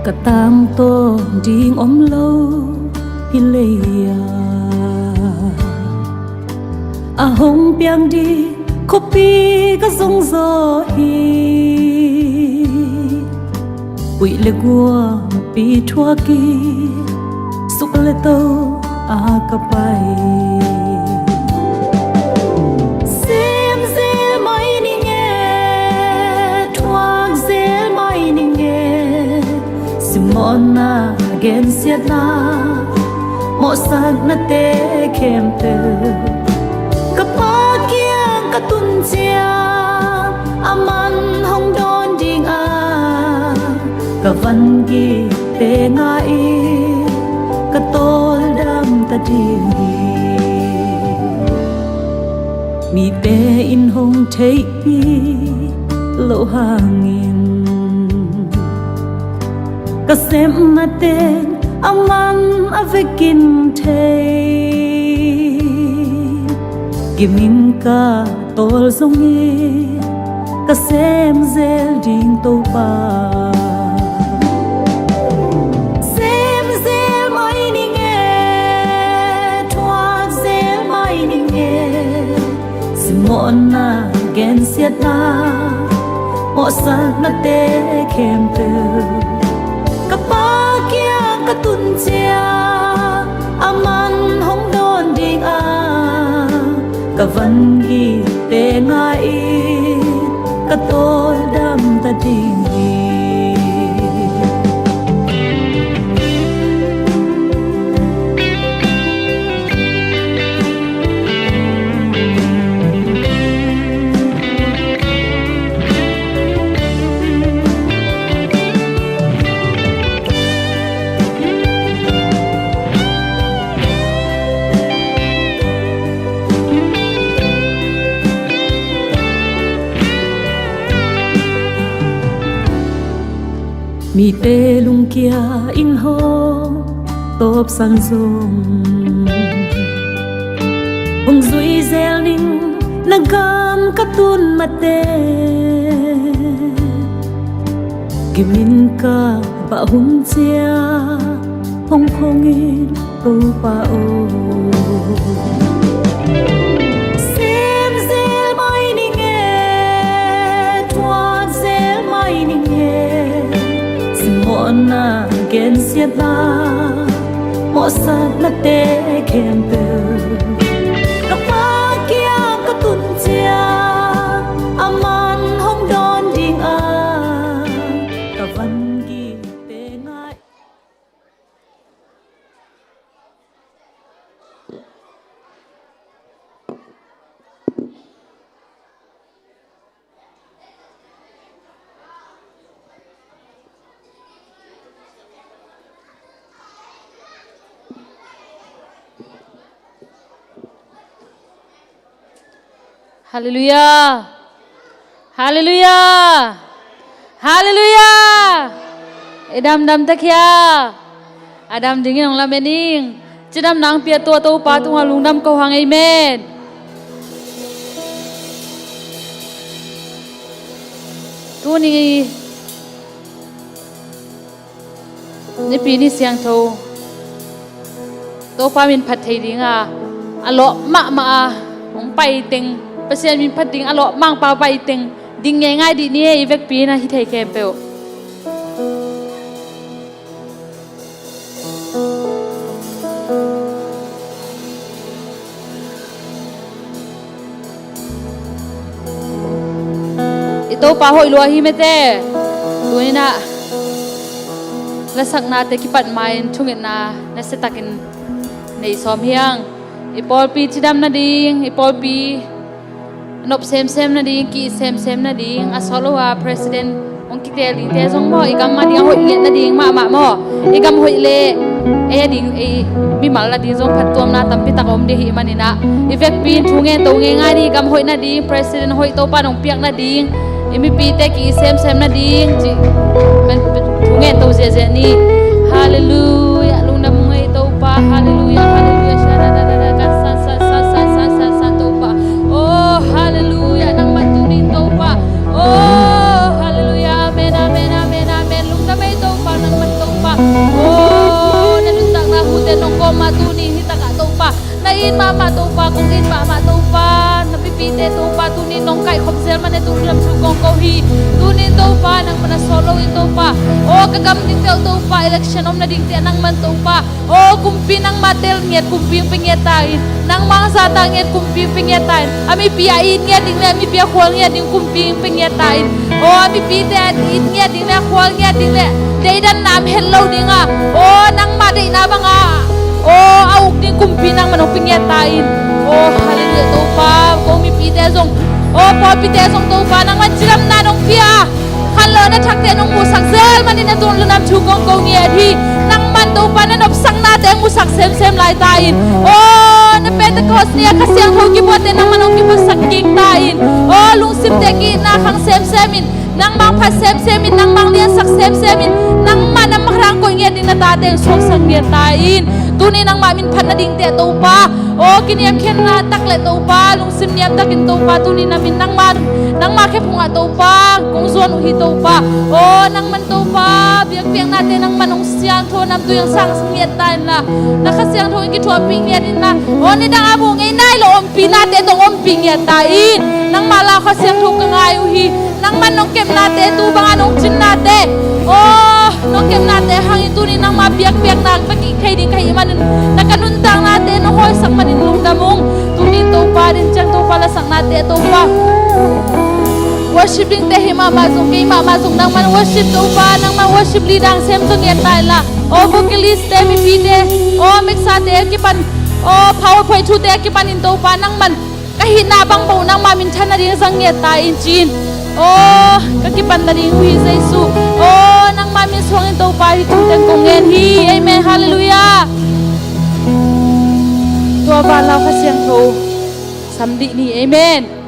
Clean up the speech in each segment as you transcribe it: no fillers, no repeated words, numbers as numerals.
cả tam tô điên ôm lâu hileya a hong piang đi copy ka song zo hi ui le gua pi thua ki suk le to a ka pai sem zel mai ni nge thuak zel mai ni nge simona gen siat na mo sak na te kem te ka pa kia ka tun chia aman hong don ding a ka van gi te nga i ka tol dam ta ding mi te in hong thei pi lo hangin ka sem na te aman avekin thei gimin ka tol zongi ka sem zel ding to pa sem zel mai ni nge thua zel mai ni nge simona gen siat na mo sa na te kem te ka pa kia ka tun chia aman hong don ding a ka van gi te nga i ka tol dam ta ding mi te lung kia in ho top san zong hong zui zel ning nagam katun mate gimin ka ba hung chia hong hong in to pa o sem zel mai ni nge thua zel mai ni nge na gen siat na mo sa na te kem pe ka pa kia ka tun chia aman hong don ding a ka van gi te ngai Hallelujah. Hallelujah. Hallelujah. Edam dam takia. Adam dingin ong lamening. Chidam nang pia to pa tu halung dam ko hang amen. Tu ni pi ni siang tho. To pa min phat thei dinga. Alo ma ong pai teng pasien min phat ding alo mang pa pai teng ding ngai di ni e vek pi na hi thei kem pe ito pa hoi lo hi mete tuina la sakna te ki pat main thungin na setakin nei som hiang ipol pi chidam na ding ipol pi nop sem na ding ki sem na ding asolowa president ong ki tel te jong mo igam ma ding hoi le na ding ma mo igam hoi le e ding e mi mal la ding jong phat tom na tam pi takom de hi manina evek pin thunge to nge ngai ni gam hoi na ding president hoi to pa nong piak na ding imi pi te ki sem na ding chi men thunge to je ni hallelujah lungna mungai to pa hallelujah hallelujah shara da sa to pa oh hallelujah nang matuni to pa oh hallelujah amen amen amen amen lungna mai to pa nang mat to in mama to pa kung in mama to pa napipite to pa tunin nong kai khomsel man tu ram chu kong ko hi tunin to pa nang mana solo in to pa o kagam ding to pa election om na ding te nang man to pa o kumpi nang matel nget kumpi pingetain nang mang sa tanget kumpi pingetain ami piain nget ding ami pia khol nget ding kumpi pingetain o ami pite in nget ding na khol nget ding le dei dan nam hello dinga o nang ma dei na banga o auk ding kumpi nang manong pingetain o hallelujah to pa ko mi pite zong o po pite zong to pa nang man chiram na nong pia hello na thakte nong musak zel manin na ton lunam chu kong kong nge thi nang man to pa na nop sang na te musak sem sem lai tain o na Pentecost niya kasyang ho ki bote nang manong ki musak king tain o lung sim te ki na khang sem semin nang mang pha sem semin nang mang lian sak sem semin nang man am rang ko nge din na ta te sok sang nge tain tuni nang mamin phan na ding te to pa o kiniam khen na tak le to pa lung sim niam takin to pa tuni namin nang ma khe phunga to pa kung zon hi to pa o nang man to pa biak piang na te nang manong siang tho nam tu yang sang ngiat tan la na kha siang tho ki tho ping ngiat din na o ni dang abu ngai nai lo om pi na te tong om ping ngiat tain nang mala kha siang tho ka ngai u hi nang man nong kem na te tu bang anong chin na te o nong kem na te hang tu ni nang ma biak piang na pa ki khai ding khai man na kanun tang na te no hoi sak manin lung damong tu ni to pa din chang to pa la sak na te to pa worshiping te hi mama zong ke mama zong nang man worship to pa nang man worship lidang sem to nget tai la o vocalist te mi pi te o mixa te ki pan o powerpoint thu te ki pan in to pa nang man ka hi na bang bo nang ma min thana ding sang nget tai in chin o ka ki pan na ding hui jesu o nang ma min swang in to pa hi thu ten kong ngen hi amen hallelujah to ba lao kha siang tho samdi ni amen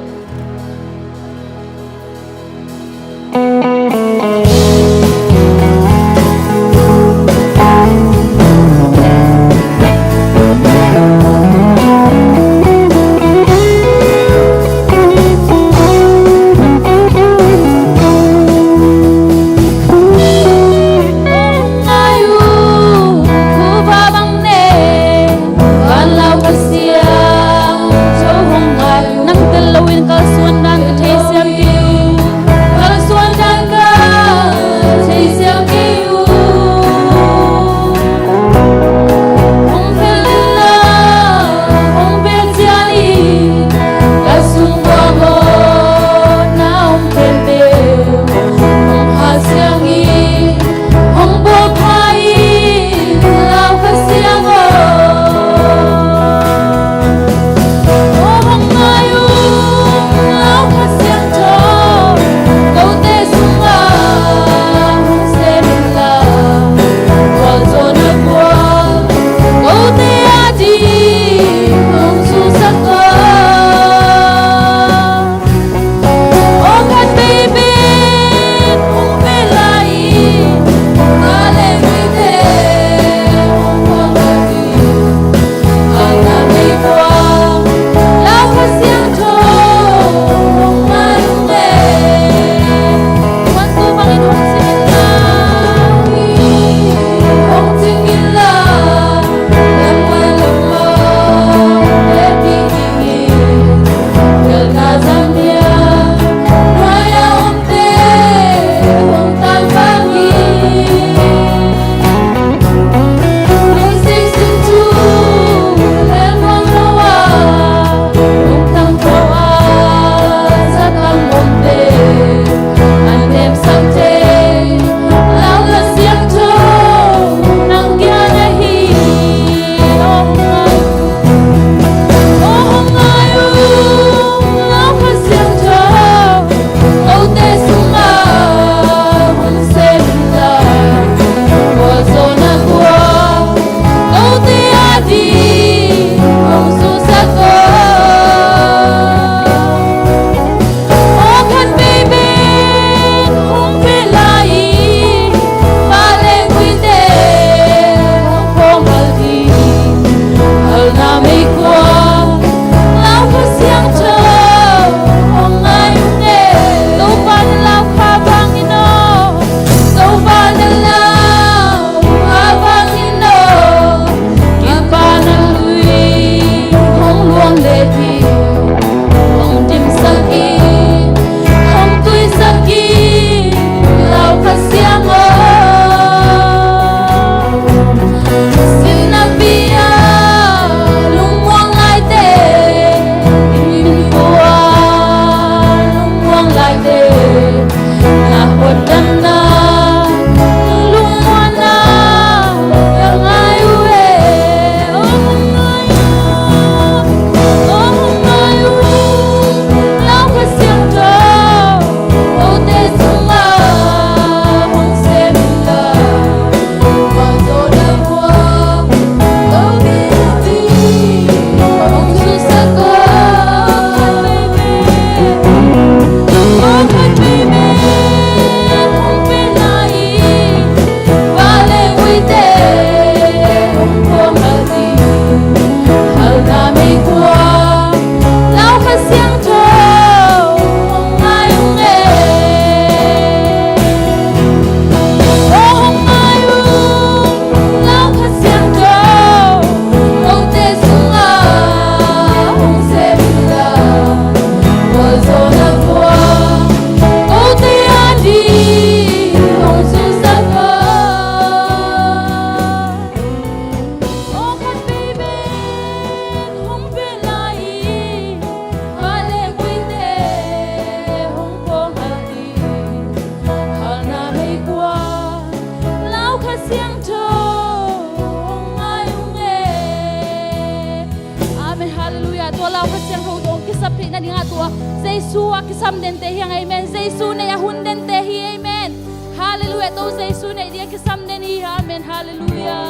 tua lau ka siang ho dong ki sapri na dinga tua Jesu a ki sam den te hiang amen Jesu ne ya hun den te hi amen hallelujah to Jesu ne dia ki sam den hi amen hallelujah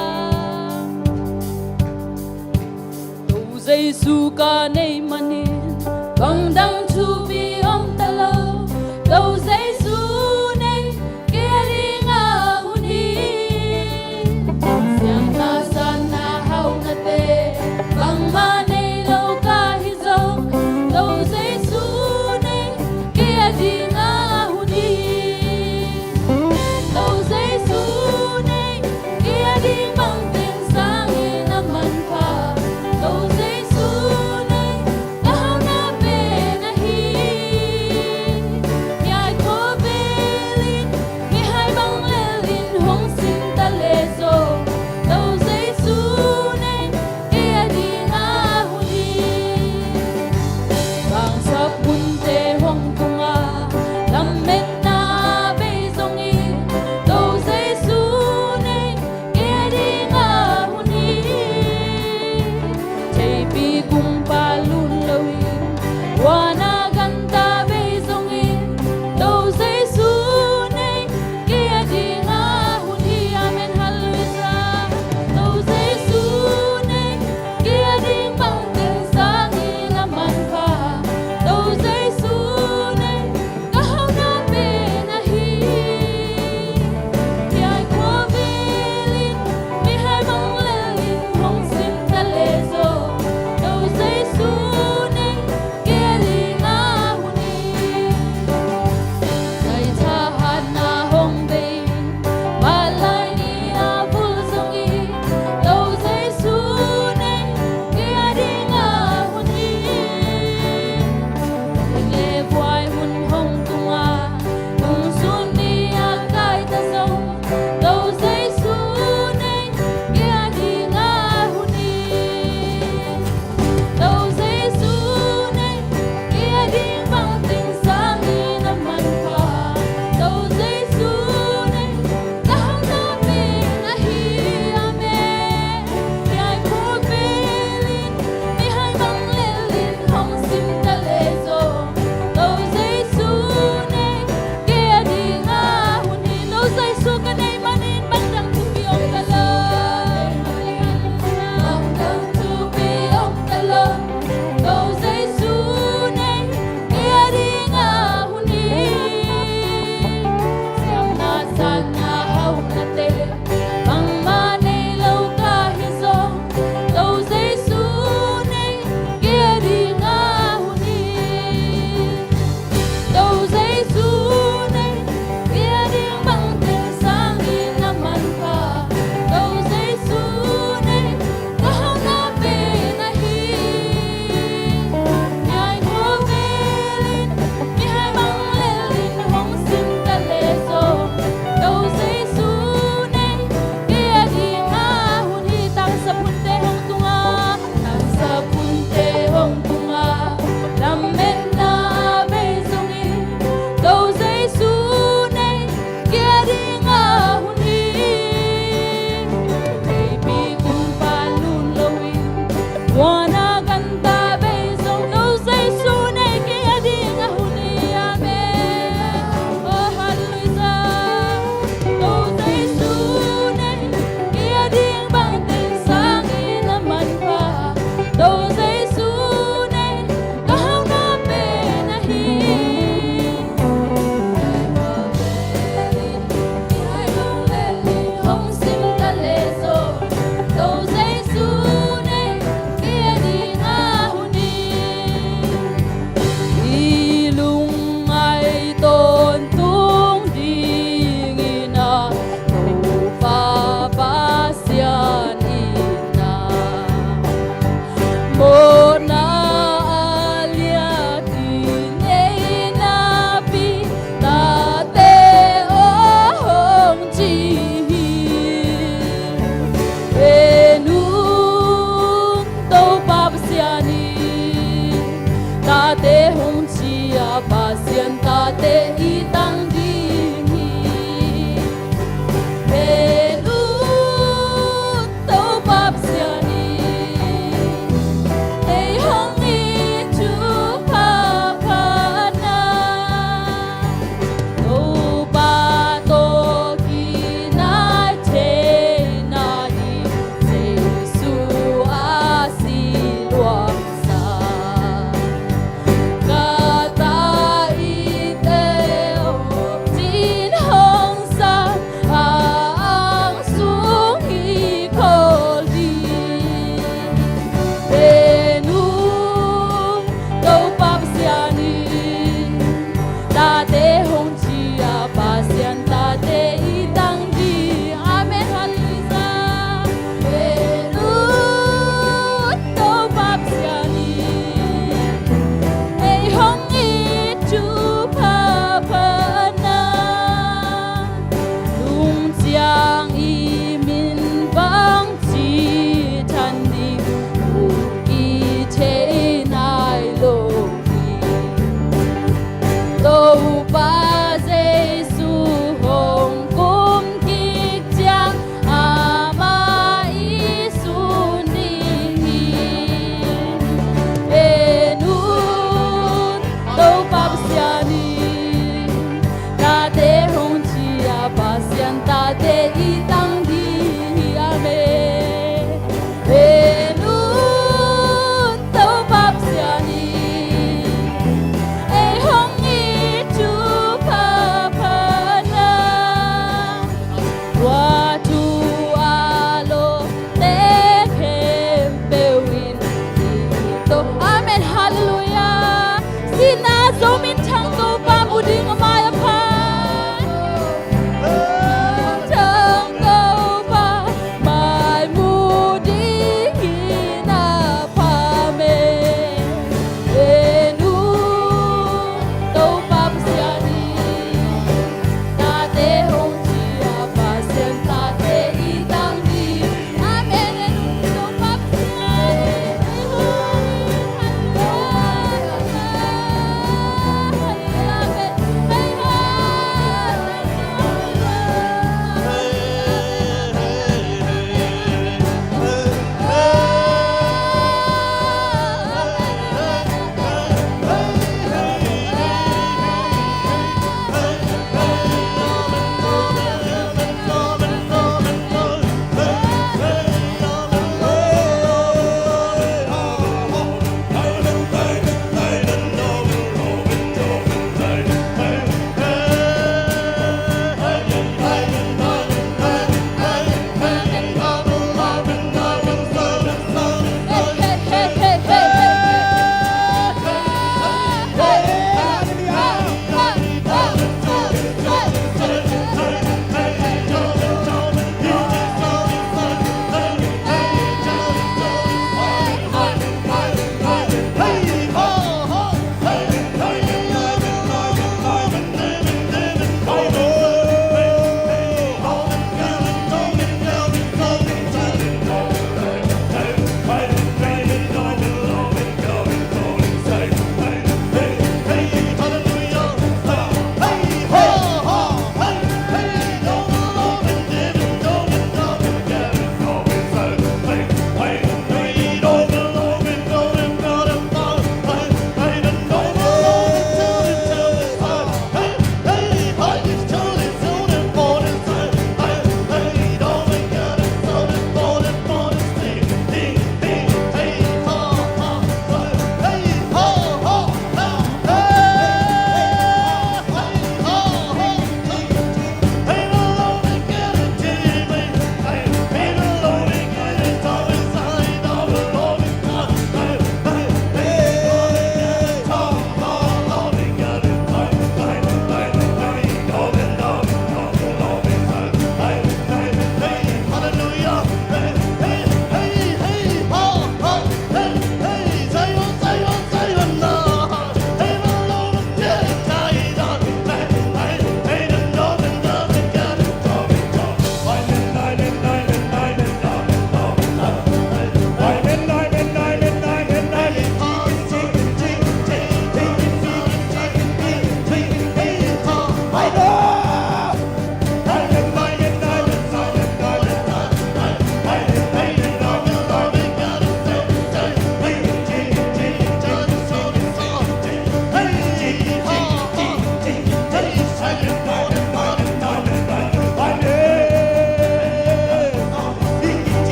to Jesu ka nei manin bang dang chu bi om ta lo to Jesu ne ke ringa huni siang ta san na hau na te bang ma nei lo ka hi zo to Jesu ne ke ringa huni to Jesu ne ke ring bang ten sang na man pa to Jesu ne ka hau na pe na hi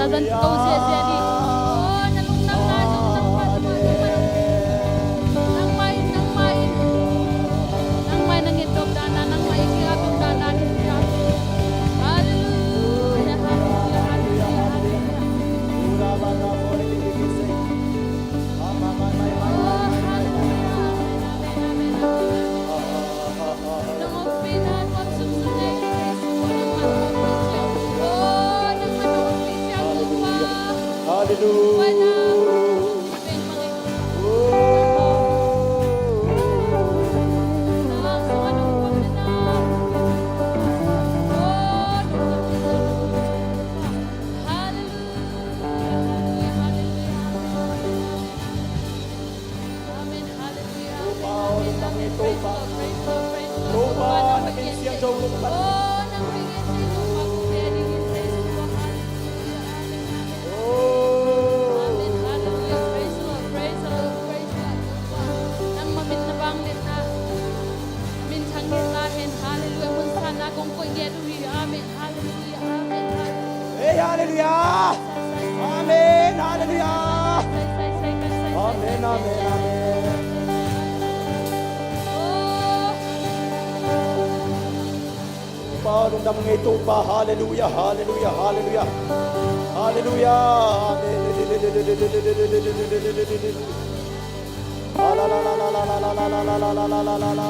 sa dan kau sia di. Oh, nalung nang na nang pa nang main nang itop dana nang mai kiapong dana ni siya. Hallelujah, hallelujah, hallelujah. Hallelujah. Amen. Hallelujah. Amen. Amen. Amen. Parang damang ito pa. Hallelujah. Hallelujah. Hallelujah. Hallelujah. Amen. La la la la la la la la la la la la la la la.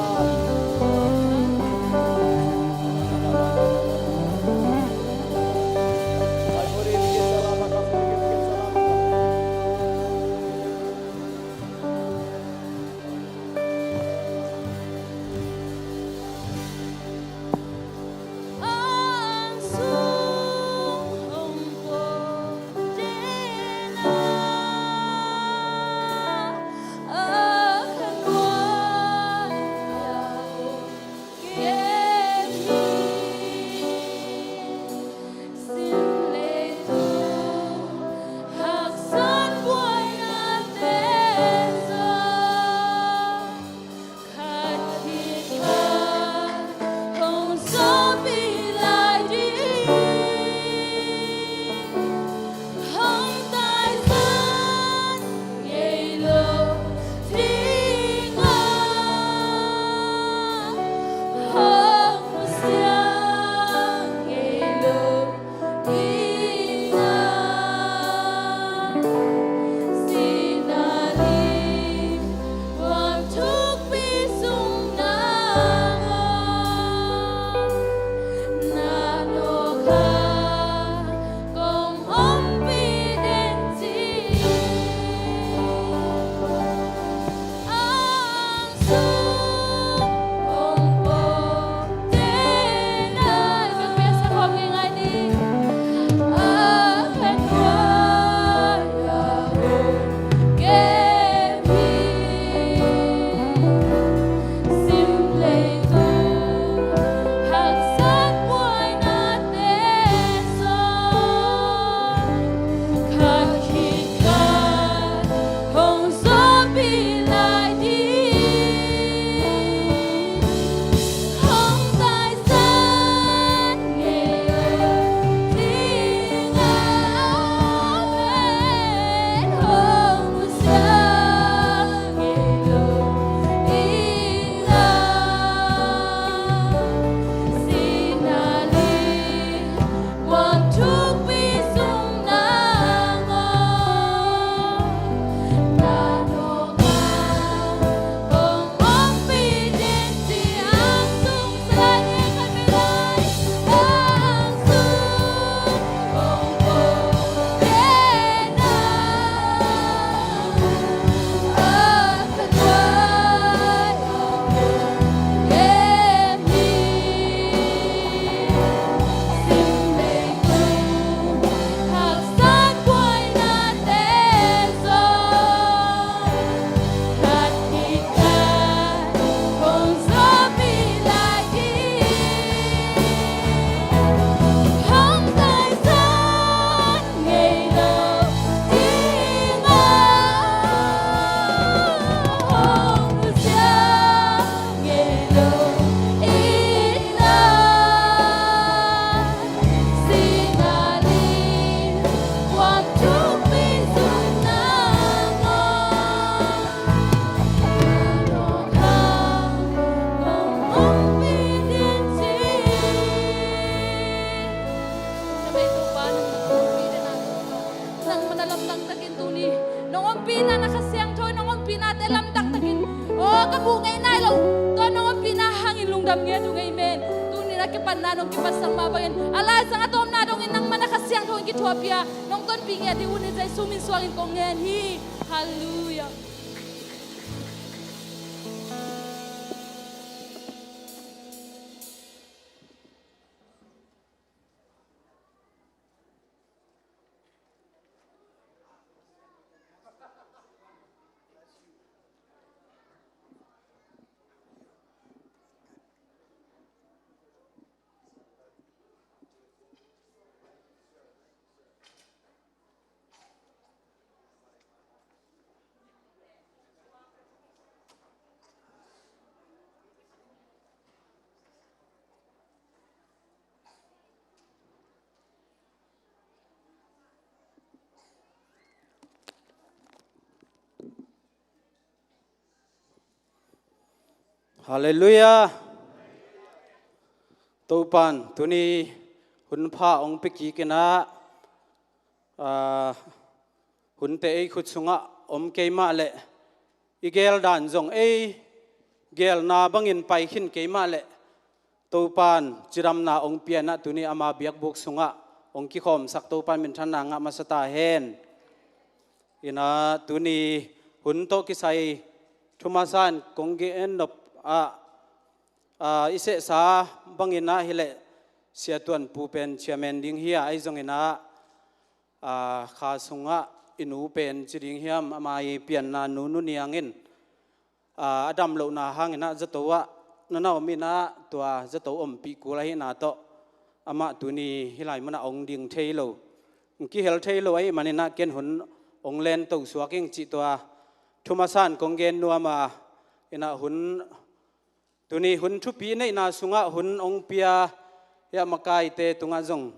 nai lo to no pina hangin lungdam nge tu ngai men tu ni ra ke pan na dong ki pasang ma bangin alai sang atom na dong inang mana kasiang thong ki thopia nong ton pi nge di un jai sumin swalin kong ngen hi hallelujah. Hallelujah. Tupan tuni hunpa ong piki kena hunte ei khutsunga om keima le igel dan zong ei gel na bangin pai khin keima le tupan chiram na ong piana tuni ama biak buk sunga ong ki khom sak tupan min thana nga masata hen ina tuni hunto ki sai thumasan kongge en nop ise sa bangina hile siatuan pupen chairman ding hia ai zongina kha sunga inu pen chiding hiam amai pian na nu niangin adam lo na hangina zatowa nana omina tua zato om pi kulai na to ama tuni hilai mana ong ding thailo ki hel thailo ai manina ken hun ong len to suaking chi tua thumasan konggen nuama ina hun tuni hun thupi nei na sunga hun ong pia ya makai te tunga zong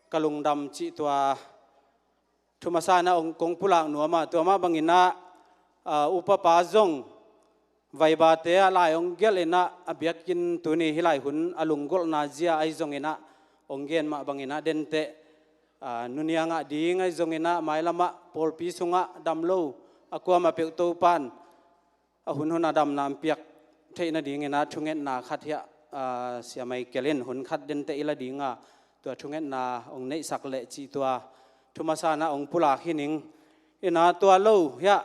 kalung dam chi tua thumasana ong kong pulang nuama tuama bangina upa pa zong vaiba te lai ong gelena abiakin tuni hilai hun alunggol na zia ai zongena onggen ma bangina dente nunianga ding ai zongena mailama polpi sunga damlo akwa ma pe to pan hun hun adam nam piak theina dingena thungen na khathia siamai kelen hun khat den te ila dinga to thungen na ong nei sakle chi to thumasana ong pula khining ina to lo ya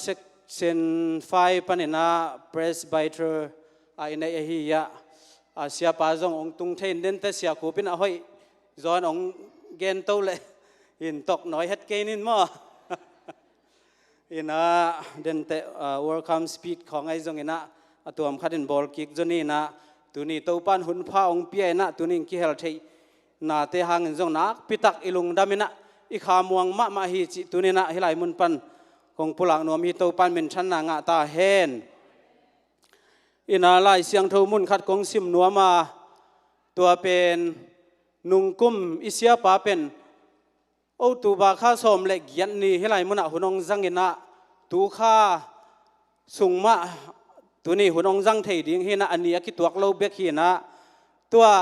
section 5 panina presbyter ina hi ya sia pa jong ong tung thein den te sia khupin a hoi zon ong gen to le in tok noi het kenin mo ina dente welcome speak khong ai zong ina atuam khatin bol kick joni na tuni topan hun pha ong pia na tuni ki hel thei na te hang zong na pitak ilung damina i kha muang ma hi chi tuni na hilai mun pan kong pulang no mi topan men than na nga ta hen ina lai siang tho mun khat kong sim nuama tua pen nungkum isia pa pen o tu ba kha som le gian ni helai muna hunong zangina tu kha sungma tuni hunong zang thei ding hina ani ki tuak lo bek hina tua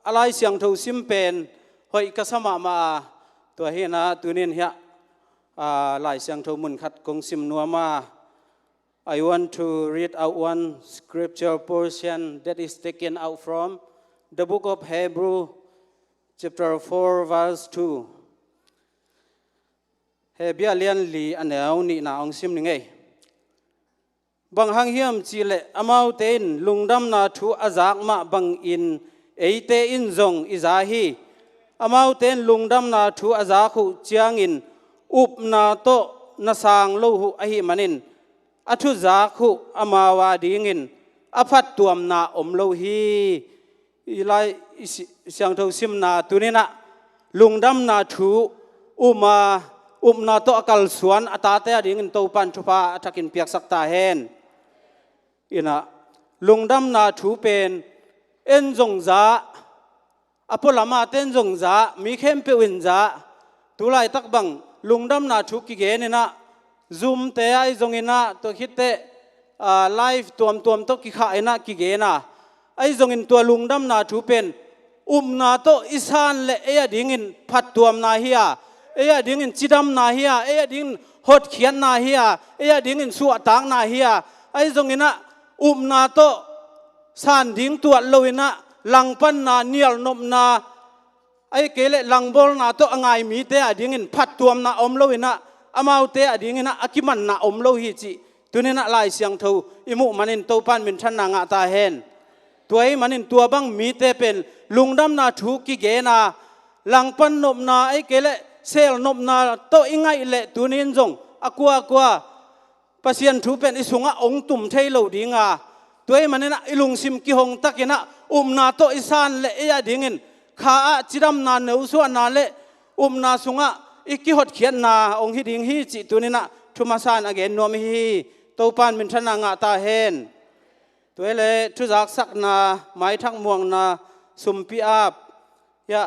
alai siang tho sim pen hoi kasama ma tua hina tunin hia lai siang tho mun khat kong sim nuama I want to read out one scripture portion that is taken out from the book of Hebrew chapter 4 verse 2 Hebia lian li aneu ni na ong sim ningai bang hang hiam chile amau ten lungdam na thu azak ma bang in eite in zong izahi amau ten lungdam na thu azakhu chiang in up na to na sang lo hu ahi manin athu zakhu amawa dingin aphat tuam na om lo hi ilai siang tho sim na tunina lungdam na thu uma na to akal suan atate ading in to pan thupa athakin piak sakta hen ina lungdam na thu pen en zong za apolama ten zong za mi khem pe win za tulai tak bang lungdam na thu ki ge ne na zoom te ai zong ina to khitte live tuam to ki kha ina ki ge na ai zong in to lungdam na thu pen na to isan le e ading in phat tuam na hiya eya ding in chidam na hiya eya ding hot khian na hiya eya ding in su atang na hiya ไอ้ตรงนี้นะนาโตสานดิ้งตัวลอยนะหลังปันนาเนียลนมนาไอ้เกลหลังบอลนาโตอ่างไอมีเตะดิ้งินพัดตัวนาอมลอยนะอามาเตะดิ้งินะอากิมันนาอมลอยจีตัวนี้นะลายเสียงทูอิมุมันอินโตปันมินชันนางาตาเฮนตัวไอ้มันอินตัวบังมีเตะเป็นลุงดำนาถูกกิเกนาหลังปันนมนาไอ้เกลเซลนมนาโตอิงไงเละตัวนี้จงaqua pasien thu pen isunga ong tum thei lo dinga toy manena ilung sim ki hong takina na to isan le ya dingin kha a chiram na neu so na le na sunga iki hot khian na ong hi ding hi chi tunina thumasan again nom hi to pan min thana nga ta hen toy le thu jak sak na mai thak muang na sumpi ap ya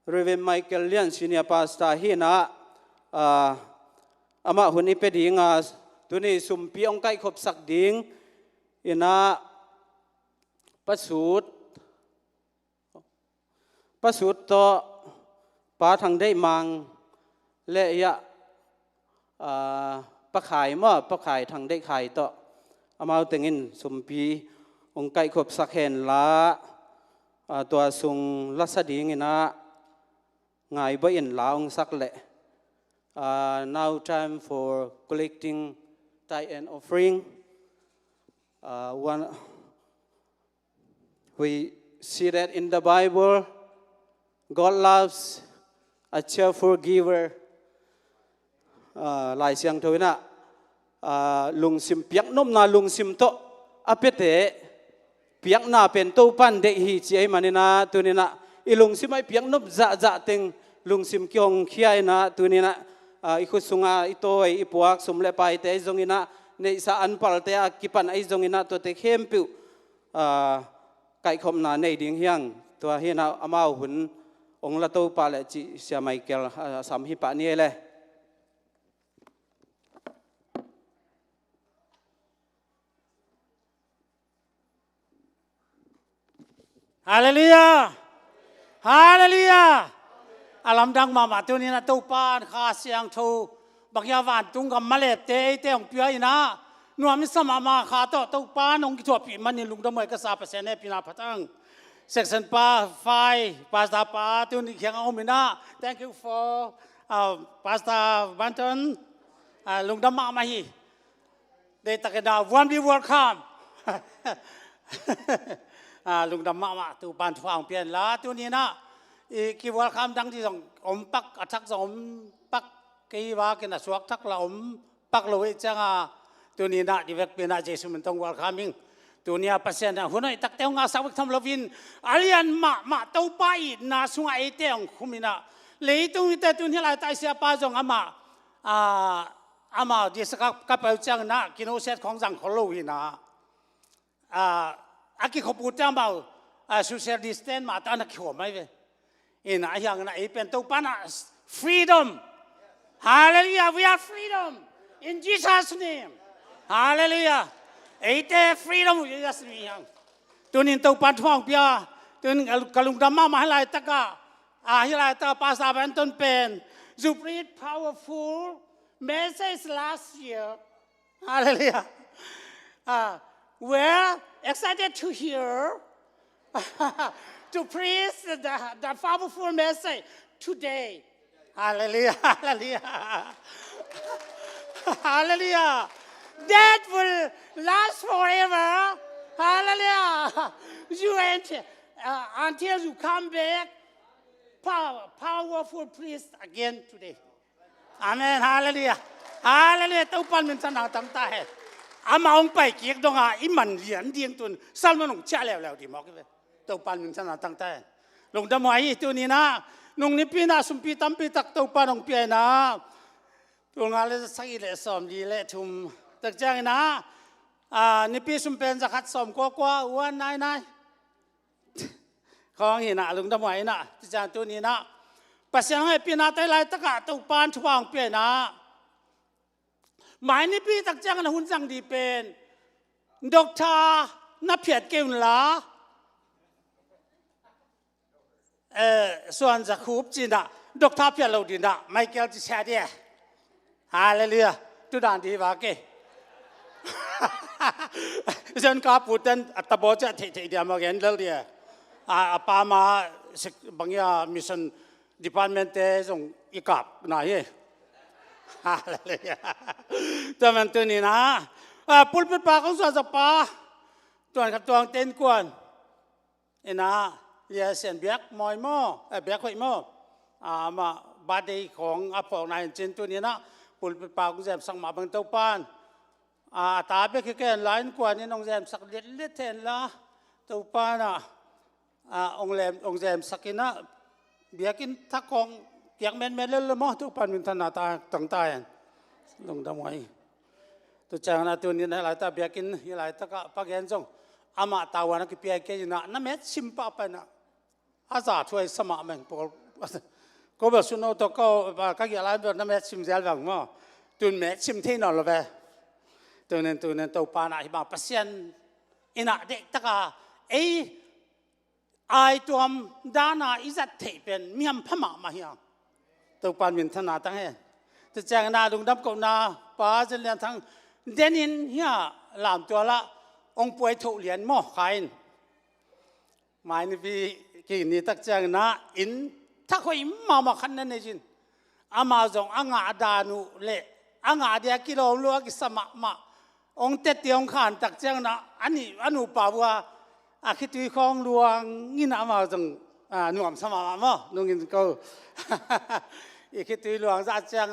Reverend Michael Lian senior pastor hi na ama hun ipe dinga tuni sumpi ong kai khop sak ding ina pasut to pa thang dei mang le ya pa khai ma pa khai thang dei khai to ama tengin sumpi ong kai khop sak hen la to sung la sa ding ina ngai ba in la ong sak le now time for collecting tithe and offering. We see that in the Bible, God loves a cheerful giver. Lai siang thôi na lung sim piak nom na lung sim to apete piak na pen to pan de hi chi ai manina tunina ilung sim ai piak nop za teng lung sim kyong khiai na tunina ikusunga ito ay ipuak sumle pa ite ay zongina ne sa anpal te akipan ay zongina to te khempu kai khom na nei ding hiang to hina amau hun ong la to pa le chi sia Michael sam hi pa ni le Hallelujah Hallelujah alam dang mama tu ni na tu pan kha siang thu bakya van tung kam male te ong pia ina nuam ni sama ma kha to tu pan ong ki thop pi man ni lung da moi ka sa pa se ne pina phatang section pa 5 pastor pa tu ni khiang au mina thank you for pastor Banton lung da ma hi they takada one we welcome lung da ma tu pan thuang pian la tu ni na ki wal kham dang ti song om pak athak som pak ki wa ki na suak thak la om pak lo e changa tu ni na di vek pe na jesu men tong wal khaming tu nia pasien na hunai tak teu nga sawik tham lovin alian ma to pai na sunga e teong khumina le tu ni te tu ni la tai sia pa jong ama di sak ka pa chang na kino set khong jang kholo wi na aki khopu chang ba social distance ma ta na khom mai ve in ayang na ipen to pana freedom hallelujah we are freedom in Jesus name hallelujah ite freedom Jesus name tunin to pan thong pia tun kalung dama ma halai taka hilai ta pastor Banton pen you preach powerful message last year hallelujah we're excited to hear to preach the powerful message today. Hallelujah, hallelujah, hallelujah. That will last forever. Hallelujah. You until you come back, powerful priest again today. Amen. Hallelujah. Hallelujah. Tupan min sana tang tahe. Ama ong pai kiek donga iman lian ding tun salman ong cha lew di mok ve. Tau pan min sana tang tai long da mai tu ni na nong ni pina sumpi tampi tak tau pan ong pi na tu ngale sai le som di le thum tak jang na ni pi sum pen za khat som ko wan nai khong hi na long da mai na ti jang tu ni na pasyang hai pina tai lai taka tau pan thuang pi na mai ni pi tak jang na hun jang di pen doctor na phiat keun laส่วนจะคูบจีน่ะดอกทับเพียเราดีน่ะไม่เกี่ยวที่แช่เดียฮาเลลูยาตุดานดีว่าเก ฉันก็พูดถึงอัตโบจะที่เดียวมาเห็นแล้วเนี่ยป้ามาบางอย่างมิชชั่นดีพาร์ตเมนต์เตส่งอีกกับนายฮาเลลูยาแต่มันตัวนี้นะพูดเป็นปากของสัตว์ป่าตัวกับตัวเต้นกวนเอ็นะเรียเสียนเบียกมอยม้อเบียกหอยม้อมาบาดเดของอภรนายเจนตัวนี้นะพูดเป็นปากของแซมสังมาบังเต้าปานตาเบียกแค่หลายกว่านี่น้องแซมสักเล็ดเล็ดเทนละเต้าปานองแซมสักนะเบียกินทักของเกียงเมนเล่นละมั้งทุกปันมินทนาตาต่างตายลงดำไว้ตัวจางนาตัวนี้นะหลายตาเบียกินหลายตาก็ปากเห็นจงอามาตาวันก็เปียกกินนะนั่นแม้ชิมปะไปนะอาจารย์ช่วยสมัครแม่งพอก็แบบสุนทรก็ก็อย่างไรแบบนั่นแม้ชิมเสียหลังมั้งตัวแม้ชิมที่นอนละเว้ตัวนั้นตัวปานะที่มาพัศยันอินะเด็กตะกาไอตัวมดานาอิจัดเทเป็นมีมพม่ามาเฮียตัวปานมินทนาตั้งเฮจะแจ้งนาดุงดับกนาป้าจะเรียนทั้งเดนินเฮียลามตัวละองป่วยถูกเรียนหม้อขายหมายนี่พี่กินนี่ตักแจ้งนาอินถ้าคอยมาขันนั่นเองอามาจงอ่างอาดานุเละอ่างอาเดียกิโลลัวกิสมะมาองเตติองขานตักแจ้งนาอันนี้อนุปาวาคิดดูของหลวงงินอามาจังหนุ่มสมามานุ่งงินก็คิดดูหลวงจะจัง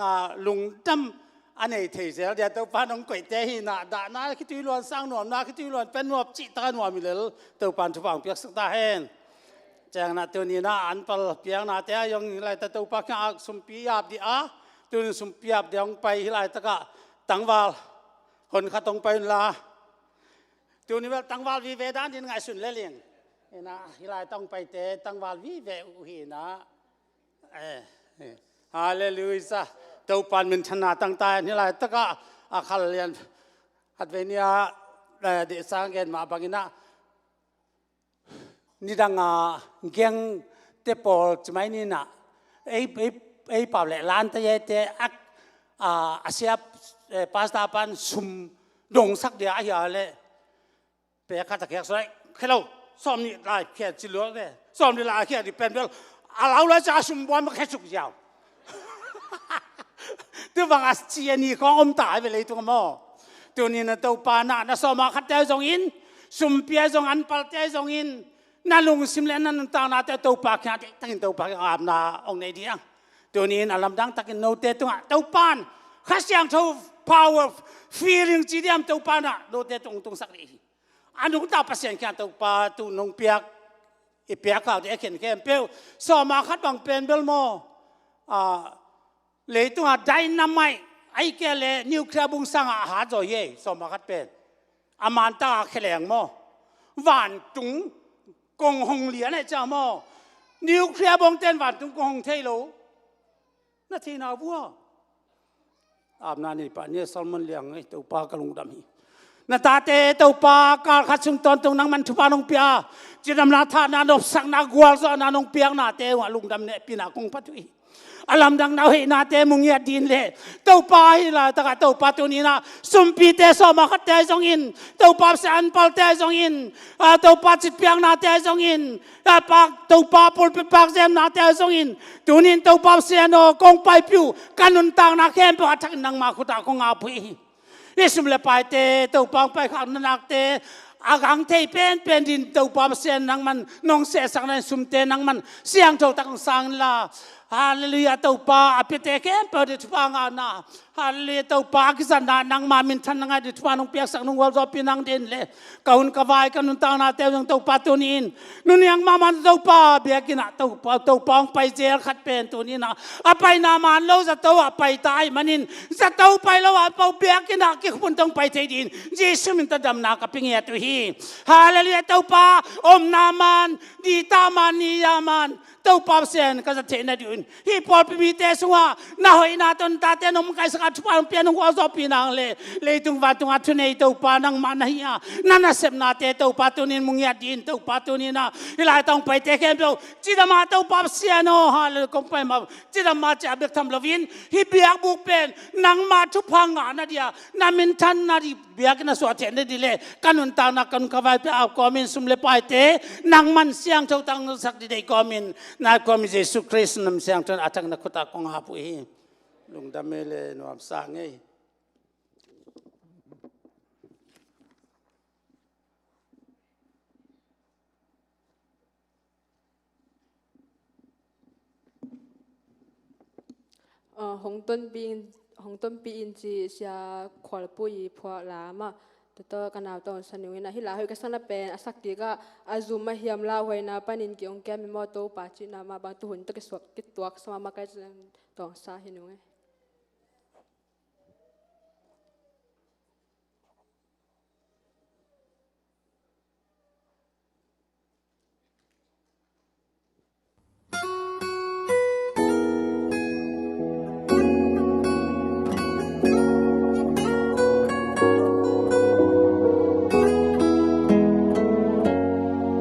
ลุงจำอันนี้ที่เสียเดี๋ยวตัวป้าน้องก๋วยเตี๋ยวน่ะด่านะคิดดูหลวงสร้างหนุ่มนะคิดดูหลวงเป็นหนุ่มจิตตาหนุ่มมีเลยตัวป้าทุกฝั่งเปียกสักตาเห็นจังนะตัวนี้นะอันเปลเปียกนะแต่ยังไรแต่ตัวป้าแค่สุมปียาบดีตัวนี้สุมปียาบเดี๋ยวไปไรแต่ก็ตั้งวาลคนข้าต้องไปละตัวนี้ว่าตั้งวาลวิเวดานยังไงสุนเลี้ยงนะที่ไรต้องไปเตะตั้งวาลวิเวอุหีนะฮาเลลูยาตัวปานมันชนะตั้งตายที่ไรตะก็ขัดเลียนหัดเวนียเดสังเกตมาบางนะนี่ดังเกียงเตปอลจะไม่นี่นะไอ้ป่าวเล่ล้านเตะเตะอาเซียปาสตาปันซุ่มดงสักเดียวอะไรเลยเปียกตะเกียกสวยแค่เราซ้อมนี่ลายแค่จิ๋วเลยซ้อมนี่ลายแค่ที่เป็นเบลเราเลยจะซุ่มบอลมาแค่สุกยาวตัวบางอาเซียนี่ของอมตายไปเลยตัวมั่วตัวนี้นะตัวปานะนะซ้อมมาขัดใจจงอินซุ่มเปียจงอันปัลใจจงอินนั่นลุงสิมเลนนั่นต่างนาแต่ตัวปากแค่ตั้งตัวปากอาบนาองในเดียงตัวนี้อารมณ์ดังตะกินโนเตตัวปานข้าเสียงตัว power feeling จีเดียมตัวปานะโนเตตรงสักนี้อันนู้นตาพัศยันแค่ตัวปาตัวนงเปียกอีเปียกเขาเด็กเห็นแค่เปียวซ้อมมาขัดบางเป็นเบลโมเลยตัวไดนาไมต์ไอ้แกเลยนิวเคลียร์บุ้งสังอาหารจ่อยสมมาคัดเป็นอามันตาแข็งโมหวานจุงกงหงเหลียนไอ้เจ้าโมนิวเคลียร์บุ้งเต้นหวานจุงกงหงเทโลนาทีน่าบัวอาบน้ำนี่ป่ะเนี่ยซอลมันเลี้ยงไอ้ตัวปลากระลุงดำฮีนาตาเตตัวปลาการขัดสุงตอนตรงนั้นมันทุบานงเปียจีนำนาธานาดบสังนากวาซานานงเปียงนาเตวลุงดำเนี่ยปีนากงพัดวีอารมณ์ดังนาเฮนาเตมุงเงียดินเล่ตัวปลาฮิลาตะกะตัวปลาตัวนี้นะสุมปีเตสอมาขัดเตจงอินตัวปลาเสอันปัลเตจงอินตัวปลาจิตเปียงนาเตจงอินปากตัวปลาปุลปิปากเซมนาเตจงอินตัวนี้ตัวปลาเสียโนกงไปผิวกันนุนตังนาเข้มปะทักนังมาขุตาคงอาภียิสมเลไปเตตัวปลาไปขันนักเตอากังเทเป็นดินตัวปลาเสียนังมันนองเสสังนั้นสุมเตนังมันเสียงโจตังสังลาฮาเลลูยาตัวปาอภิเตเกมเปิดทุบางานาฮาเลลูยาตัวปากิสันดานังมามินทันนังไอดิทุบานุเปียกสักนุงวอลจอปินังเด่นเลยกาวน์กวายกันนุนตานาเตยังตัวปาตัวนี้นุนยังมามันตัวปาเบียกินะตัวปองไปเจลขัดเป็นตัวนี้นะอไปนามันเราจะตัวไปตายมันินจะตัวไปแล้วว่าเปาเบียกินะกี่คนต้องไปเทดินเยซูมินตดำนากับปิงเอตุฮีฮาเลลูยาตัวปาอมนามันดีตามันนิยามันตัวปาเซนก็จะเทนดูฮีพอลพิมิเตสัวนาหอยนาตนตาเตนมไกสัก tu pa pian ng wazo pinang le tung va tung atunay to pa nang manahia nanasem na te to patunin mong yadin to patunin na ilay tong pai te kem to chida ma to pa siano hal kong pai ma chida ma cha bek tham lovin hi biak buk pen nang ma tu panga na dia na min tan na di biak na so aten de dile kanun ta na kan kawai pe a komin sum le pai te nang man siang to tang sak di de komin na komin Jesus Christ nam siang ton atang na kuta kong hapu hi lung damele no am sang ei Hong Tôn Pin chỉ sẽ khỏe bụi phua lá mà tớ cái nào tao sanh những này là hơi cái sang là bền sắc tí cái azum mà hiểm lao hồi nào panin kiểu ông kem mà tao bắt chỉ nào mà bằng tu hun tớ cái suất cái tuak sama mà cái tao sa hình như Hong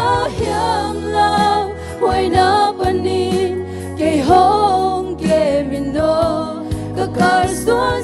ke min no ka kal suan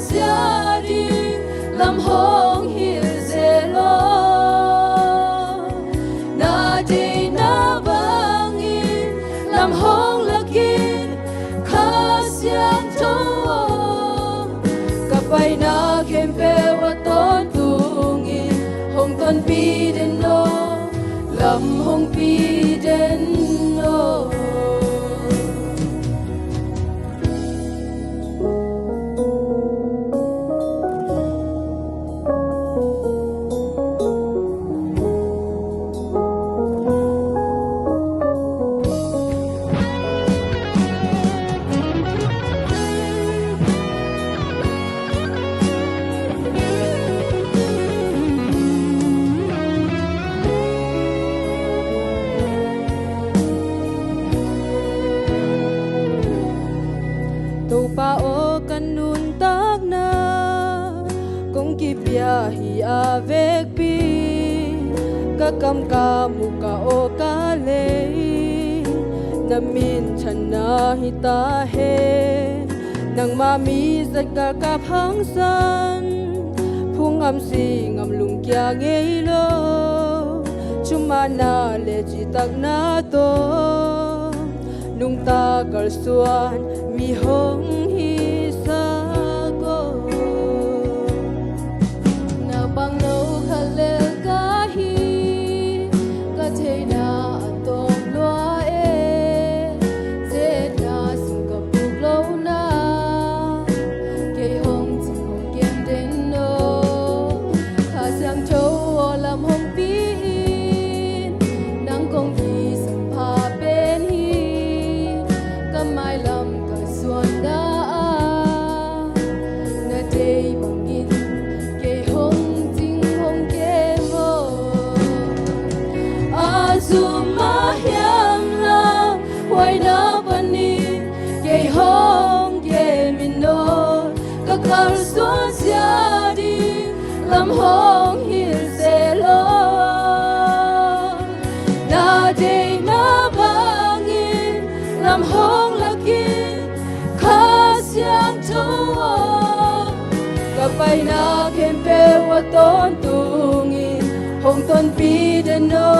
bay na kem pe wa ton tungin hong ton pi de no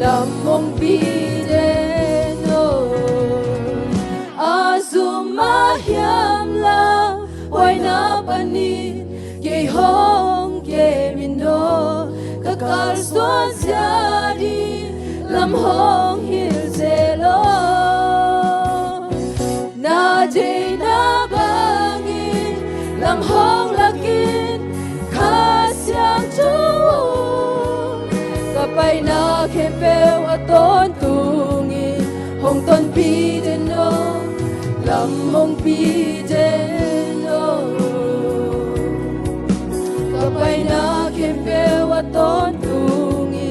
lam hong pi de no azuma hiam la wai na pani ke hong ke min no ka kar suan sia di lam hong hil zelo na je na bangin lam hong lakin kha siang chu kapay na kempe wa ton tungi hong ton pi de no lam hong pi de no kapay na kempe wa ton tungi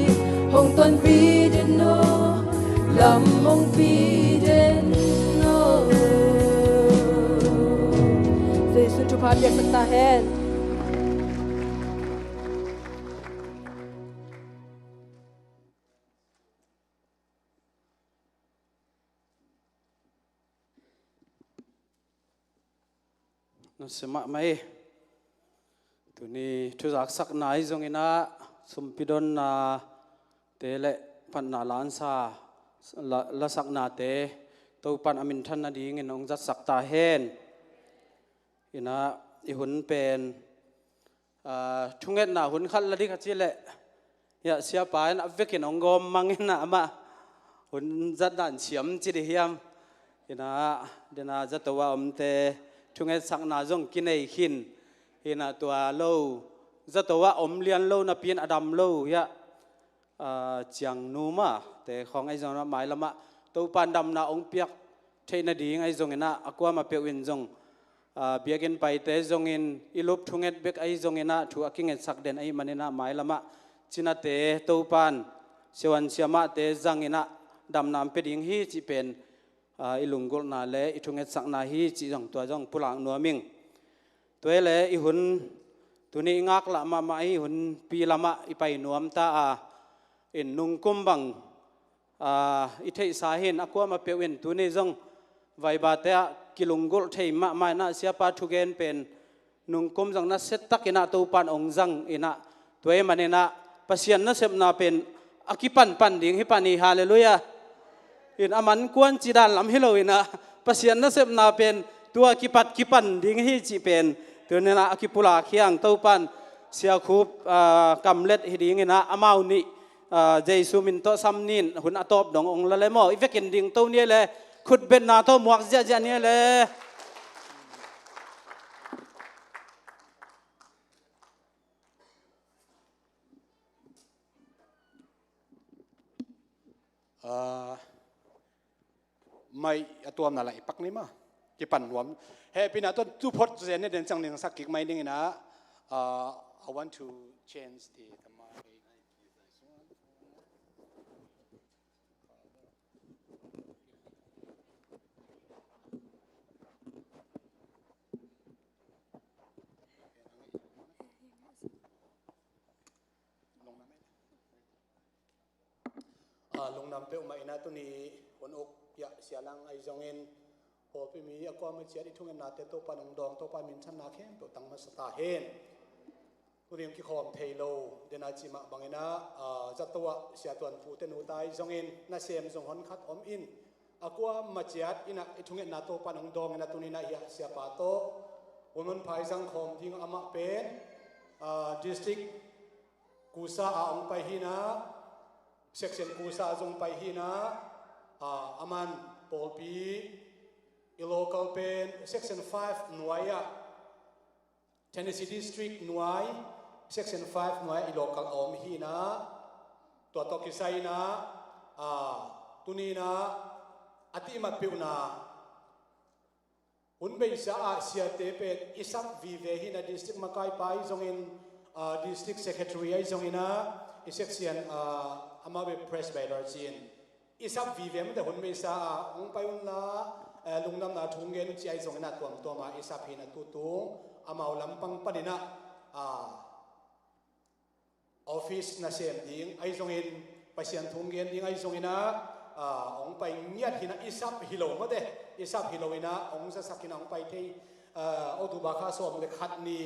hong ton pi de no lam hong pi de no Giêsu chúc phật việc ta hen nó sẽ mãi mãi tụi ni chú giác sắc nái giống như na sum pidon na tế lệ pan na lan sa la sắc na tế tàu pan amin than na đi nghe nong giác sắc ta hen ina ihun pen thunget na hun khal la đi khát chi lệ ya sia pa na vekin ong gom mangin na ama hun zat dan chiam chi di hiam ina dena zatawa omte thunget sak na jong kinai khin ina tua lo zatawa om lian lo na pin adam lo ya chiang nu ma te khong ai jong na mai lama to pan dam na ong piak theina ding ai jong ina akwa ma pe win jong biakin pai te jong in ilup thunget bek ai jong ina thu akinget sak den ai manina mai lama china te to pan sewan siama te jang ina dam nam pe ding hi chi pen ilunggol na le ithunget sak na hi chi jong tua jong pulang nuaming toy le i hun tuni ngak la ma mai hun pi lama i pai nuam ta in nung kumbang i thei sa hin akwa ma pewin tuni jong vai ba te kilunggol thei ma mai na siapa thugen pen nung kum jong na set takina to pan ong jang ina toy manena pasian na sep na pen akipan pan ding hi pani hallelujah in aman kuan chi dan lam hiloina pasian na sep na pen tua kipan ding hi chi pen tunena akipula khiang to pan sia khup kamlet hi ding ina amau ni jesu min to samnin hun atop dong ong la le mo ivekin ding to ni le khut bet na to muak ja ja ni le mai atuam na la ipak ni ma ki pan nuam he pina to tu phot zen ne den chang ning sak kik mai ding ina I want to change the mic lungnam pe uma ina tu ni onok ya sialang ai jongin ho pi mi akwa ma chiat ithung na te to panong dong to pa min chan na khem to tang ma sata hen kurim ki khom theilo dena chima bangena zatwa sia tuan pu te nu tai jongin na sem jong hon khat om in akwa ma chiat ina ithung na to panong dong na tu ni na ya sia pa to women phai jang khom ding ama pen district kusa a ong pai hina section kusa jong pai hina aman polpi local pen section 5 nuaya Tennessee district nuai section 5 nuai local om hina to to kisai na tunina ati mat piuna unbei sa sia te pe isak vive hina district makai pai jongin district secretary ai jongina section amabe presbyter chin isak vive ma de hunmei sa ong pai un la lungnam na thungen chi ai jongina tuam to ma isap hina tu tu amau lampang panina office na sem ding ai jongin pasian thungen ding ai jongina ong pai ngiat hina isap hilo ma de isap hiloina ong sa sakina ong pai thei otu ba kha som le khat ni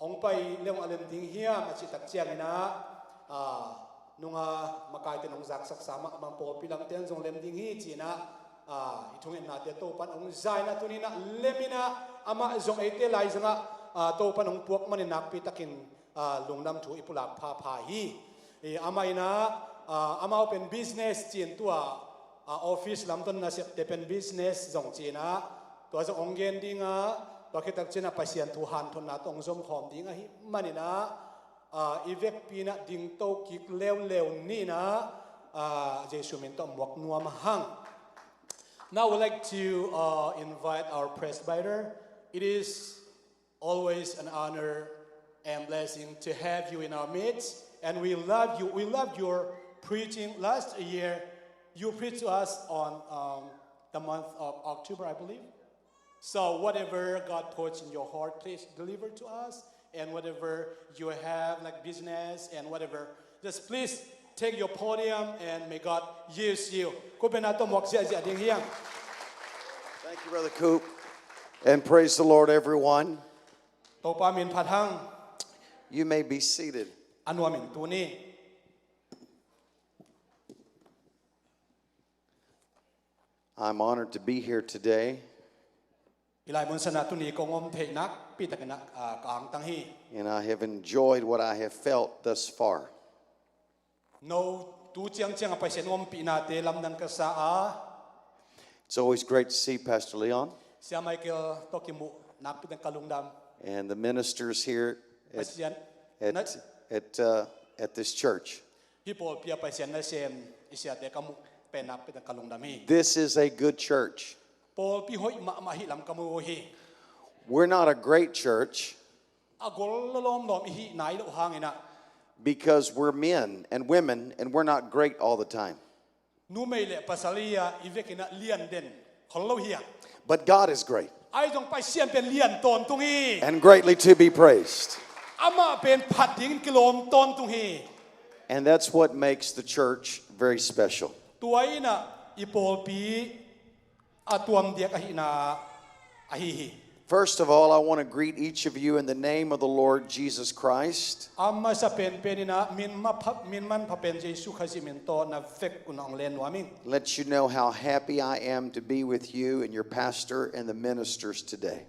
ong pai leong alem ding hiam achi tak chiang ina nunga makai te nong zak sak sama mang pol pilang ten jong lem ding hi china ithung en na te to pan ong zai na tunina lemina ama jong ete lai zanga to pan ong puak mani nak pi takin lungnam thu ipulak pha pha hi ama ina ama open business chin tua office lamton na se open business jong china to jong ongen dinga to khitak china pasian thu han thon na tong zom khom dinga hi manina ivek pina ding to kik lew ni na jesu min to mok nuam hang. Now we'd like to invite our presbyter. It is always an honor and blessing to have you in our midst, and we love you. We loved your preaching last year. You preached to us on the month of October, I believe. So whatever God puts in your heart, please deliver to us. And whatever you have, like business and whatever, just please take your podium and may God use you. Thank you, Brother Coop. And praise the Lord, everyone. You may be seated. I'm honored to be here today. And I have enjoyed what I have felt thus far. It's always great to see Pastor Leon and the ministers here at this church. This is a good church. We're not a great church because we're men and women and we're not great all the time. But God is great and greatly to be praised. And that's what makes the church very special. First of all, I want to greet each of you in the name of the Lord Jesus Christ. Let you know how happy I am to be with you and your pastor and the ministers today.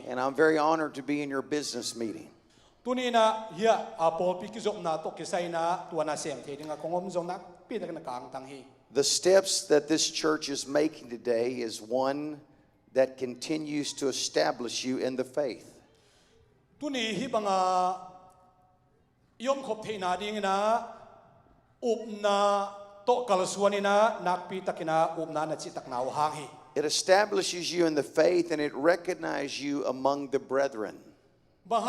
And I'm very honored to be in your business meeting. The steps that this church is making today is one that continues to establish you in the faith. It establishes you in the faith and it recognizes you among the brethren. We're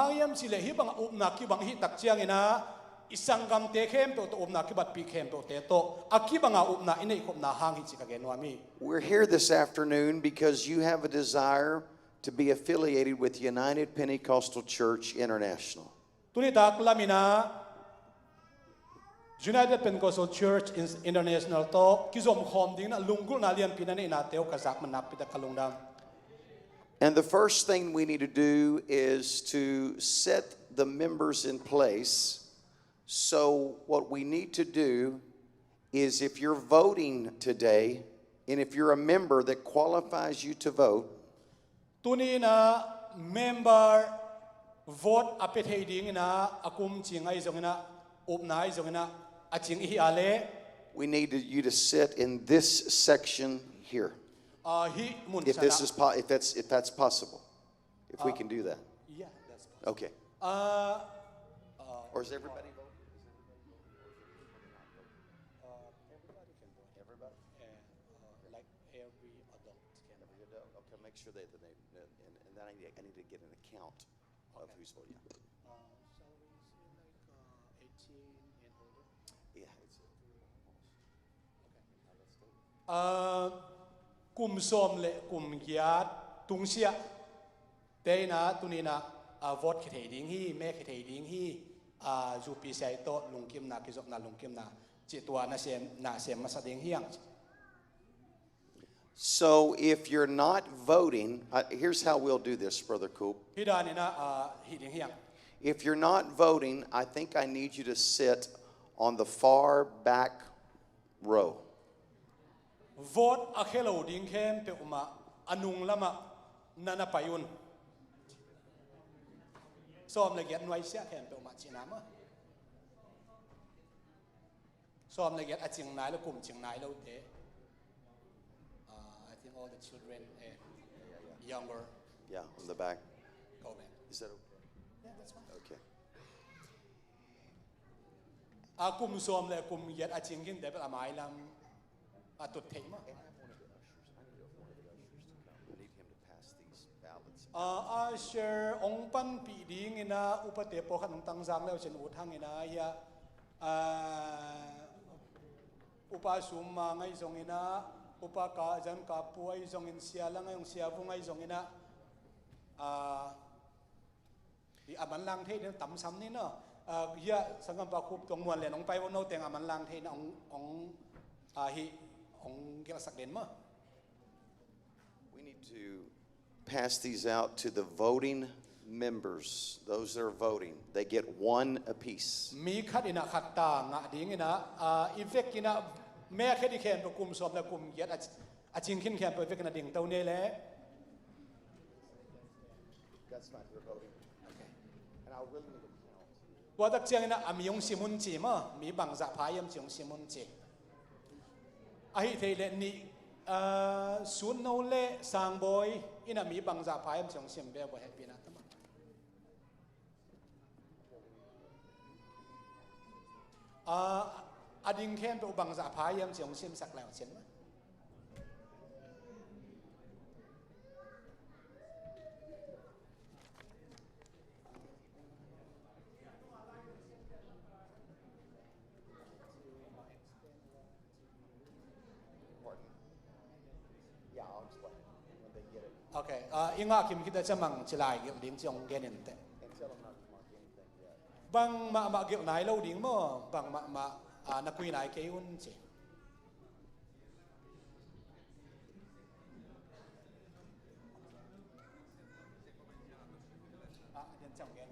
here this afternoon because you have a desire to be affiliated with United Pentecostal Church International. United Pentecostal Church International to kizom khom ding na lungkul na lian pinani na teo kazak manak pita kalungdam. And the first thing we need to do is to set the members in place. So what we need to do is, if you're voting today, and if you're a member that qualifies you to vote, tuni na member vote apet ding na akum chingai zongina upnai zongina aching iale. We need you to sit in this section here. If that's possible, if we can do that. Yeah, that's possible. Okay. Or is everybody voting? Everybody can vote. Everybody? Like every adult can. Every adult? Okay, make sure and then I need to get an account of who's voting. Shall we say like 18 and older? Yeah, it's Okay. Let's do it. Kum som le kum giat tung sia te na tunina vote khithei ding hi me khithei ding hi zu pi sai to lungkim na ki zok na lungkim na จิตตัวน่าเสียน่าเสียมาแสดงเฮียง So if you're not voting, here's how we'll do this, Brother Coop. พี่ดานี่นะฮิดเฮียง If you're not voting, I think I need you to sit on the far back row. โหวตอะเคโลดิ้งเข้มเปอุมาอนุงละมะนันไปยุนซ้อมละเอียดหน่วยเสียเข้มเปอุมาจีนามะซ้อมละเอียดอาจิงนายแล้วกลุ่มจิงนายแล้วเตะ I think all the children and younger Yeah, on the back. go back Is that okay? yeah that's fine Okay. กลุ่มซ้อมเลยกลุ่มเอียดอาจิงกินแต่เป็นอะไม้ลำตุดเทมะ I need him to pass these ballots. เชื่อองปันปีดีงินะอุปเทปขันตังจังแล้วเช่นอุทังงินะเฮียอุปสุมมาไงจงงินะอุปกาจันกาป่วยจงงินเสียละไงองเสียบุงไงจงงินะดีอามันลังเทนี่ต่ำซ้ำนี่เนาะเฮียสังกัดปะคุบตรงมวลเลยน้องไปวันโน้ตแต่งอามันลังเทนี่องฮิองเกี่ยวกับสักเด่นมั้ง We need to pass these out to the voting members, those that are voting. They get one apiece. มีขัดอินะขัดตางะดีงินะอีเฟกกินะแม่แค่ที่แขนประกุมสอบและกุมเยียดอาจิงขึ้นแขนไปเฟกกินะดิ่งเต้าเน่แหละ That's fine. They're voting. Okay. And I'll really need a count. ว่าตักเจียงนะมีองซิมุนจีมั้งมีบางจะพายมจีองซิมุนจีไอ้เทเลนี่ศูนย์โนเล่สางบอยอินะมีบางจะพายมจีองซิมเบลบ่เฮปปี้นะทั้งหมดอดิ่งแค่เป็นบางจะพายมจีองซิมสักแล้วเช่นมั้ย Pardon? Yeah, I'll explain when they get it. โอเคอิงอาคิมคิดจะมั่งจะลายเกี่ยวดิ้งจีองเกนินเต And tell them not to mark anything yet. บางมาเกี่ยวไหนเราดิ้งมั้งบางมานักคุยไหนเกี่ยวจีเดินจังเกน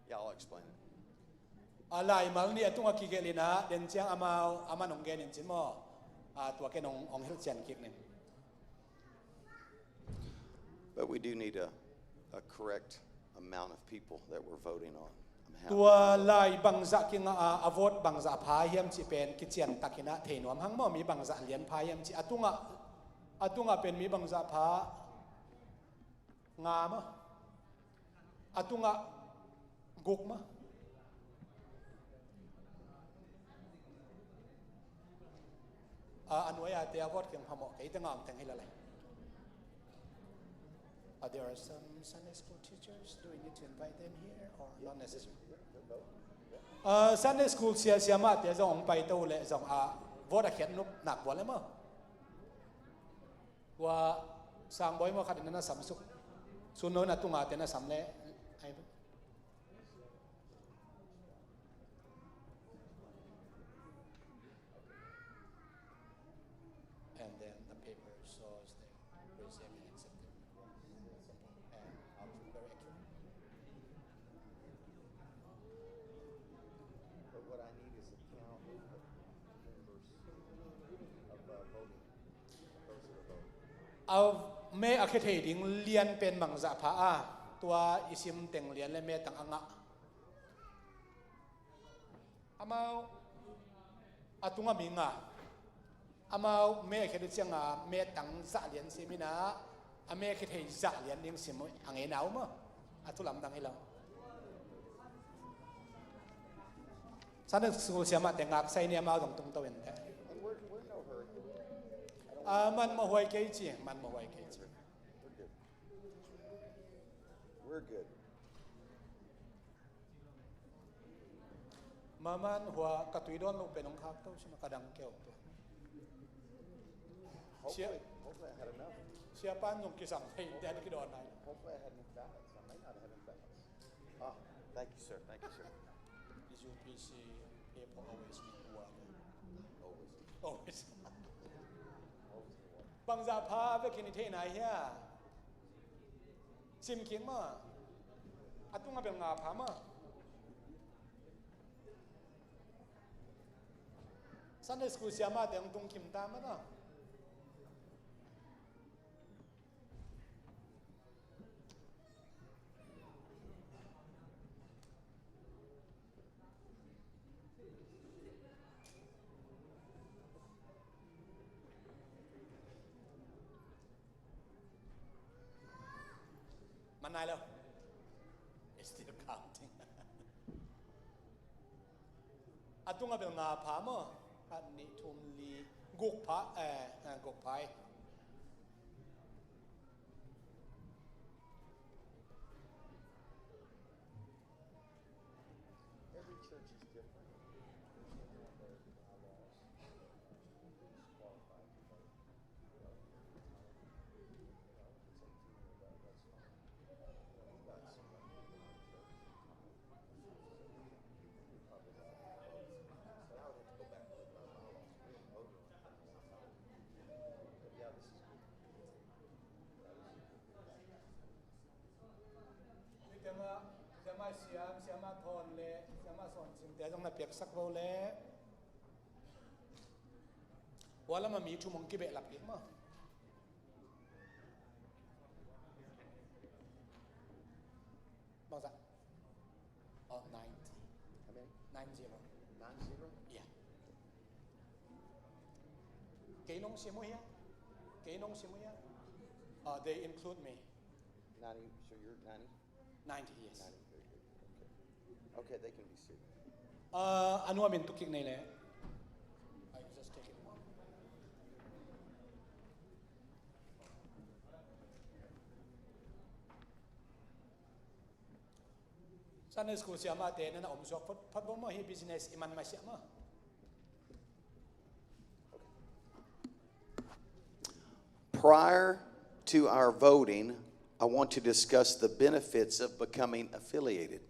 Yeah, I'll explain it. อะไรมาเนี่ยตุ้งอากิเกลินะเดินจังอามาหนองเกนินจีมั้งตัวแกนองเฮลเจนคิกเนี่ย But we do need a correct amount of people that we're voting on. I'm ตัว happy. ลายบางจะกิงอาวดบางจะพายเฮียมจีเป็นกิจเจียนตักินะเทนวมหังมั่มีบางจะเลียนพายเฮียมจีอตุงะเป็นมีบางจะพางามะอตุงะกุกมะอันไว้อาเตียวอดเกี่ยงพมอไก่ตั้งงามแต่งให้ละไร There are some Sunday school teachers. Do we need to invite them here or not necessary? Sunday school เสียมาแต่จะองไปตัวเลยจะวอดเขียนนุบหนักกว่าเลยมั้งว่าสร้างบ่อยมาขัดนั่นนะสำสุขส่วนโน้นนะตุ้งอาเตนะสำเล่ไอ้ And then the paper shows they received and accepted. And very accurate. But what I need is a count of members of voting. Those that are voting. เอาแม่อาเคเทดิงเรียนเป็นบังจะพาตัวอิซิมเต็งเรียนและแม่ตังอ่ะอามาอาตุงอามิงอามาแม่เคยเจียงแม่ตังจะเรียนสิมินะอาแม่เคยจะเรียนเรียนสิมอังเงินเอามั้งอาตุลำตังให้เราสันนิษฐานเสียมาแต่งากใส่เนี่ยมาตรงตัวเองแต่ And we're in no hurry. มันมาหวยเกจิมันมาหวยเกจิ We're good. We're good. มันหัวกระตุยด้วนลูกเป็นองคับเต้าใช่ไหมกระดังเกี่ยวตัว Hopefully I had enough. เชียป้านยงกิสังให้แดนกิดอนไหน Hopefully I had enough ballots. I might not have enough ballots. Ah, thank you, sir. Thank you, sir. Is UPC people always need work Oh, bang za pha ve kin the na hia sim king ma atunga bel nga pha ma Sunday school siama teng tung kim ta ma naมันนายแล้ว It's still counting อาตุงอาเบลงาพามออันนี้ทุมลีกุกพะกุกไพ siama thon le siama son sim te jong na pek sak bo le wala ma mi thu mong ki be lap ik ma bang sa 90 how many 90 yeah ke nong sim mo ya they include me 90, so you're 90? 90 yes 90, very good. Okay, they can be seated. Anu amin tukik nei le. I just take it. Sunday school siama te na om sok phat bo ma hi business iman ma siama. Prior to our voting, I want to discuss the benefits of becoming affiliated.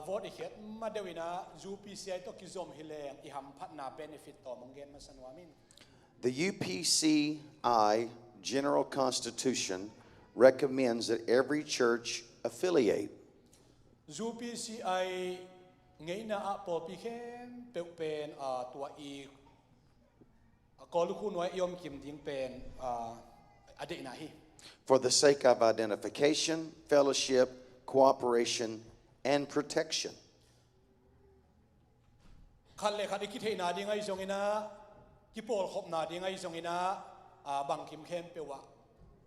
Vote ikhet ma dewina UPCI to kizom hileng iham phatna benefit to mongen ma sanwamin. The UPCI General Constitution recommends that every church affiliate. UPCI ngeina a po pikhem pen tua I koluku noi yom kim ding pen ade na hi. For the sake of identification, fellowship, cooperation, and protection. Khalle khadi ki theina ding ai zongina ki pol khop na ding ai zongina bang kim khem pewa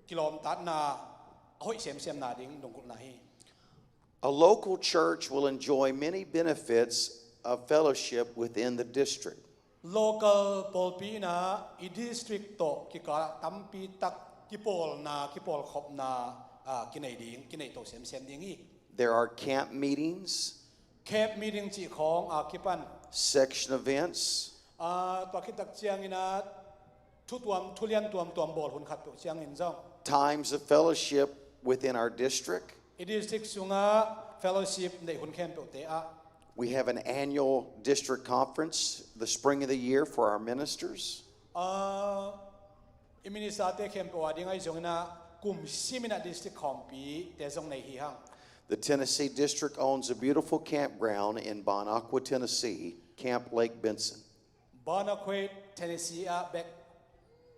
kilom tat na hoi sem na ding dongkul na hi. A local church will enjoy many benefits of fellowship within the district. Local polpi na I district to ki ka tampi tak ki pol khop na kinai ding kinai to sem ding hi. There are camp meetings, Camp meeting chi khong kipan section events, to ki tak chiang ina thulian tuam bol hun khat to chiang in jong. times of fellowship within our district. I district sunga fellowship nei hun khem pe te a. We have an annual district conference the spring of the year for our ministers. Iminisa te khem pe wa ding ai jong na kum simina district khompi te jong nei hi hang. The Tennessee District owns a beautiful campground in Bon Aqua, Tennessee, Camp Lake Benson. Bonacquet, Tennessee back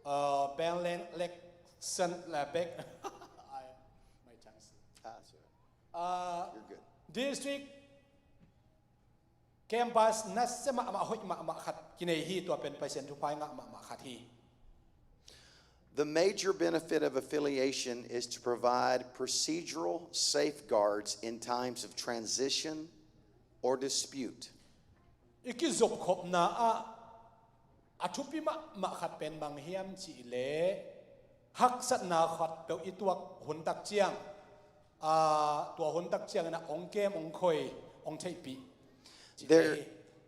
Benland Lake Sun back my chance. You're good. District campus nasema ma hoi ma khat kinai hi to pen percent to pai nga ma khat hi. The major benefit of affiliation is to provide procedural safeguards in times of transition or dispute. Iki zop khop na a thupi ma khat pen bang hiam chi le hak sat na khat pe I tuak hun tak chiang to hun tak chiang na ong kem ong khoi ong thai pi.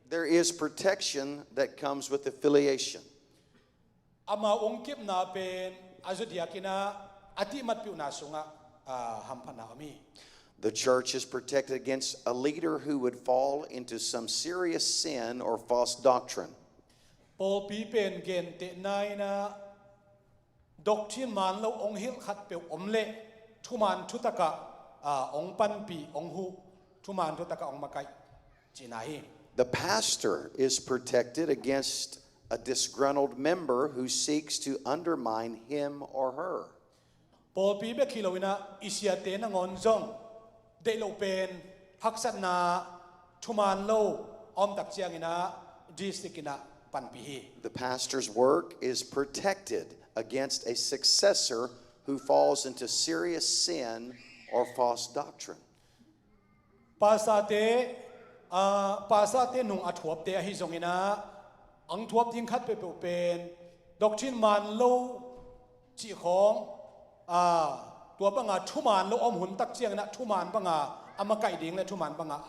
There is protection that comes with affiliation. Ama ong kip na pen azudia kina ati mat piu na sunga hampana ami. The church is protected against a leader who would fall into some serious sin or false doctrine. Paul pi pen gen te nai na doctrine man lo ong hil khat pe omle thuman thutaka ong pan pi ong hu thuman thutaka ong makai chinahi. The pastor is protected against a disgruntled member who seeks to undermine him or her. Paul pi be khilowina isia te na ngon zong de lo pen haksat na thuman lo om tak chiang ina district ina pan pi hi. The pastor's work is protected against a successor who falls into serious sin or false doctrine. Pasate nung athuap te hi zong ina ang thuap ding khat pe pen doctrine man lo chi khong tua banga thuman lo om hun tak chiang na thuman banga amakai ding le thuman banga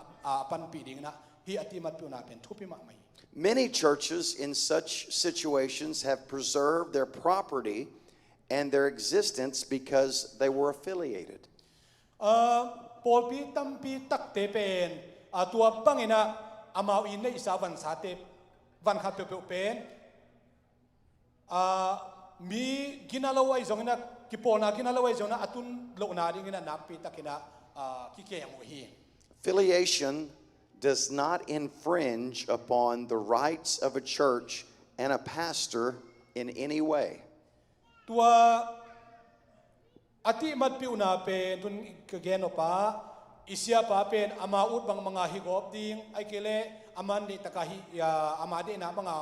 pan pi ding na hi atimat pu na pen thupi ma mai. Many churches in such situations have preserved their property and their existence because they were affiliated. Paul pi tam pi tak te pen tua bangina amau in le isa van sa te van khat pe pen mi ginalawai zongina kipona ginalawai zona atun lo na ding ina nak pi takina ki ke yang hi. Affiliation does not infringe upon the rights of a church and a pastor in any way. Tua ati mat pi una pen tun kageno pa isya pa pen ama ut bang mga higop ding ai kele aman ni takahi ya amade na mga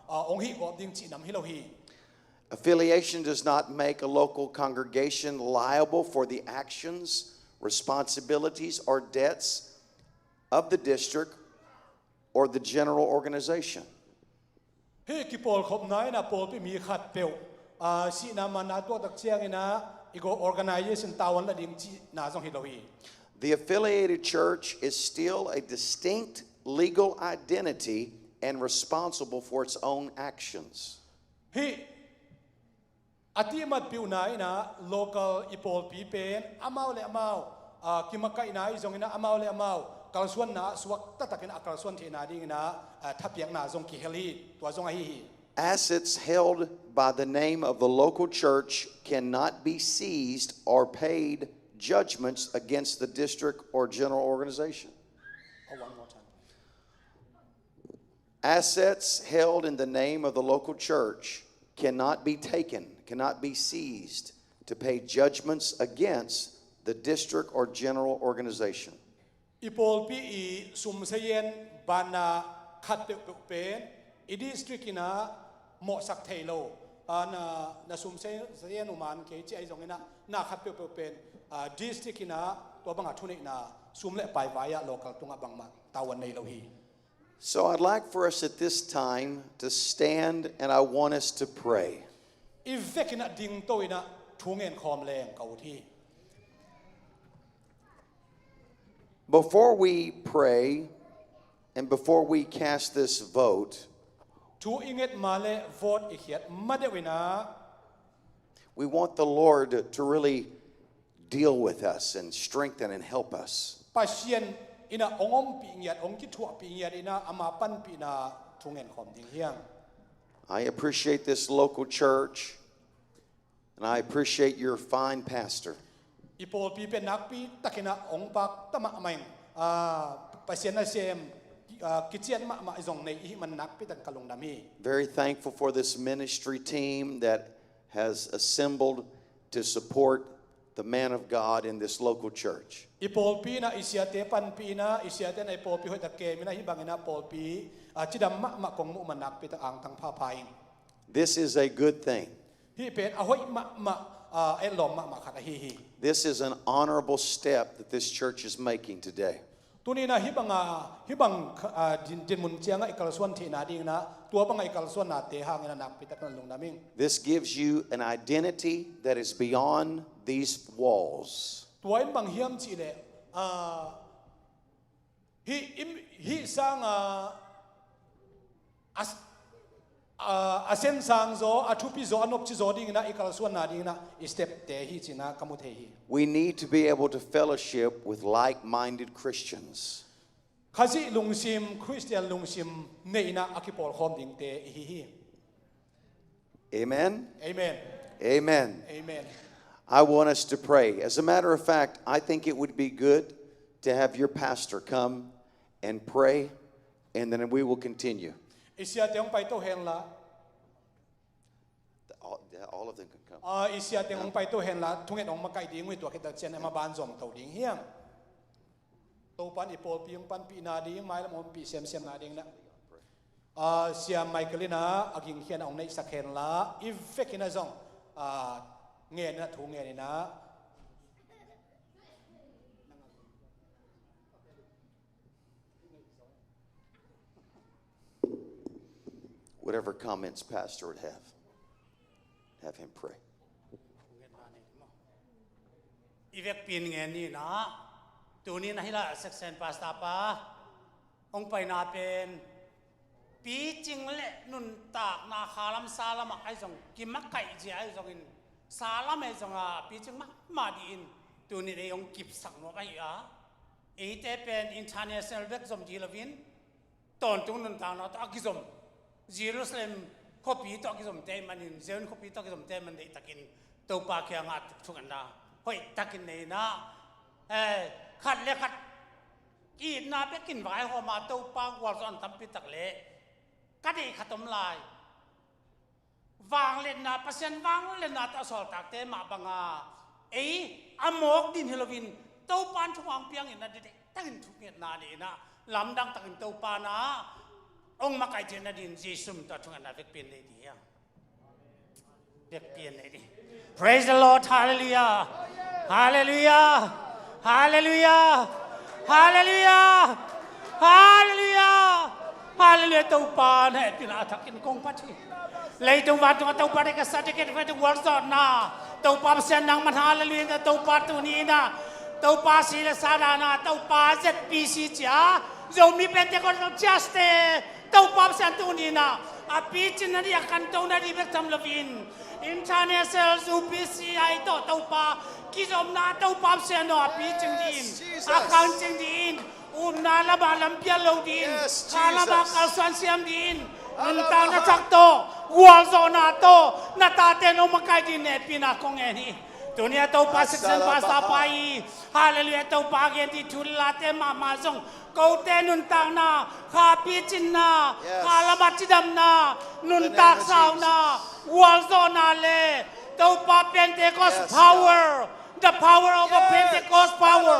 ong higop ding chinam hilohi. Affiliation does not make a local congregation liable for the actions, responsibilities, or debts of the district or the general organization. He ki Paul khop nai na Paul pi mi khat peu si na man na to tak chiang ina igo organization tawon la ding chi na jong hilohi. The affiliated church is still a distinct legal identity and responsible for its own actions. He ati mat pi una ina local ipol pi pen amau le amau kimakai na izong ina amau le amau kalsuan na suwak tatakin akalsuan thi na ding na thapiak na jong ki heli to jong hi. Assets held by the name of the local church cannot be seized or paid judgments against the district or general organization. One more time. Assets held in the name of the local church cannot be taken, cannot be seized to pay judgments against the district or general organization. Ipol pi I sumsayen bana khat pen I district ina mo sak thailo na sumsayen uman ke chi ai jong ina na khat pen district ina to banga thuni na sumle pai vaya local tunga bangma tawan nei lo hi. So I'd like for us at this time to stand and I want us to pray. If vekina ding to ina thungen khom leng kau thi. Before we pray and before we cast this vote, Thu inget male vote ikhiat madewina we want the Lord to really deal with us and strengthen and help us. pasien ina ongom pi ngiat ong ki thua pi ngiat ina ama pan pi na thungen khom ding hiang. I appreciate this local church and I appreciate your fine pastor. Ipol pi pe nak pi takina ong pak tama main pasien na sem kichian ma zong nei hi man nak pi tan kalung nami. Very thankful for this ministry team that has assembled to support the man of God in this local church. Ipol pi na isiate pan pi na isiate na ipol pi hoi ta ke mina hi bangina pol pi chidam ma kong mu man nak pi ta ang tang pha phain. This is a good thing. Hi pen a hoi ma elom ma khat hi. This is an honorable step that this church is making today. Tunina hibang din mun chianga ikalsuan thi na ding na tua banga ikalsuan na te hang na nak pi ta kan lung naming. This gives you an identity that is beyond these walls. Tuain bang hiam chi le hi sang asen sang zo athupi zo anop chi zo ding na ikalsuan na ding na step te hi china kamuthe hi. We need to be able to fellowship with like-minded Christians. Khazi lungsim Christian lungsim neina akipol khom ding te hi. Amen? Amen. Amen. Amen. I want us to pray. As a matter of fact, I think it would be good to have your pastor come and pray, and then we will continue. Isya teng pai to hen la. All of them can come. Isya teng pai to hen la. Thunget ong makai ding wi to kita chen ma ban zom to ding hiang. To pan ipol piang pan pi na ding mai la mom pi sem na ding na. Siam Michaelina aging hian ong nei sak hen la. Ifekina zong. Nghe na thu nghe ni na. Whatever comments pastor would have him pray. Ivek pin nge ni na tuni na hila section pasta pa ong pai na pen pi ching le nun tak na khalam salam ai jong kimak kai ji ai jong in salam ai jong a pi ching ma di in tuni re ong kip sak no kai a e te pen international vek jom ji lovin ton tung nun ta na ta ki jom Jerusalem copy to ki jom te manin Zion copy to ki jom te man dei takin to pa kya nga thuk an na hoi takin nei na khat le khat ki na pe kin vai ho ma to pa wal zon tam pi tak le ka dei khatom lai wang le na pasien wang le na ta sol tak te ma banga ei amok din Halloween to pan thuang piang in na de takin thuk nge na de na lam dang takin to pa na ông mắc cái chuyện là điên Jesus ta chung anh việc biến này đi à việc biến này đi Praise the Lord Hallelujah Hallelujah Hallelujah Hallelujah Hallelujah Hallelujah tàu pa này biến à thắc kinh công phát đi lấy tàu pa tàu tàu pa để cái sát cái phải tàu world zone na tàu pa sen nang man Hallelujah tàu pa tu ni na tàu pa si la sa na tàu pa ZPC cha rồi mi bên thế con just tàu pa sen tu ni na api chin na dia kan tàu na di bek tam lovin international UPC ai to tàu pa ki zom na tàu pa sen no api chin din akang chin din na la ba lam pia lo din kala ba kal swan siam din nun ta na chak to wal zo na to na ta te no makai din ne pina kong e ni dunia tàu pa sen pa sa pai hallelujah tàu pa gen di thula te ma zong câu tên nun tang na kha pi chin na kha la bat chidam na nun tak sao na wal zo na le tàu pa Pentecost power the power of a Pentecost power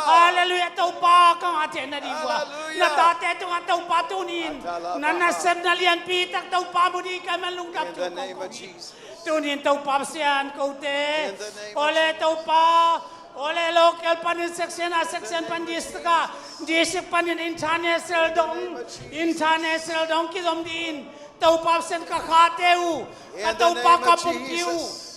hallelujah tàu pa kang ate na di wa na ta te tu tàu pa tu nin na na sem na lian pi tak tàu pa mu di ka man lung dap tu tu nin tàu pa sian câu te ole tàu pa Ole local panin section a section pan district panin international dong ki dom din tàu pa sen ka kha teu ka tàu pa ka pum kiu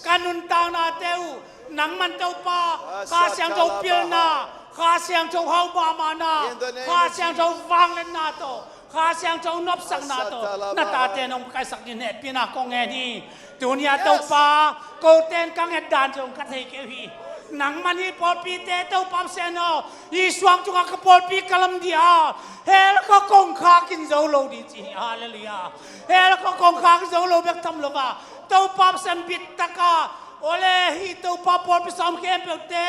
kanun tang na teu nang man tàu pa ka siang tàu pil na ka siang tàu hau ba ma na ka siang tàu wang len na to ka siang tàu nop sang na to na ta te nong kai sak ni ne pina ko nge ni dunia tàu pa ko ten kang et dan jong ka thei ke hi nang mani polpi te tàu pa sen no i swang chu ka polpi kalam dia hel ko kong kha kin zo lo di chi hallelujah hel ko kong kha kin zo lo bek tam lo ba tàu pa sen bit taka ole hi tàu pa polpi sam kem pe te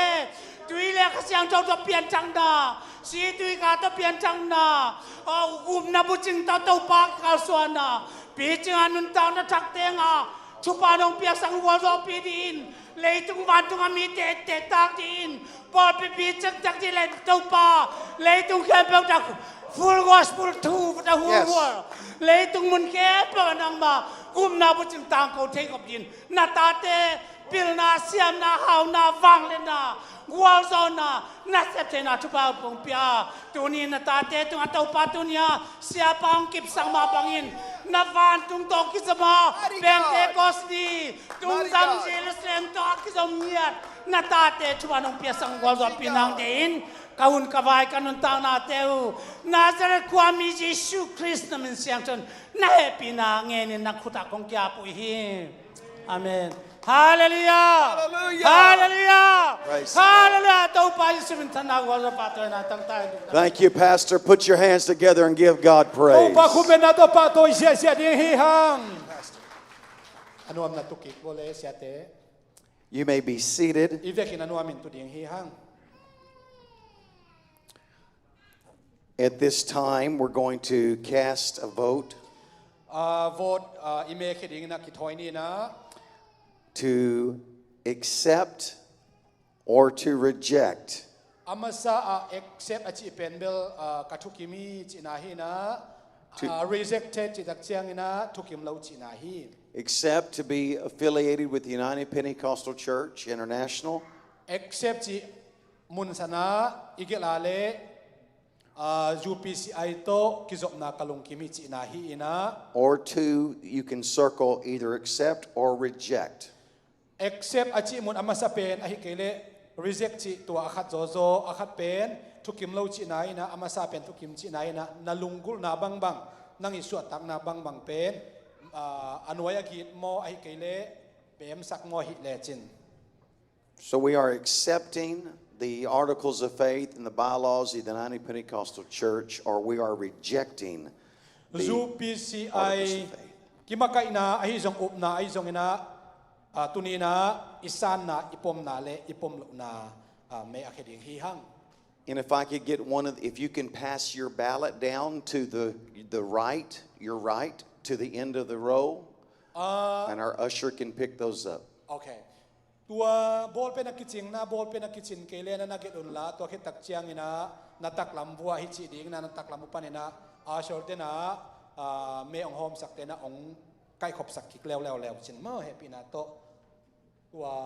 tui le ka siang tàu to pian chang da si tui ka to pian chang na na bu ching tàu pa ka swan na pi ching anun tao na thak te nga chupa nong pia sang wa zo pi din lấy tung van tung ami te tak din por pi chak chak di lấy tàu pa lấy tung khem pe tak full gospel to the whole world lấy tung mun ke pe nang ma na bu ching tang ko thei kop din na ta te pil na siam na hau na wang le na wal zo na sep te na chupa pong pia tu ni na ta te tung tàu pa tu nia sia pang kip sang ma pangin na van tung to ki sama Pentecost di tung sang Jerusalem to ki som niat na ta te chupa nong pia sang wal zo pinang din kaun kawai kanun tang na teu Nazareth kwami Jesus Christ na min siang chon na happy na nge ni na khuta kong kya pu hi amen hallelujah hallelujah hallelujah tàu pa Yesu min thana wal zo pa to na tang tai Thank you, Pastor. Put your hands together and give God praise. pa khu ben na to pa to sia sia di hi hang anuam na tukik bole siate You may be seated. ivekin anuamin tu ding hi hang. At this time, we're going to cast a vote Vote ime khiding na kithoi ni na to accept or to reject amasa accept achi penbel kathukimi chinahi na rejected chidak chiang ina thukim lo chinahi. accept to be affiliated with the United Pentecostal Church International, Accept chi munsana igelale UPCI to kizop na kalungkimi chinahi ina. or two, you can circle either accept or reject. Accept achi mun amasa pen ahi kele reject chi tua akhat zozo akhat pen thukim lo chi nai na amasa pen thukim chi nai na nalungul na bang bang nang isu tak na bang bang pen anuaya git mo ahi kele pem sak mo hi le chin. So we are accepting the articles of faith and the bylaws of the United Pentecostal Church, or we are rejecting the articles UPCI of faith. kimaka ina ahi zong up na ahi zong ina tunina isan na ipom na le ipom lo na me akheding hi hang. And if I could get if you can pass your ballot down to the right, your right, to the end of the row, and our usher can pick those up. Okay. Tua ball pe na kitching na ball pe na kitchen kele na nagit unla to khitak chiang ina natak lambua hi chi ding na natak lambu panina a short na me ong hom sak te na ong kai khop sak ki lew chin ma happy na to tua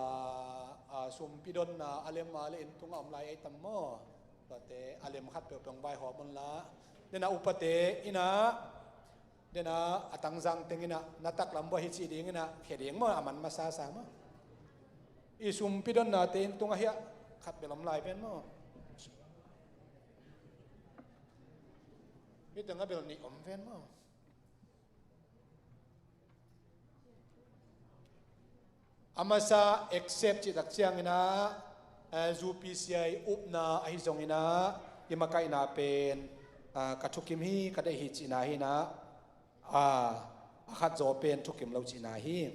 sum pidon na alem ale in tung om lai ai tam mo to te alem khat pe pong bai ho mon la dena upate ina dena atangjang tengina natak lambu hi chi ding ina kheding mo aman masa sa ma isum pidon natin tunga hiya khat belam lai pen mo itanga bel ni om pen mo amasa accept chi dak chiang ina UPCI upna ahi zong ina imakai na pen kathukim hi kadai hi china hi na khat zo pen thukim lo china hi.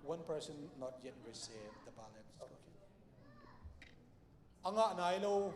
One person not yet received the ballot. Anga na ilo.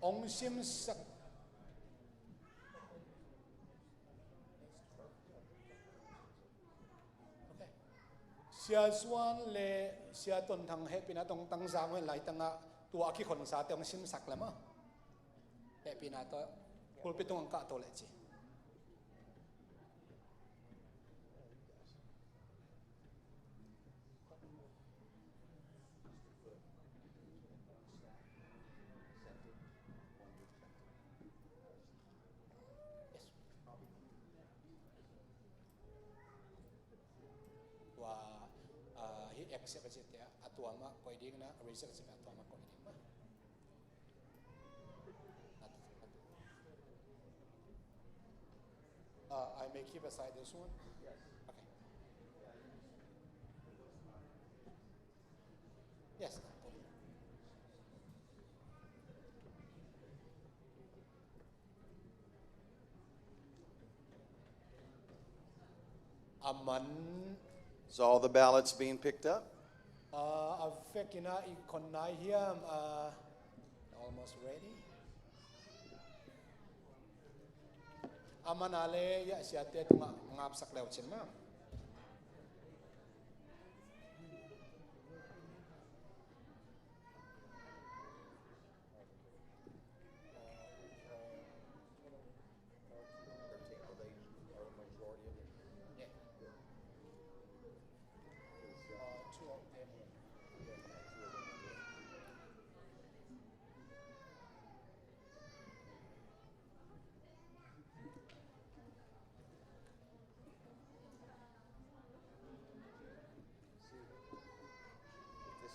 Ong sim sak sia suan le sia ton thang happy na tong tang sa mo lai tanga tua ki khon sa te ong sim sak lama happy na to kul pitong ang ka to le chi. Accept it ya atuama ko ding na reject it atuama ko ding ma I may keep aside this one. Yes. Okay. Yes. Aman. Is all the ballots being picked up? Afekina ikonai hiam almost ready. Amanale ya siate tunga ngap sak lew chin ma.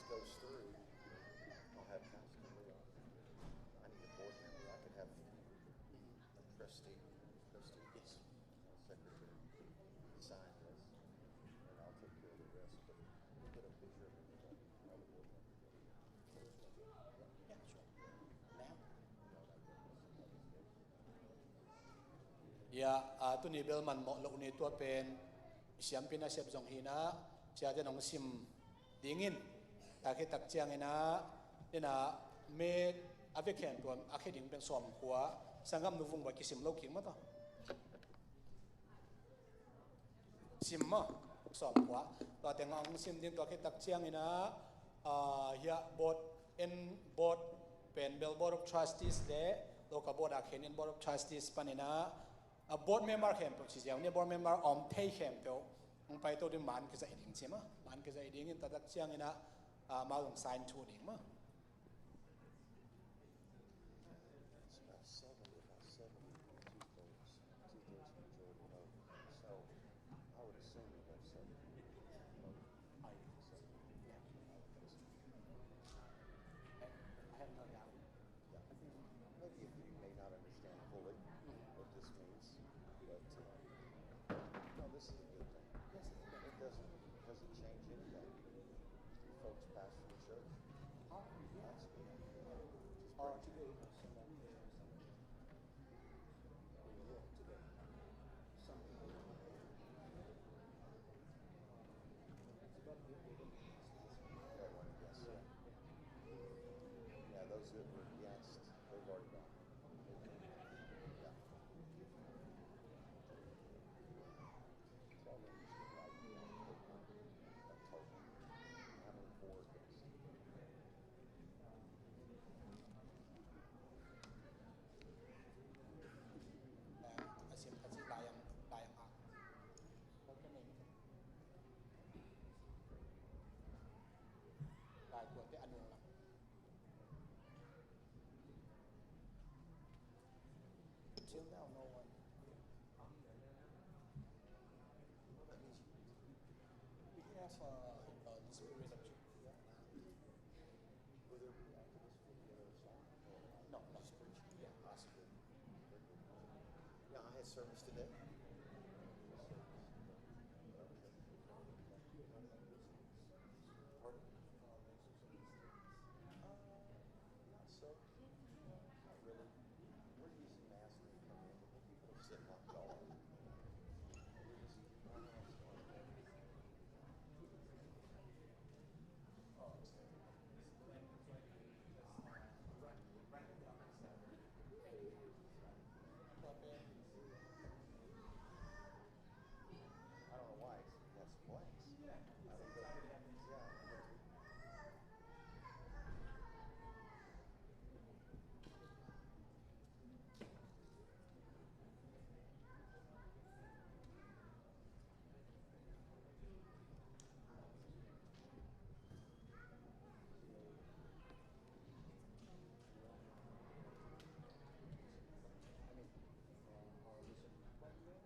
goes through, I'll have Pastor Leo. I need a board member. I could have a trustee, yes, secretary, sign this, and I'll take care of the rest. But we'll get a picture of another board member. Yeah, sure. Now? Yeah, tu ni bel man mo lo ni tua pen siam pina siap zong hina sia de nong sim dingin ta ke tak chiang ina ina me ave khen tuam a khe ding pen som kwa sangam nu vung ba ki sim lo king ma to sim ma som kwa to te ngong sim ding to ke tak chiang ina ya board pen bel board of trustees de local board a khen in board of trustees panina a board member khem to chi jaw ne board member om thei khem to ong pai to de man ke zai ding chema man ke zai ding in ta tak chiang ina ma long sign chu ding ma It's about 70, two-thirds majority vote. So I would assume we have 70. I have no doubt. Maybe if you may not understand fully what this means, but no, this is a good thing. It doesn't change anything. You folks pastor the church. That's good. Today. Yeah, those that were against, they've already gone. Yeah. Tell them you should write me on paper a total. How many for against? Asim kasi layang ak. Okay na yun. Lay ko te anong lang. Till now, no one. We have the spirit of truth. Will there be activists for the other side? No, spiritual. Yeah, That's good. Yeah, I had service today. Pardon? Not so. Not really. We're using masks when we come in, but people are sitting like y'all. I don't know why. That's blanks. I think that, yeah.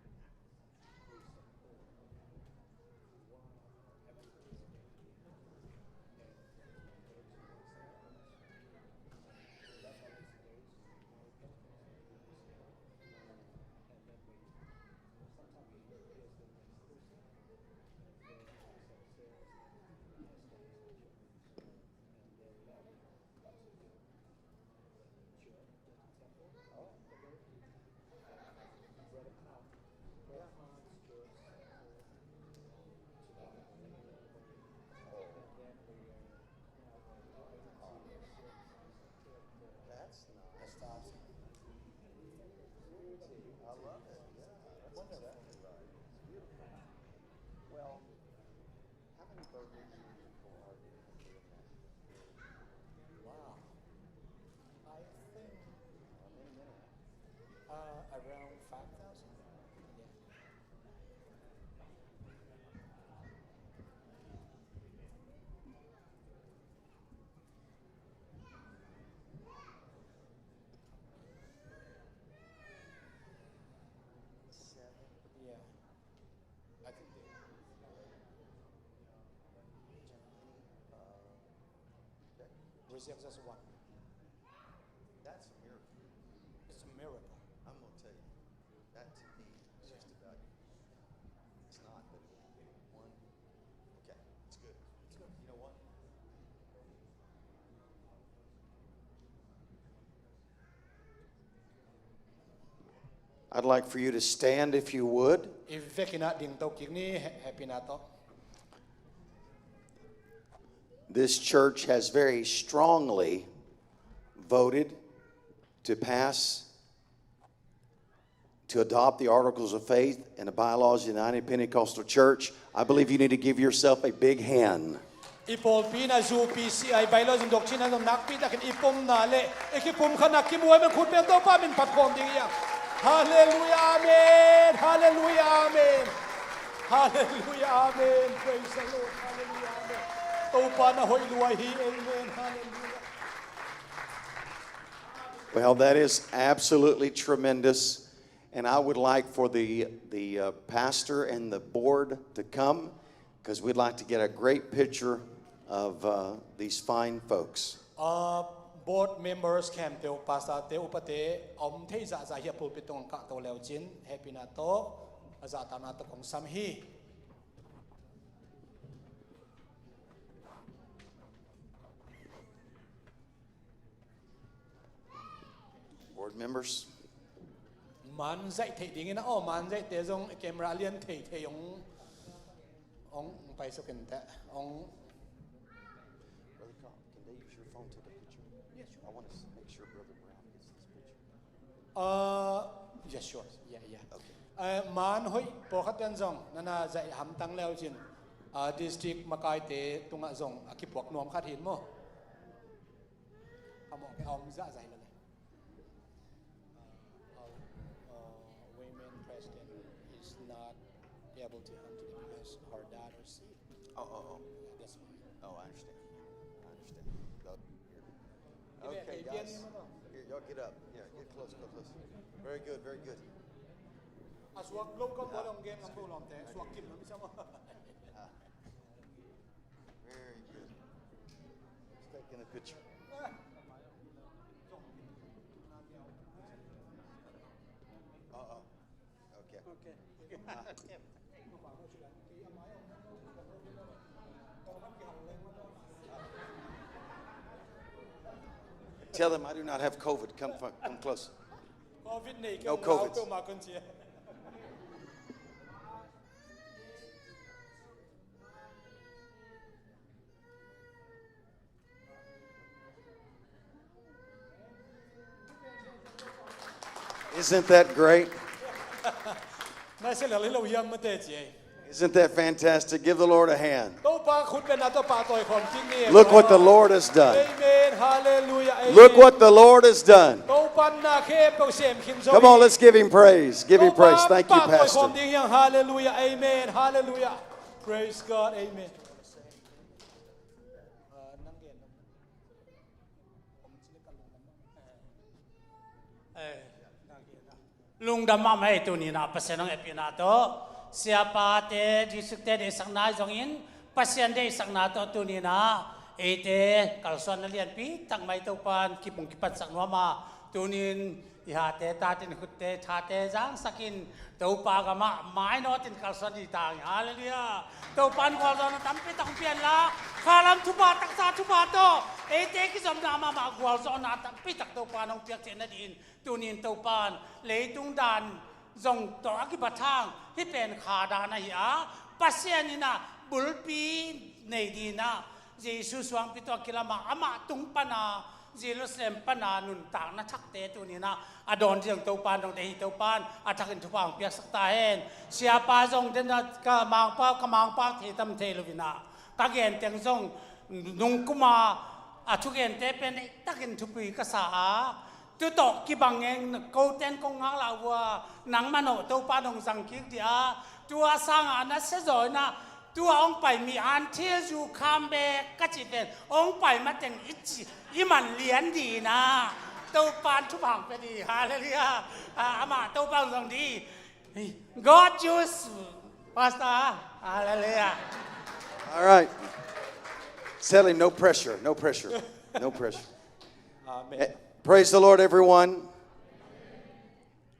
That's nice. That's awesome. I love it. Yeah, that's exactly right. It's beautiful. Well, how many burgers are you doing that? Wow. I think Many. around 5,000. Yeah. Seven. Yeah. I think they. Any receive just one. That's a miracle. It's a miracle. I'm going to tell you, that to me is just about, it's not, but one. Okay, it's good. It's good. You know what? I'd like for you to stand if you would. If vekina ding tau kikni happy na to. This church has very strongly voted to pass, to adopt the Articles of Faith and the bylaws of the United Pentecostal Church. I believe you need to give yourself a big hand. Ipol pina zu PCI bylaws and doctrine and nakpi takin ipom na le ekipum khana kimuay men khut pen to pa min patkom ding ya. Hallelujah, amen. Hallelujah, amen. Hallelujah, amen. Praise the Lord. Hallelujah, amen. Topa na hoy luay hi, amen. Hallelujah. Well, that is absolutely tremendous. And I would like for the pastor and the board to come, because we'd like to get a great picture of these fine folks. Board members came to pastor te upate om thei za za hi pulpit tong ka to leo chin happy na to za ta na to kong sam hi. Board members. Man zai thei ding na man zai te jong camera lian thei thei ong pai so ken ta ong. Brother Carl, can they use your phone to take a picture? Yes, sure. I want to make sure Brother Brown gets this picture. Yes, sure. Yeah. Okay. Man hoi po khatan jong nana zai ham tang leo chin district makai te tunga jong akipok nom khat hin mo. Amo ke om za zai le. Women president is not able to come today because her daughter is sick. Oh. That's why. Oh, I understand. Okay, guys. Here, y'all get up. Yeah, get close. Very good. Aswak lom ko bolong gen ang bulong te. Aswak kim no bisa mo. Very good. Just taking a picture. Okay. Tell them I do not have COVID. Come close. No COVID. Isn't that great? Isn't that fantastic? Give the Lord a hand. Look Look what the Lord has done. Amen. Hallelujah. Amen. Look what the Lord has done. Come on, let's give him praise. Give him praise. Thank you, Pastor. Hallelujah. Amen. Hallelujah. Praise God. Amen. Lung damam hai tu ni na pasenong epinato siapa te disukte de sangna jongin pasien de sangna to tu ni na ete kalson lian pi tang mai to pan kipung kipat sangwa ma tunin iha te ta tin khutte tha te jang sakin to pa ga ma mai no tin kalson di tang hallelujah to pan ko don tam pi tang pian la khalam thu ba tak sa thu ba to ete ki som na ma gwal zo na tam pi tak to pan ong piak chen na din tunin to pan le tung dan zong to ki batang hi pen kha da na ya pasien ni na bulpi nei di na Jesus wang pito kilama ama tung pana Jerusalem pana nun tang na thak te tu ni na adon jeng to pan dong te to pan athakin thu pang piak sak ta hen sia pa jong den na ka mang pa the tam the lovina ka gen teng jong nung kuma athu gen te pen takin thu pi ka sa tu tok ki bangeng ko ten ko nga la wa nang mano to pa dong sang ki dia tua sang ana se zoi na tua ong pai mi until you come back ka chi ten ong pai ma teng ichi i man lian di na to pan thu bang pe di hallelujah ama to pa dong di God use pastor hallelujah. All right. Tell him no pressure. No pressure. อาเมน Praise the Lord, everyone.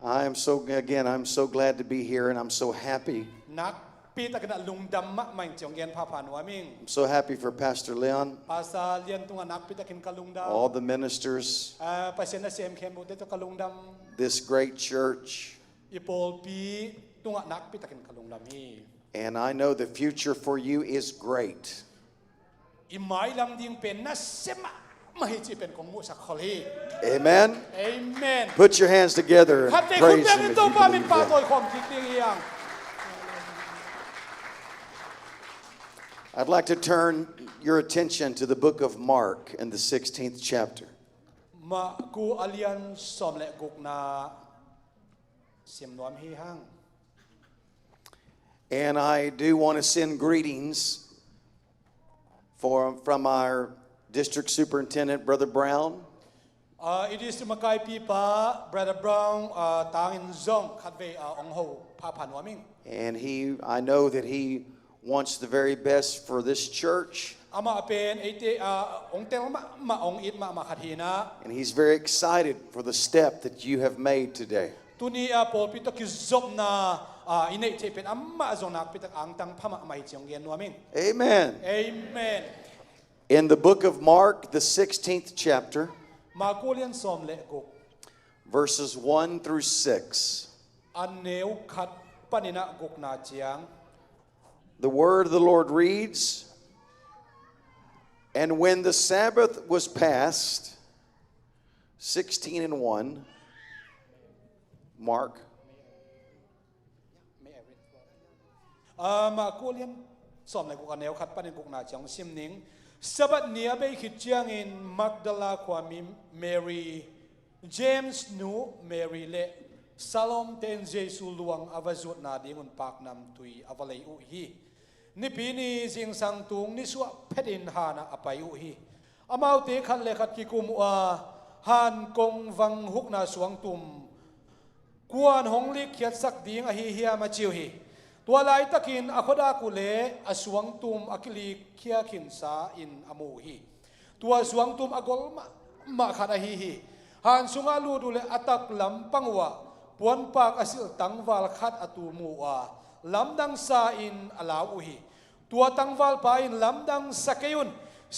I'm so glad to be here, and I'm so happy. นักปีตะกันลุงดำมะไม่จงเย็นพาผ่านวามิง I'm so happy for Pastor Leon, ภาษาเรียนตุงนักปีตะกินกะลุงดำ all the ministers, ภาษาเนเซมเข้มบุตรตะกะลุงด this great church, ำอีโปลปีตุงนักปีตะกินกะลุงดำฮี and I know the future for you is great. อีหมายลำดิงเป็นนัสเซมะไม่จีเป็นของมุสักคอลี Amen. เอเมน Put your hands together ขัด and ใจคุณ praise เป็น Him if ตัว you ป้าเป็น believe ป่า that. ตัวความคิดดีอย่าง I'd like to turn your attention to the book of Mark in the 16th chapter. มากูอเลียนสอมและกุกนาเสียมนวมฮีฮัง And I do want to send greetings from our district superintendent, Brother Brown. อีดิสมาไกปีป้า Brother Brown ตางอินซงขัดเวองโฮพาผ่านวามิง And I know that he wants the very best for this church. อามาเป็นไอเตองเตลมาองอิดมาขัดฮีนะ And he's very excited for the step that you have made today. ตุนีโปปิตกิจบนาอินเนตเป็นอัมมาจงนักปิตอังตังพม่าไม่จงเย็นวามิง Amen. เอเมน In the book of Mark, the 16th chapter, มากูเลียนสอมและกุก verses 1 through 6, อันเนวขัดปนินะกุกนาเจียง the word of the Lord reads, And when the Sabbath was past, 16 and 1, Mark, มากูเลียนสอมและกุกอันเนวขัดปนิกุกนาเจียงซิมนิงสบัดเนียเบคิดเจียงอินมักดาลาความิมเมรีเจมส์นูเมรีเลซาลอมเตนเจสูลวงอวจุดนาดิงุนปากนำตุยอวเลอุฮีนิปีนีจิงสังตุงนิสวะเพดินหานะอภัยอุฮีอามาวเตขันเลขัดกิกุมฮันกงวังฮุกนาสวงตุมกวนหงลิกเขียดสักดิงอฮีเฮียมาจิวฮีตัวลายตะกินอคดากุเลอสวงตุมอกิลีเคียขินสาอินอมูฮีตัวสวงตุมอกลมาขัดอฮีฮีฮันสุงาลูดูเลอตักลำปังวะปวนปากอสิลตังวาลขัดอตูมูวาลำดังสาอินอลาอุฮีตัวตังวาลปาอินลำดังสกยุน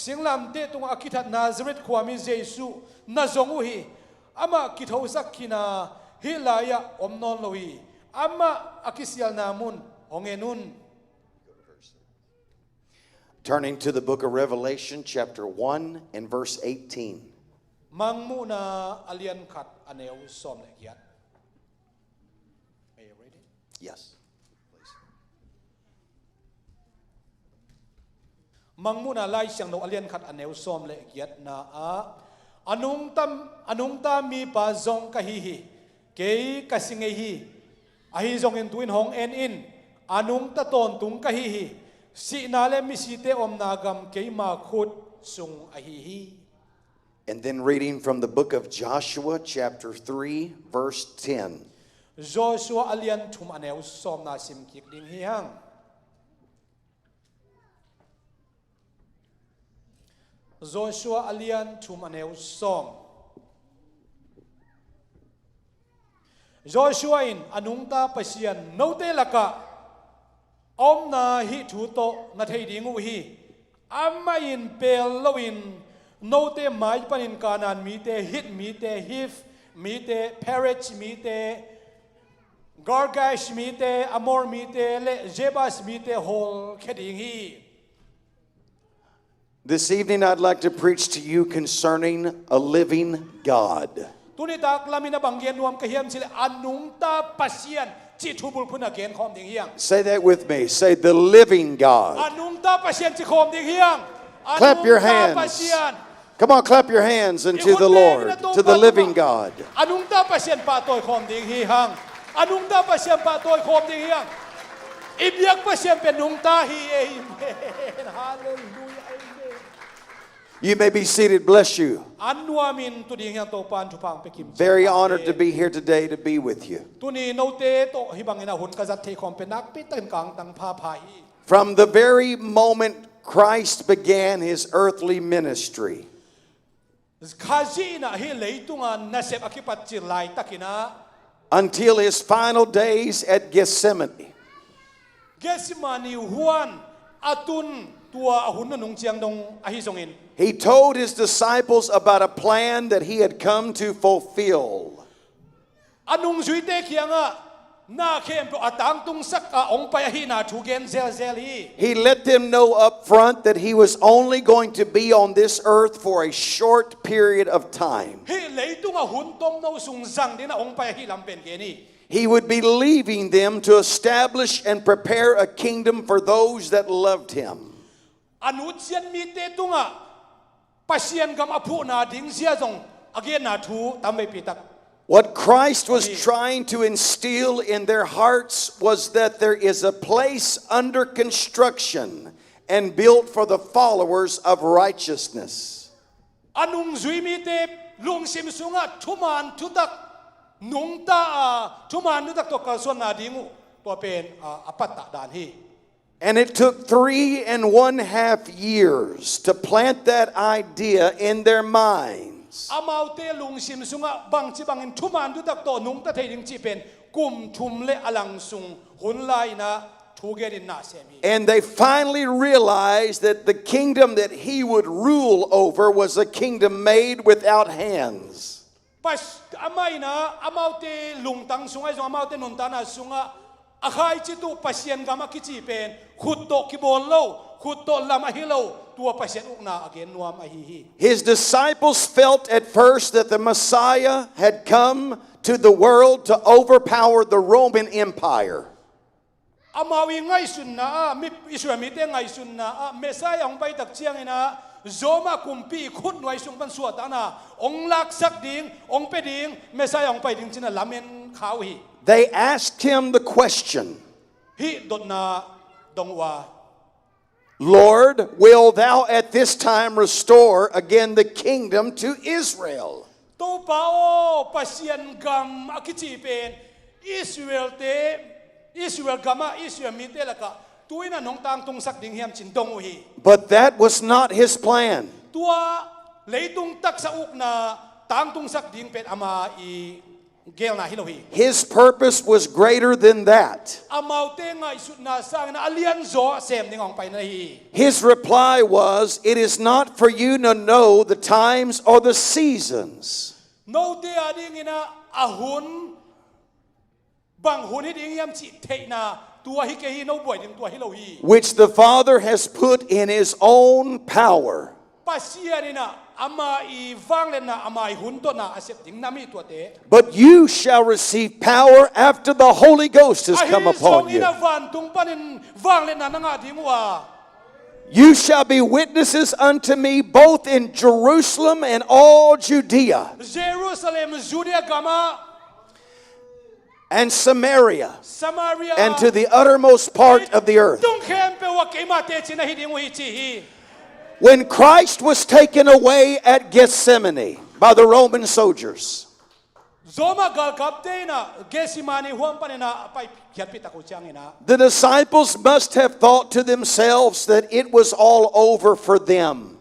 สิงลำเตตุงอคิทัดนาซาเรตความมิเจสุนาจงอุฮีอามาคิดเขาสักขินาฮิลายะอมนอนโลฮีอามาอคิสิยลนามุนturning to the book of Revelation, chapter 1 and verse 18. Mangmuna alian kat aneu som lekiat. Are you ready? Yes, please. Mangmuna lai siang no alian kat aneu som lekiat na anung tam mi pa zong kahihi kei kasingehi ahi zong in tuin hong en in anung ta ton tung kahihi si nale misite om nagam kei ma khut sung ahihi. And then reading from the book of Joshua, chapter 3, verse 10. Joshua alian tum aneu som na sim kik ding hihang. Joshua alian tum aneu som. Joshua in anungta pasian note laka om na hi thu to na thei dingu hi amma in pel lowin note mai panin kanan mi te hit mi te hif mi te parrot mi te gargash mi te amor mi te le jebas mi te hol kheding hi. This evening I'd like to preach to you concerning a living God. Tunitak lamina banggen nuam kahiam sila anungta pasian chi thubul puna gen khom ding hiang. Say that with me. Say the living God. Anungta pasian chi khom ding hiang. Clap your hands. Pasian. Come on, clap your hands unto the Lord, to the living God. Anungta pasian pa toy khom ding hiang. Anungta pasian pa toy khom ding hiang. Ibyak pasian penungta hi amen. Hallelujah. You may be seated. Bless you. Anuamin tu ding hiang to pan tu pang pekim. Very honored to be here today to be with you. Tuni note to hibangina hun kazat te khom penak pitan kang tang pa pai. From the very moment Christ began his earthly ministry, khazi na hi leitunga nasep akipat chirlai takina until his final days at Gethsemane. Gethsemane huan atun tua ahun na nung chiang dong ahi songin. He told his disciples about a plan that he had come to fulfill. Anung zuite kianga na kem to atang tung sak a ong pa hi na thugen zel zel hi. He let them know up front that he was only going to be on this earth for a short period of time. Hi leitunga hun tom no sung zang din na ong pa hi lampen ke ni. He would be leaving them to establish and prepare a kingdom for those that loved him. Anut sian mi te tunga pasien gam apu na ding sia zong again na thu tambe pitak. What Christ was trying to instill in their hearts was that there is a place under construction and built for the followers of righteousness. Anung zui mi te lung sim sunga thuman thutak nung ta thuman nutak to ka son na dingu to pen apat dan hi. And it took 3.5 years to plant that idea in their minds. Amaute lung sim sunga bang chi bangin thuman nutak to nung ta thei ding chi pen kum thum le alang sung hun lai na thugerin na semi. And they finally realized that the kingdom that he would rule over was a kingdom made without hands. Pas amai na amaute lung tang sungai zong amaute nun ta na sunga akhai chi tu pasien gama ki chi pen khutto ki bol lo khutto lama hilo tua pasien ukna again nuam ahi. His disciples felt at first that the Messiah had come to the world to overpower the Roman Empire. Amawi ngai sun na mi iswa mi te ngai sun na Messiah ong pai tak chiang ina zoma kumpi khut noi sung pan suat ana ong lak sak ding ong pe ding Messiah ong pai ding china lamen khau hi. They asked him the question, Hi dot na dongwa. Lord, will thou at this time restore again the kingdom to Israel? To pao pasien gam akichi pen Israel gama Israel mi te laka tuina nong tang tung sak ding hiam chin dong hi. But that was not his plan. Tua leitung tak sa uk na tang tung sak ding pen ama I gel na hilohi. His purpose was greater than that. Amaute nga isut na sang na alian zo sem ding ong pai na hi. His reply was, it is not for you to know the times or the seasons No te ading ina ahun bang hun ding hiam chi te na tua hi ke hi no boy ding tua hilohi. which the Father has put in his own power. Pasian ina ama I vanglen na ama I hunto na asep ding nami tua te. But you shall receive power after the Holy Ghost has come upon you. You shall be witnesses unto me both in Jerusalem and all Judea Jerusalem, Judea, Gama, and Samaria Samaria, and to the uttermost part of the earth. When Christ was taken away at Gethsemane by the Roman soldiers, the disciples must have thought to themselves that it was all over for them.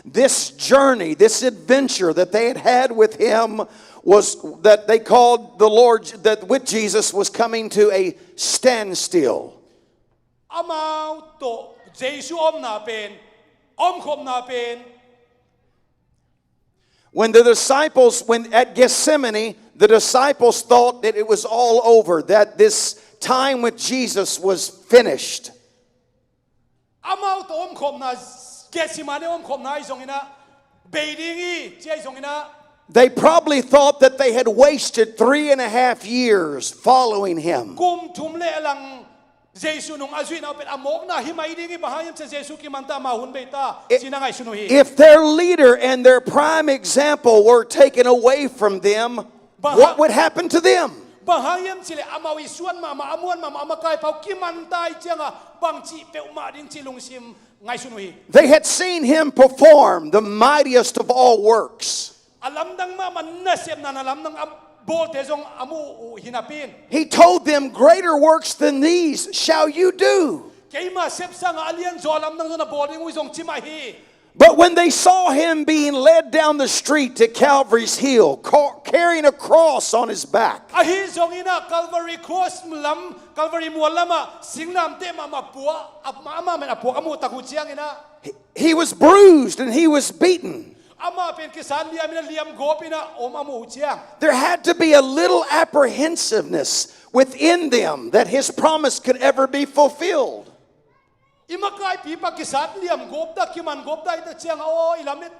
This journey, this adventure that they had with him was that they called the Lord, that with Jesus was coming to a standstill. When at Gethsemane, the disciples thought that it was all over, that this time with Jesus was finished. They probably thought that they had wasted 3.5 years following him. If their leader and their prime example were taken away from them, what would happen to them? They had seen him perform the mightiest of all works. He told them, greater works than these shall you do. cái mà xếp sang alien gió lắm năng na boarding ui dòng chim ai hi. But when they saw him being led down the street to Calvary's Hill, carrying a cross on his back, A hi dòng ina Calvary cross lam Calvary mualama singnam te ma pua ama men apua amu taku chiang ina. he was bruised and he was beaten. Ama pen kisan liam ina liam gopina om amu chiang. There had to be a little apprehensiveness within them that his promise could ever be fulfilled. Imakai pipa kisat liam gopda kiman gopda ita chiang o ilamet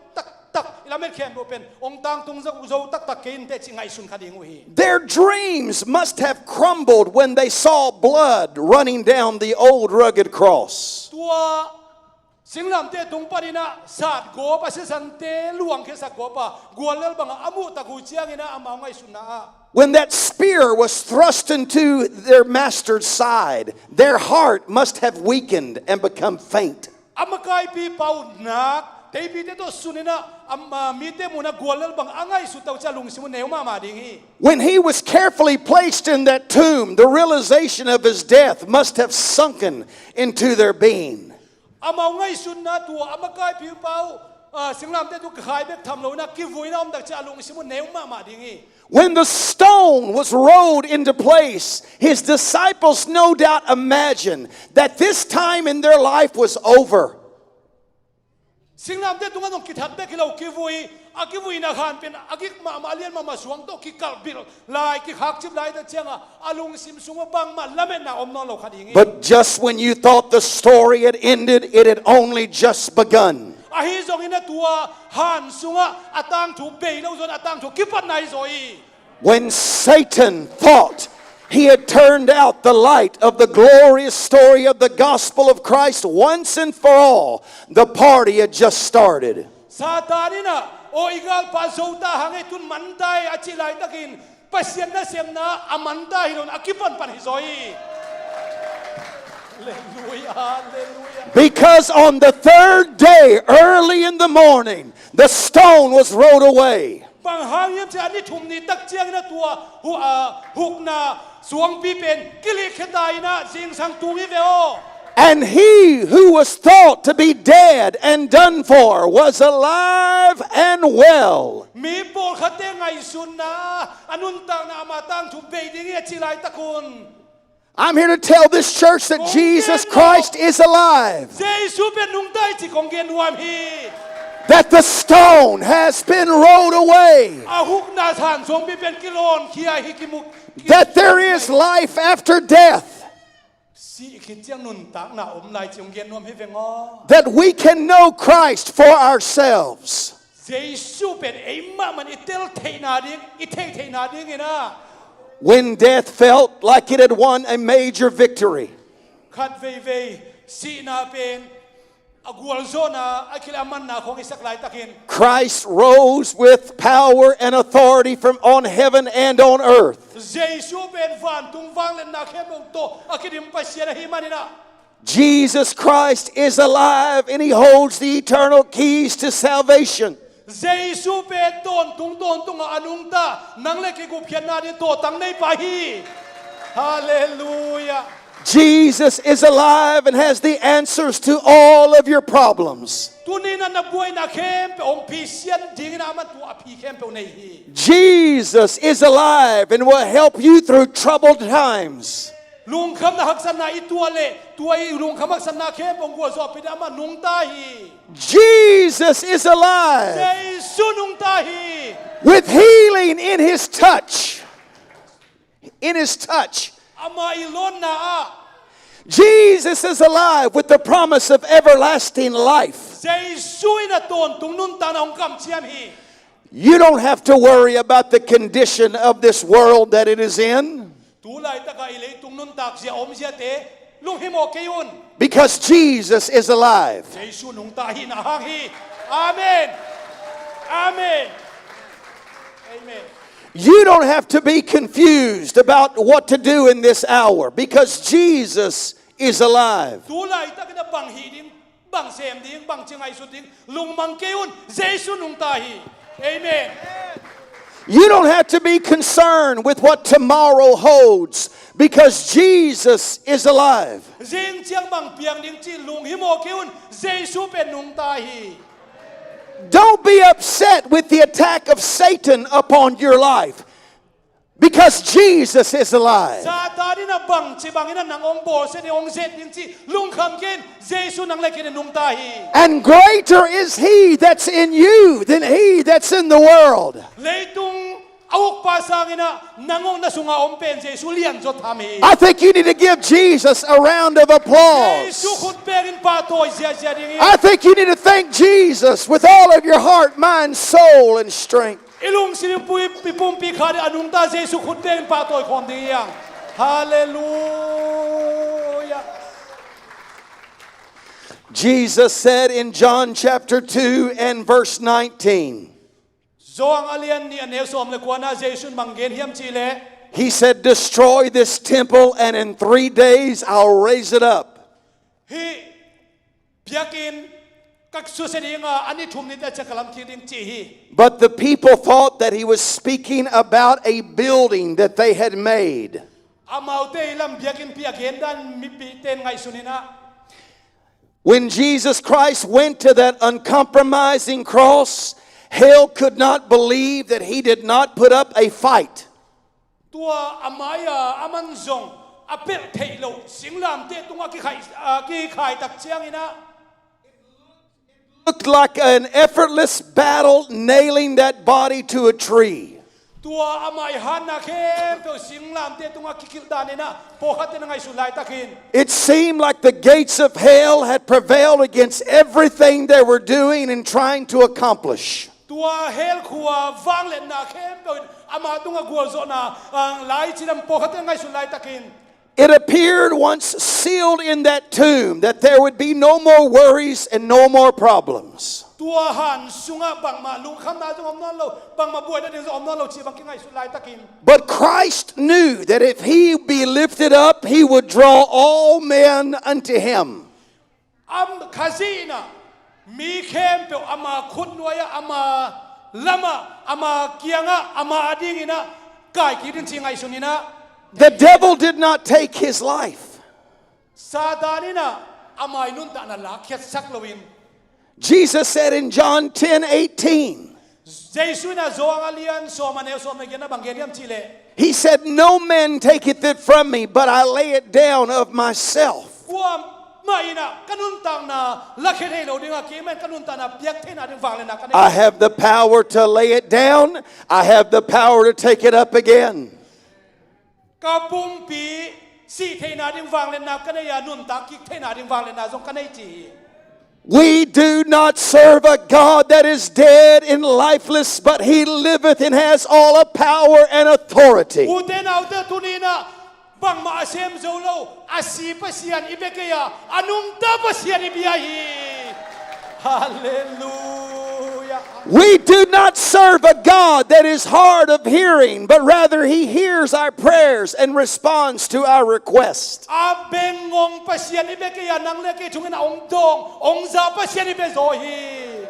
tak ilamet khen bopen ong tang tung za zo tak kein te chingai sun khading hi. Their dreams must have crumbled when they saw blood running down the old rugged cross. Tua singlam te tung parina sat gop asisan te luang ke sa gopa golel banga amu taku chiang ina ama ngai sunna. When that spear was thrust into their master's side, their heart must have weakened and become faint. Amakai pi pau nak te pi te to sunina amma mi te muna golel bang angai su tau cha lung simun neuma ma ding hi. When he was carefully placed in that tomb, the realization of his death must have sunken into their being. Ama ngai sunna tua amakai pi pau singlam te tu khai bek tham lo na ki vuina om dak cha lung simun neuma ma ding hi. When the stone was rolled into place, his disciples no doubt imagined that this time in their life was over. Singlam te tunga nong kithat be kilo ki vui na khan pen akik ma alian ma suang to ki kal bil lai ki khak chip lai da changa alung sim sunga bang ma lamen na om no lo khading. But just when you thought the story had ended, it had only just begun. Ahi zong ina tua han sunga atang thu be lo zon atang thu kipat nai zoi. When Satan thought he had turned out the light of the glorious story of the gospel of Christ once and for all, the party had just started. Satanina o igal pa zota hangai tun mantai achilai takin pasien na semna amanda hilon akipan pan hizoi. Hallelujah, hallelujah. Because on the third day, early in the morning, the stone was rolled away. Bang hangyam cha ni thum ni tak chiang na tua huk na suang pi pen kili khedai na jing sang tungi veo. And he who was thought to be dead and done for was alive and well. Mi bol khate ngai sun na anun tang na amatang thu be ding e chilai takun. I'm here to tell this church that Jesus Christ is alive. Jesu pen nung dai chi kong gen wam hi. That the stone has been rolled away. Ahuk na san song pi pen kilon kia hi kimuk. That there is life after death. Si ikitiang nun tak na omlai chi gen wam hi vengo. That we can know Christ for ourselves. Jesu pen eima man itel thei na ding ithei thei na ding ina. When death felt like it had won a major victory, Khat vei si na pen agwal zona akilaman na kong isaklay takin. Christ rose with power and authority from on heaven and on earth. Jesu pen van tung vang len na kemong to akidim pasya na himanina. Jesus Christ is alive and he holds the eternal keys to salvation. Jesu pen ton tung anung ta nang le ki gupyan na din to tang nei pa hi. Hallelujah. Jesus is alive and has the answers to all of your problems. Tunina na buhay na kempe om pisyan ding na man tu api kempe nei hi. Jesus is alive and will help you through troubled times. Lung kham na haksan na ituale tuai lung kham haksan na kempe ong gwa zo pidama nung ta hi. Jesus is alive Jesu nung ta hi. with healing in his touch. In his touch. Ama ilon na a. Jesus is alive with the promise of everlasting life. Jesu ina ton tung nun ta na ong kam chiam hi. You don't have to worry about the condition of this world that it is in, Tulay ta ka ilay tung nun tak siya om siya te lung himo kayun. because Jesus is alive. Jesu nung ta hi na hang hi. Amen. Amen. Amen. You don't have to be confused about what to do in this hour, because Jesus is alive. Tulay ta kita bang hiding, bang sem ding, bang chingay su ding, lung mang kayun. Jesu nung ta hi. Amen. You don't have to be concerned with what tomorrow holds because Jesus is alive. Riêng chiang bằng piang ding chi lung hi mo kiun Giêsu pen nung ta hi. Don't be upset with the attack of Satan upon your life because Jesus is alive. Sa ta di na bang chi bang ina nang ong bo se ni ong zet ding chi lung kham ken Giêsu nang le ken nung ta hi. And greater is he that's in you than he that's in the world. Leitung awok pa sang ina nangong na sunga om pen Giêsu lian zo tham hi. I think you need to give Jesus a round of applause. Giêsu khut perin pa toy sia sia ding hi. I think you need to thank Jesus with all of your heart, mind, soul, and strength. Ilung sinim pui pipum pi khade anung ta Giêsu khut perin pa toy khom ding yang. Hallelujah. Jesus said in John chapter 2 and verse 19, Zoang alian ni ane som le kwana Giêsu manggen hiam chi le. he said, destroy this temple and in 3 days I'll raise it up. Hi biakin kak su se dinga ani thum ni ta chakalam ki ding chi hi. But the people thought that he was speaking about a building that they had made. Amaute ilam biakin piagen dan mi pi ten ngai sunina. When Jesus Christ went to that uncompromising cross, hell could not believe that he did not put up a fight. Tua amaya aman zong apel thailo singlam te tunga ki khai tak chiang ina. Looked like an effortless battle nailing that body to a tree. Tua amai han na khem to singlam te tunga ki kil dan ina pohat na ngai sulai takin. It seemed like the gates of hell had prevailed against everything they were doing and trying to accomplish. Tua hel khuwa wang le na khem to ama tunga gol zo na ang lai chilam pohat na ngai sulai takin. It appeared once sealed in that tomb that there would be no more worries and no more problems. Tua han sunga bang ma lung kham na jong om non lo bang ma buai na ding om non lo chi bang ki ngai sulai takin. But Christ knew that if he be lifted up, he would draw all men unto him. Am khazina mi khem pe ama khut noya ama lama ama kianga ama ading ina kai ki din chi ngai sunina. The devil did not take his life. Satanina ama inun ta na la khet sak lowin. Jesus said in John 10:18, Jesu na zoang alian so mane so me gena bangeniam chile. he said, no man taketh it from me, but I lay it down of myself. Kuam maina kanun tang na lakhet he lo dinga ki men kanun ta na piak the na ding wang le na kan. I have the power to lay it down. I have the power to take it up again. Kapum pi si the na ding wang le na kan ya nun ta ki the na ding wang le na zong kan ai chi. We do not serve a God that is dead and lifeless, but he liveth and has all of power and authority. Uten auta tunina bang ma asem zolo asi pasian ibekeya anung ta pasian ibiyahi. Hallelujah. We do not serve a God that is hard of hearing, but rather he hears our prayers and responds to our request. Abengong pasian ibekeya nang leke tungina ong dong ong za pasian ibezohi.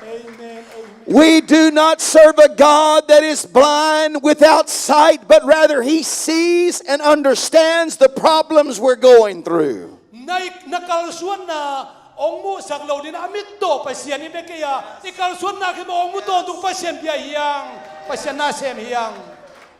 Amen. We do not serve a God that is blind without sight, but rather he sees and understands the problems we're going through. Naik nakalsuan na ong mu sak lo din amit do pasian ibekeya ikalsuan na ke ong mu do tu pasian bia hiang pasian na sem hiang.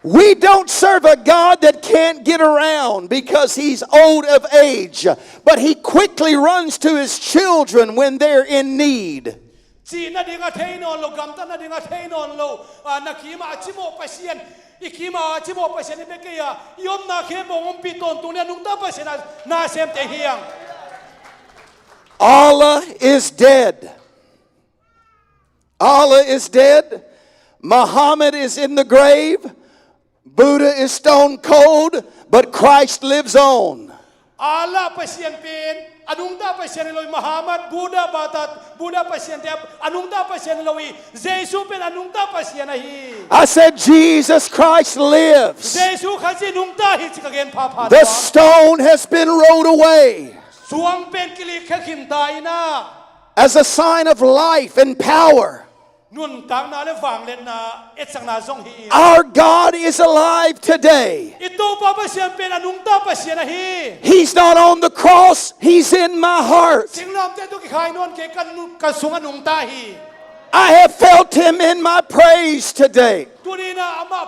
We don't serve a God that can't get around because he's old of age, but he quickly runs to his children when they're in need. Si na dinga thainon lo gamta na dinga thainon lo nakima achimo pasien ikima achimo pasien ibekeya yom na ke bong piton tunya nungta pasien na sem te hiang. Allah is dead. Allah is dead. Muhammad is in the grave. Buddha is stone cold, but Christ lives on. Allah pasien pen anungta pasien loi Muhammad Buddha batat Buddha pasien te anungta pasien loi Jesu pen anungta pasien hi. I said Jesus Christ lives. Jesu khaji nungta hi chikagen pha pha. The stone has been rolled away Suang pen kili khakim daina as a sign of life and power. นุนตังนาเลฟังเล่นนาเอ็ดสังนาซงฮี Our God is alive today. อิตูปาปะเสียนเป็นอนุงตาปะเสียนฮี He's not on the cross, He's in my heart. สิงลำเตตุกิขายนวลเกกันกันสุงอนุงตาฮี I have felt Him in my praise today. ตัวนี้นะอามา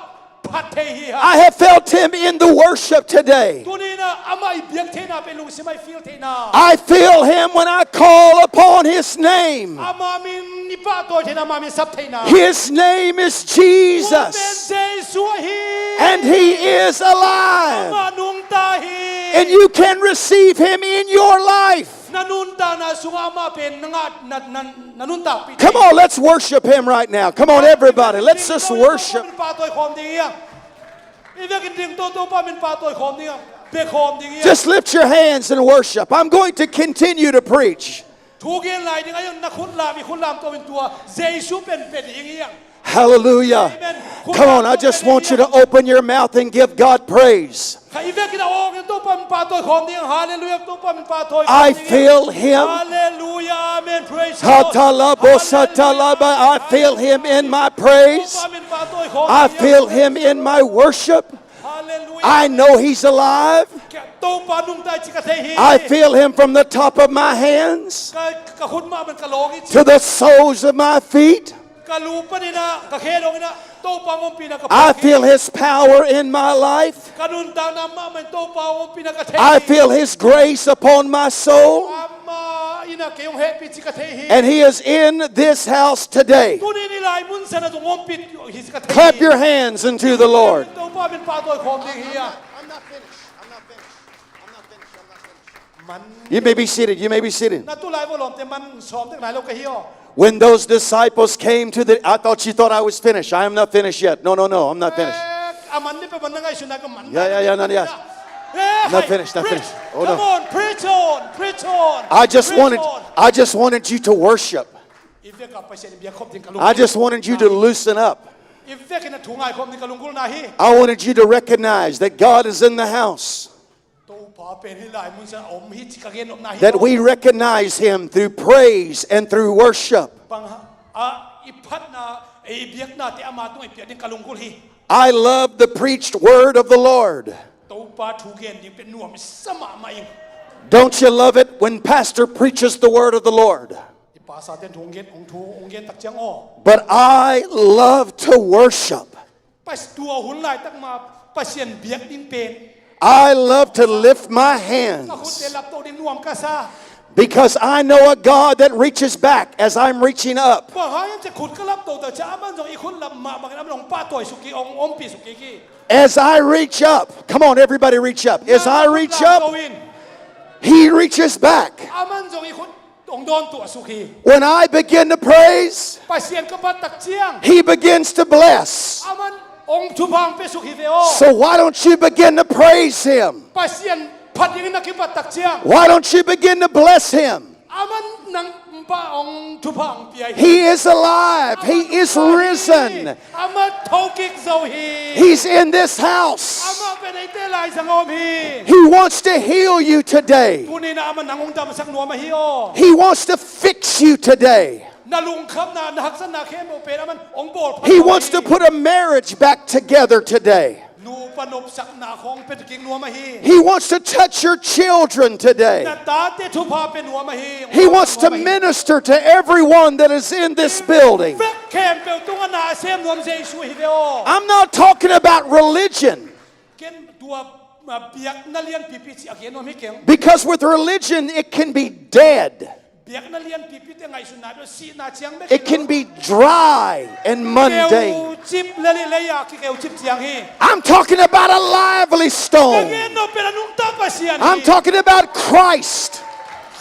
พัดเทฮีฮะ I have felt Him in the worship today. ตัวนี้นะอามาอีเบียกเทนาเป็นลุงสิไม่ฟิลเทนา I feel Him when I call upon His name. อามามินนิปาตัวเทนามามินซับเทนา His name is เป็น Jesus, เจสัวฮี and He is อา alive. มานุงตาฮี And you can receive Him in your life. นานุนตานาสุงอามาเป็นนัดนานุนตาปี Come on, let's worship Him right now. Come on, everybody, let's just worship. Just lift your hands and worship. I'm going to continue to preach. Hallelujah. Come on, I just want you to open your mouth and give God praise. I feel Him. I feel Him in my praise. I feel Him in my worship. I know He's alive. I feel Him from the top of my hands to the soles of my feet. I feel His power in my life. I feel His grace upon my soul. And He is in this house today. Clap your hands unto the Lord. You may be seated. You may be seated. When those disciples came to the... I thought you thought I was finished. I am not finished yet. No, I'm not finished. Yeah. Not finished. Oh, no. Come on, preach on. I just wanted you to worship. I just wanted you to loosen up. I wanted you to recognize that God is in the house. That we recognize Him through praise and through worship. I love the preached word of the Lord. Don't you love it when pastor preaches the word of the Lord? But I love to worship. I love to lift my hands because I know a God that reaches back as I'm reaching up. As I reach up, come on, everybody reach up. As I reach up, He reaches back. When I begin to praise, He begins to bless. So why don't you begin to praise Him? Why don't you begin to bless Him? He is alive. He is risen. He's in this house. He wants to heal you today. He wants to fix you today. He wants to put a marriage back together today. He wants to touch your children today. He wants to minister to everyone that is in this building. I'm not talking about religion. Because with religion, it can be dead. It can be dry and mundane. I'm talking about a lively stone. I'm talking about Christ,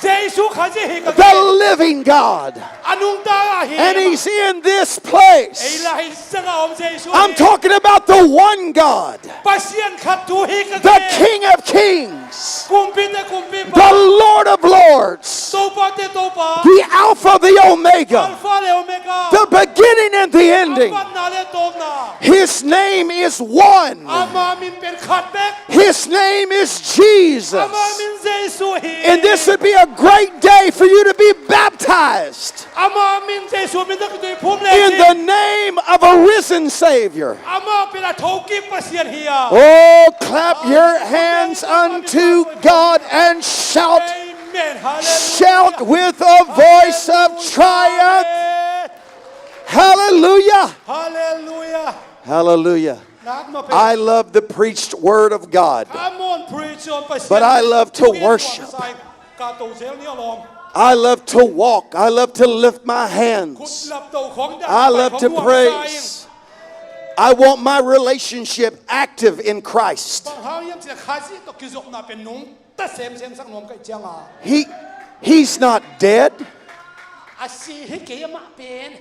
the living God. And He's in this place. I'm talking about the one God, the King of Kings, the Lord of Lords, the Alpha, the Omega, the beginning and the ending. His name is one. His name is Jesus. And this would be a great day for you to be baptized. Ama min Jesu min tak tu phum le. in the name of a risen Savior. Ama pila thoki pasian hiya. Oh, clap your hands unto God and shout. Amen. Shout Hallelujah. with a voice of triumph. Hallelujah. Hallelujah. Hallelujah. Nak ma pe. I love the preached word of God. Come on, preach on pasian. But I love to worship. Ka to zel ni along. I love to walk. I love to lift my hands. I love to praise. I want my relationship active in Christ. He's not dead.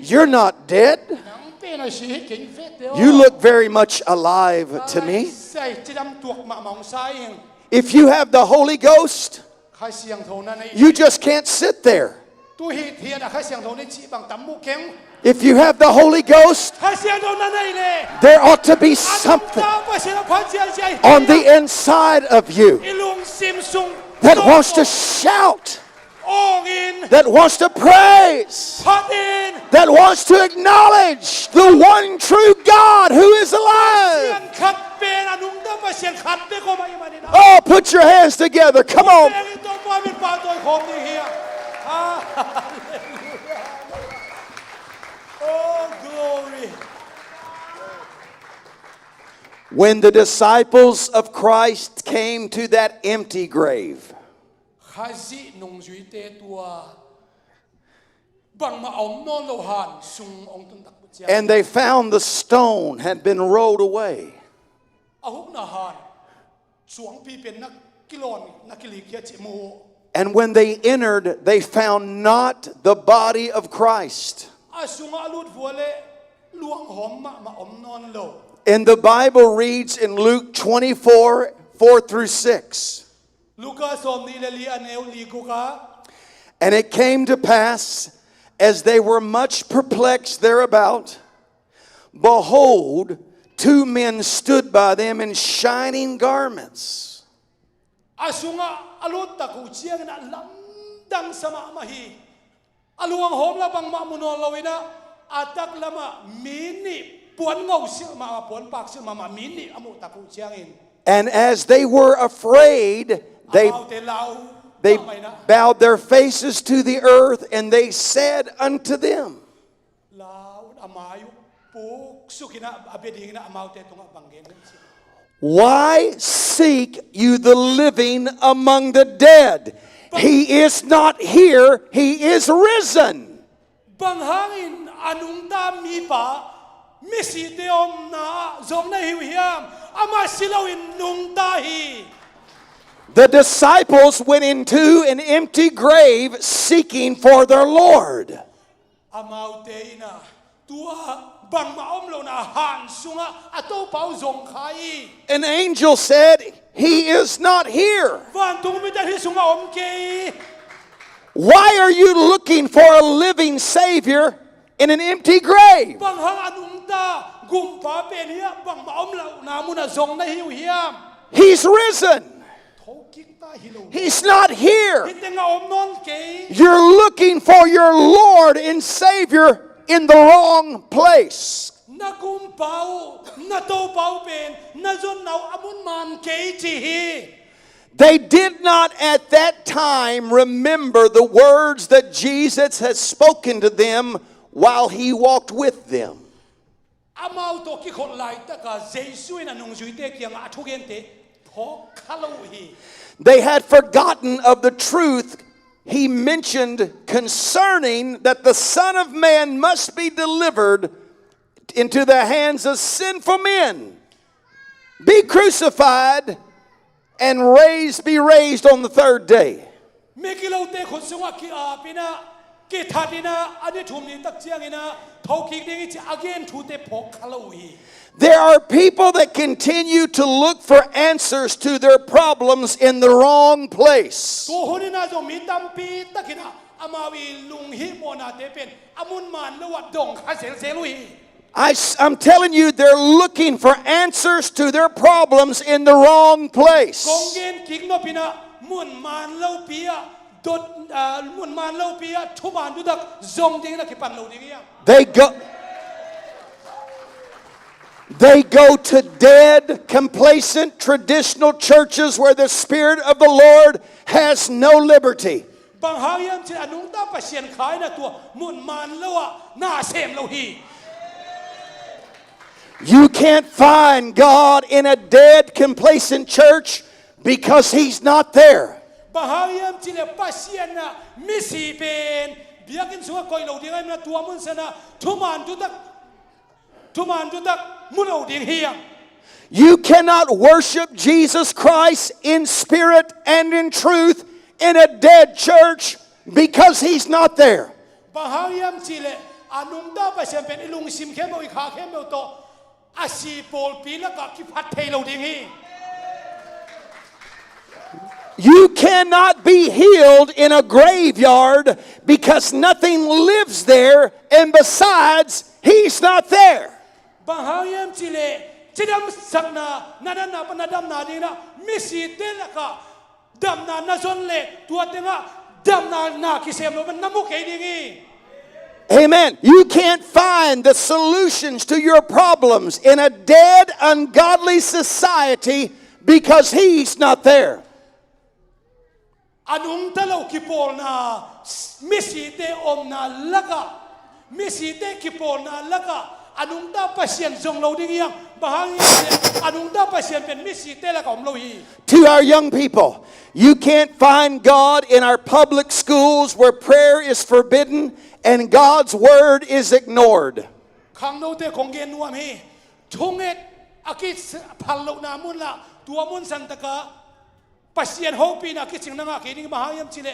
You're not dead. You look very much alive to me. If you have the Holy Ghost, you just can't sit there. If you have the Holy Ghost, there ought to be something on the inside of you that wants to shout, that wants to praise, that wants to acknowledge the one true God who is alive. Oh, put your hands together. Come on. Oh, glory. When the disciples of Christ came to that empty grave, and they found the stone had been rolled away, and when they entered, they found not the body of Christ. And the Bible reads in Luke 24, 4 through 6. And it came to pass, as they were much perplexed thereabout, behold, two men stood by them in shining garments. Aluang hom la bang ma munon lawina atak lama mini puan ngau sil ma puan pak sil ma mini amu taku chiangin. And as they were afraid, they bowed their faces to the earth, and they said unto them, why seek you the living among the dead? He is not here, he is risen. Banghangin anung ta mi pa misi teom na zom na hiam ama silawin nung tahi. The disciples went into an empty grave seeking for their Lord. Amaute ina tua bang maom lo na han sunga ato pau zong khai. An angel said, he is not here. Why are you looking for a living Savior in an empty grave? He's risen. He's not here. You're looking for your Lord and Savior in the wrong place. They did not at that time remember the words that Jesus had spoken to them while he walked with them. They had forgotten of the truth he mentioned concerning that the Son of Man must be delivered into the hands of sinful men, be crucified, and be raised on the third day. There are people that continue to look for answers to their problems in the wrong place. I'm telling you, they're looking for answers to their problems in the wrong place. dot mun man lo pia thuman du dak zong ding na ki pan lo ding ya They go to dead, complacent, traditional churches where the Spirit of the Lord has no liberty. bang hayam chi anung ta pasien khai na tua mun man lo a na sem lo hi You can't find God in a dead, complacent church because He's not there. bang hayam chi le pasien na misi pen biakin sunga koi lo ding ai na tua mun sana thuman du dak mun lo ding hi You cannot worship Jesus Christ in spirit and in truth in a dead church because He's not there. Bahayam chile anung da pasien pen ilung sim khem oi kha khem to asi pol pila ka ki phat thei lo ding hi You cannot be healed in a graveyard because nothing lives there, and besides, He's not there. Bahayam chile chidam sakna na panadam na ding na misi telaka dam na zon le tua tenga dam na ki sem lo na mu ke ding hi Amen. You can't find the solutions to your problems in a dead, ungodly society because He's not there. anung talo ki pol na misi te om na laka misi te ki pol na laka anung ta pasien zong lo ding yang bahayam anung ta pasien pen misi te la ka om lo hi To our young people, you can't find God in our public schools where prayer is forbidden and God's word is ignored. khang no te kong gen nuam hi thunget akit phal lo na mun la tua mun san taka pasien hopi na ki ching na nga ki ding bahayam chile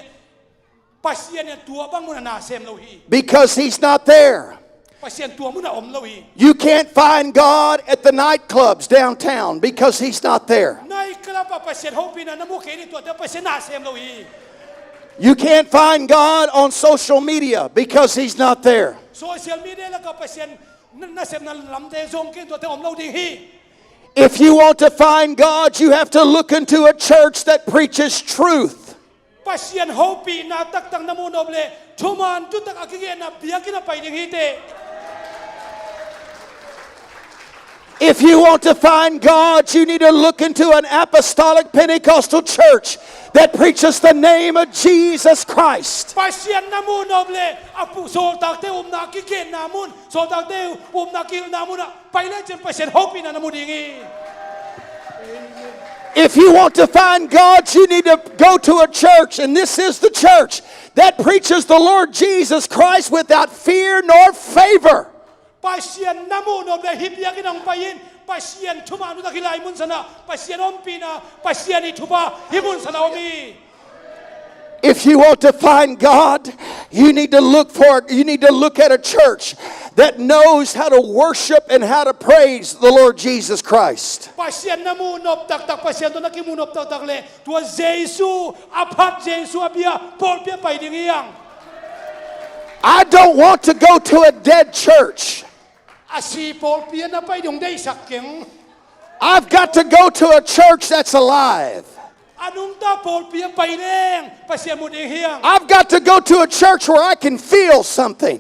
pasien ya tua bang mun na sem lo hi Because He's not there. pasien tua mun na om lo hi You can't find God at the nightclubs downtown because He's not there. nai kala pa pasien hopi na namu ke ni tua te pasien na sem lo hi You can't find God on social media because He's not there. social media la ka pasien na sem na lam te zong ke tua te om lo ding hi If you want to find God, you have to look into a church that preaches truth. pasien hopi na tak tang namu noble thuman tu tak akige na biakina pai ding hi te If you want to find God, you need to look into an apostolic Pentecostal church that preaches the name of Jesus Christ. pasien namu noble apu so tak te na ki gen namun so tak te na ki namun pai le chen pasien hopi na namu ding hi If you want to find God, you need to go to a church, and this is the church that preaches the Lord Jesus Christ without fear nor favor. pasien namu noble hipiakin ang payin pasien thuma nu takilai mun sana pasien ompi na pasien ithupa himun sana omi If you want to find God, you need to look at a church that knows how to worship and how to praise the Lord Jesus Christ. pasien namu nop tak pasien to nakimu nop tak le tua jesu aphat jesu abia pol pia pai ding yang I don't want to go to a dead church. asi pol pia na pai dong dei sak keng I've got to go to a church that's alive. anung ta pol pia pai leng pasien mu ding hiang I've got to go to a church where I can feel something.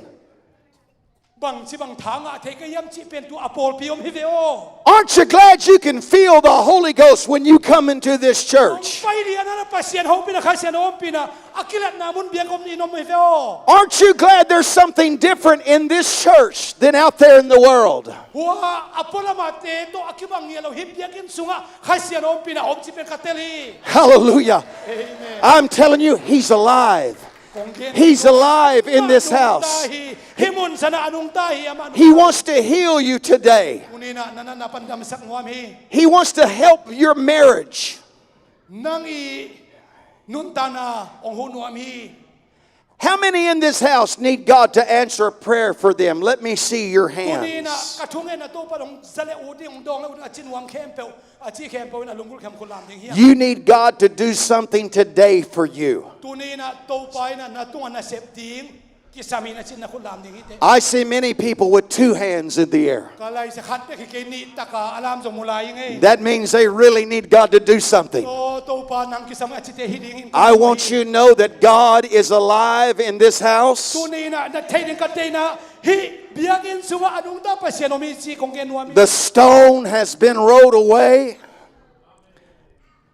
bang si bang thanga the ka yam chi pen tu apol piom hi veo Aren't you glad you can feel the Holy Ghost when you come into this church? pai dia na pasien hopi na khasian ompi na akilat namun biang om ni nom hi veo Aren't you glad there's something different in this church than out there in the world? wa apola mate to akibang yelo hipiakin sunga khasian ompi na om chi pen kateli Hallelujah. I'm telling you, He's alive. He's alive in this house. himun sana anung tahi aman He wants to heal you today. unina na pandam sak ngam hi He wants to help your marriage. nang i nun tana ong hunuam hi How many in this house need God to answer a prayer for them? Let me see your unina hands. kathungen na to pa dong sale udi ong dong na chin wang kempel achi kempel na lungul kem kulam ding hi You need God to do something today for you. tunina to pai na tunga na sep ding kisami na sin na kulam ding ite I see many people with two hands in the air. kalay sa khat pe ki ni taka alam so mulay ngai That means they really need God to do something. to pa nang kisam achite hidingin I want you to know that God is alive in this house. tu ni na thai ding ka te na hi biangin suwa anung ta pa sian mi si kong ken wa mi The stone has been rolled away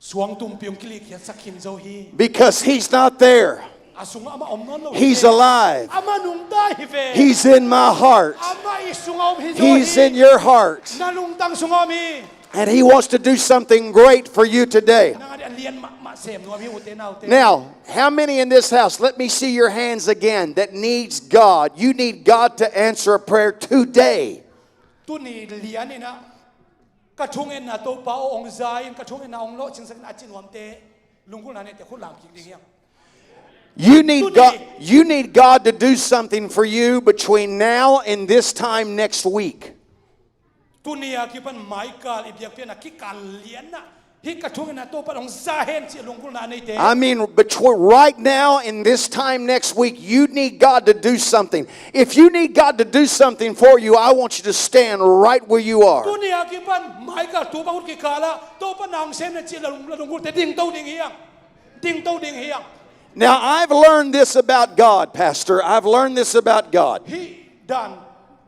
suang tum piong kili kian sakin zo hi because He's not there. asunga ama om non lo He's alive. ama nung dai hi ve He's in my heart. ama isunga om hi zo He's hi in your heart. nanung tang sunga mi And He wants to do something great for you today. nang an lian ma sem no mi ute na ute Now, how many in this house, let me see your hands again, that needs God? You need God to answer a prayer today. tu ni lian ina ka thungen na to pa ong zain ka thungen na ong lo ching sak na chin wam te lungkul na ne te khulam ki ding yang You need God to do something for you between now and this time next week. tu ni a ki pan michael ibyak pe na ki kal lian na hi ka thungen na to pa ong zahen chi lungkul na ne te I mean, between right now and this time next week, you need God to do something. If you need God to do something for you, I want you to stand right where you tu are. ni a ki pan michael tu pa ki kala to pa nang sem na chi lungkul te ding to ding hiang Now, I've learned this about God, Pastor. I've learned this about God. hi dan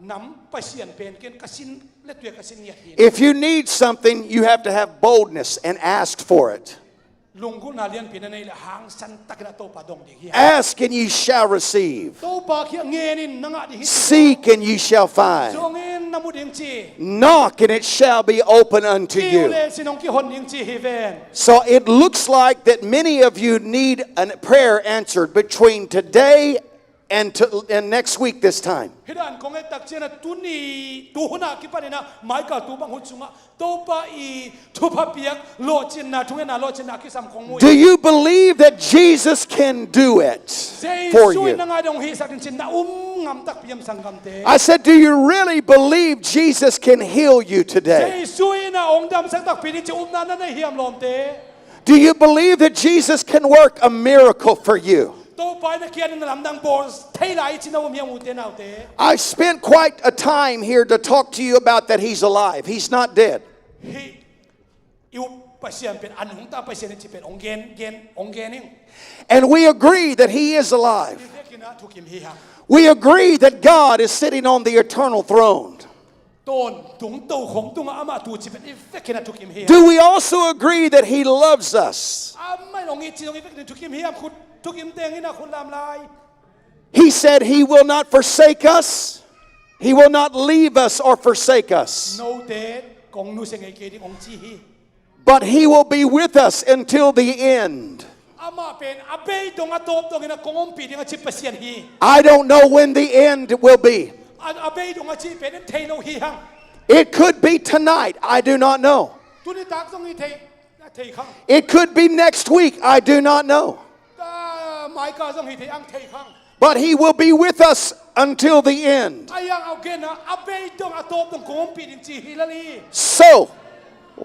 nam pasian pen ken kasin le tu kasin yat hi If you need something, you have to have boldness and ask for it. lungkul na lian pin na le hang san tak na to pa dong ding hiang Ask and ye shall receive. to pa ki ngenin nanga di hi Seek and ye shall find. zongin namu ding chi Knock and it shall be open unto you. le sinong ki hon ding chi hi ven So it looks like that many of you need a prayer answered between today and next week this time. hidan kong et tak chena tu ni tu huna ki pa na mai ka tu bang hu chunga to pa i tu pa piak lo chin na thungen na lo chin na ki sam kong mu Do you believe that Jesus can do it for sui you? na nga dong hi sakin chin na ngam tak piam sangam te I said, do you really believe Jesus can heal you today? sui na ong dam sak tak pi ni chi na na hiam lom te Do you believe that Jesus can work a miracle for you? to pa na kian na lam dang bos thai lai chin na wo miang u te na te I spent quite a time here to talk to you about that He's alive. He's not dead. hi iu pasian pen anung ta pasian chi pen ong gen And we agree that He is alive. kina tu kim hi ha We agree that God is sitting on the eternal throne. ton tung to khong tung ama tu chi pen kina tu kim hi ha Do we also agree that He loves us? mai long i chi long i tu kim hi ha khut tu kim teng ina khut lam lai He said He will not forsake us. He will not leave us or forsake us. no te kong nu se ngai ke ding ong chi hi But He will be with us until the end. ama pen abe dong atop dong ina kong om pi ding a chi pasian hi I don't know when the end will be. abe dong a chi pen thei no hi hang It could be tonight. I do not know. tu ni tak dong i thei khang It could be next week. I do not know. ta mai ka dong hi thei ang thei khang But He will be with us until the end. ayang au gen na abe dong atop dong kong om pi ding chi hi lali So,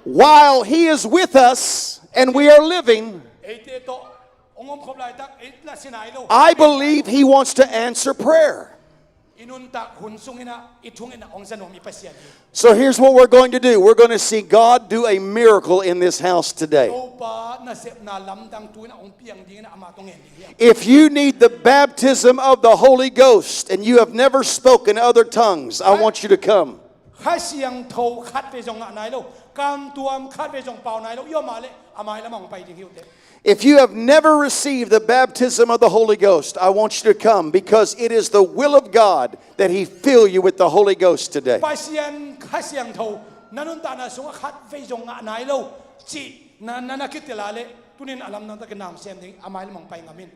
while He is with us and we are living, e te to ong om khop lai tak e la sinai lo I believe He wants to answer prayer. inun tak hun sung ina itung ina ong san om i pasian hi So here's what we're going to do. We're going to see God do a miracle in this house today. to pa na sep na lam dang tu ina ong piang ding na ama tong en ding hi If you need the baptism of the Holy Ghost and you have never spoken other tongues, I want you to come. khai siang tho khat pe jong nai lo kam tuam khat pe jong pau nai lo yo ma le amai la mong pai ding hiu te If you have never received the baptism of the Holy Ghost, I want you to come because it is the will of God that He fill you with the Holy Ghost today. pa sian khai siang tho nanun ta na sung khat pe jong nai lo chi na kit la le tunin alam na ta ke nam sem ding amai la mong pai ngamin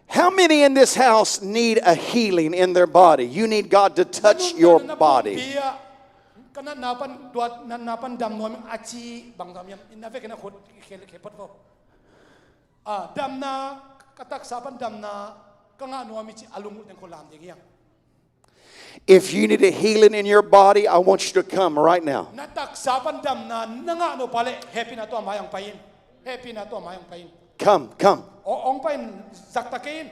How many in this house need a healing in their body? You need God to touch your body. kana napan duat napan dam nom achi bang dam yam in na ve kana khot ke pat ko dam na katak sapan dam na kanga no mi chi alung den ko lam ding yang If you need a healing in your body, I want you to come right now. na tak sapan dam na nanga no pale happy na to mayang pain happy na to mayang pain Come, come. ong pain zak takin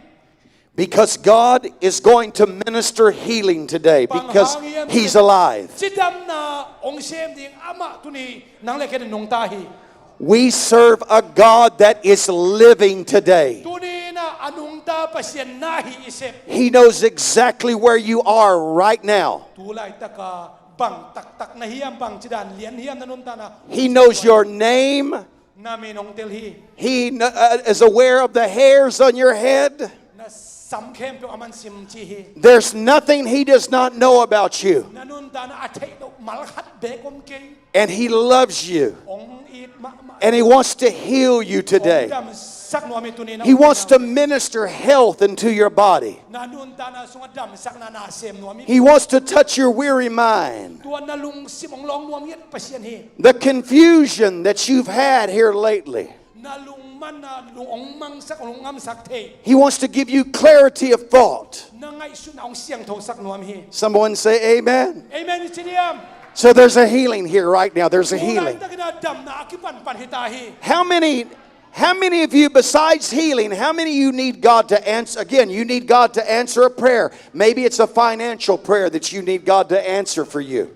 Because God is going to minister healing today because He's alive. Chidam na ong sem ding ama tuni nang leken nong tahi. We serve a God that is living today. Tuni na anong ta pasien nahi isep. He knows exactly where you are right now. Tulay taka bang tak na hiyam bang chidan lian hiyam nanun ta na. He knows your name. Nami nong telhi. He is aware of the hairs on your head. Na sam kem pe aman sim chihi. There's nothing He does not know about you. Nanun ta na atay no malhat bekom ke. And He loves you. Ong it ma. And He wants to heal you today. Ong dam sak no ami tuni na. He wants to minister health into your body. Nanun ta na sunga dam sak na na sem no ami. He wants to touch your weary mind. Tuan na lung sim ong long no ami pasien hi. The confusion that you've had here lately. Na lung man na lung ong mang sak lung am sak te. He wants to give you clarity of thought. Na ngai su na ong siang tho sak no ami hi. Someone say amen. Amen ichiliam. So there's a healing here right now. There's a healing. How many of you, besides healing, how many of you need God to answer? Again, you need God to answer a prayer. Maybe it's a financial prayer that you need God to answer for you.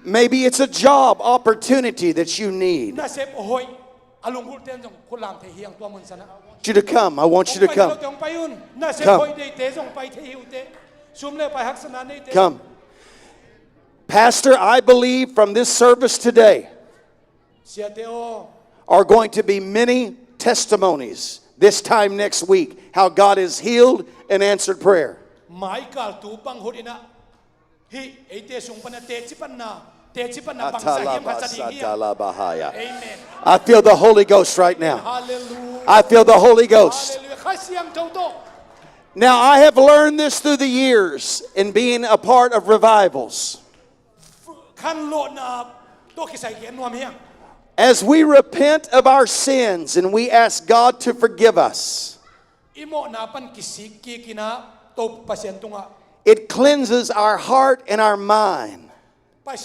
Maybe it's a job opportunity that you need. I want you to come. I want you to come. Come. Pastor, I believe from this service today are going to be many testimonies this time next week how God has healed and answered prayer. I feel the Holy Ghost right now. I feel the Holy Ghost. Now, I have learned this through the years in being a part of revivals. As we repent of our sins and we ask God to forgive us, it cleanses our heart and our mind. And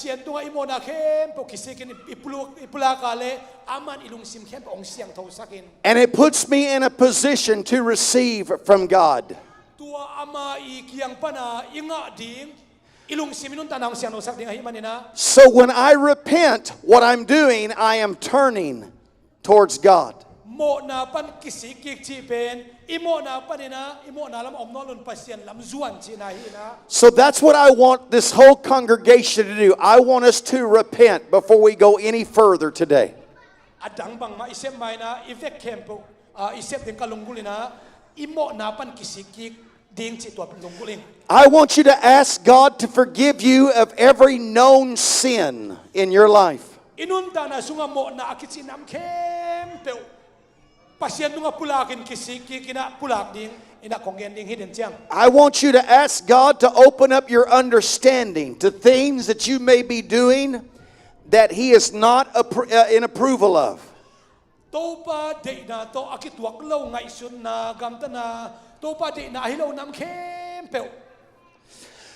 it puts me in a position to receive from God. So when I repent, what I'm doing, I am turning towards God. So that's what I want this whole congregation to do. I want us to repent before we go any further today. I want you to ask God to forgive you of every known sin in your life. I want you to ask God to open up your understanding to things that you may be doing that He is not in approval of.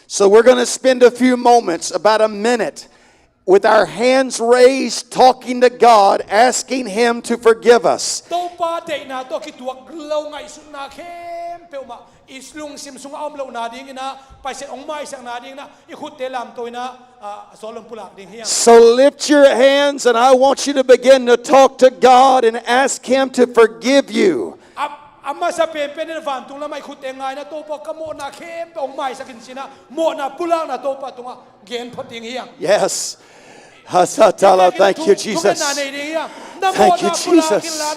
So we're going to spend a few moments, about a minute, with our hands raised, talking to God, asking Him to forgive us. So lift your hands and I want you to begin to talk to God and ask Him to forgive you. Yes. Thank you, Jesus. Thank you, Jesus.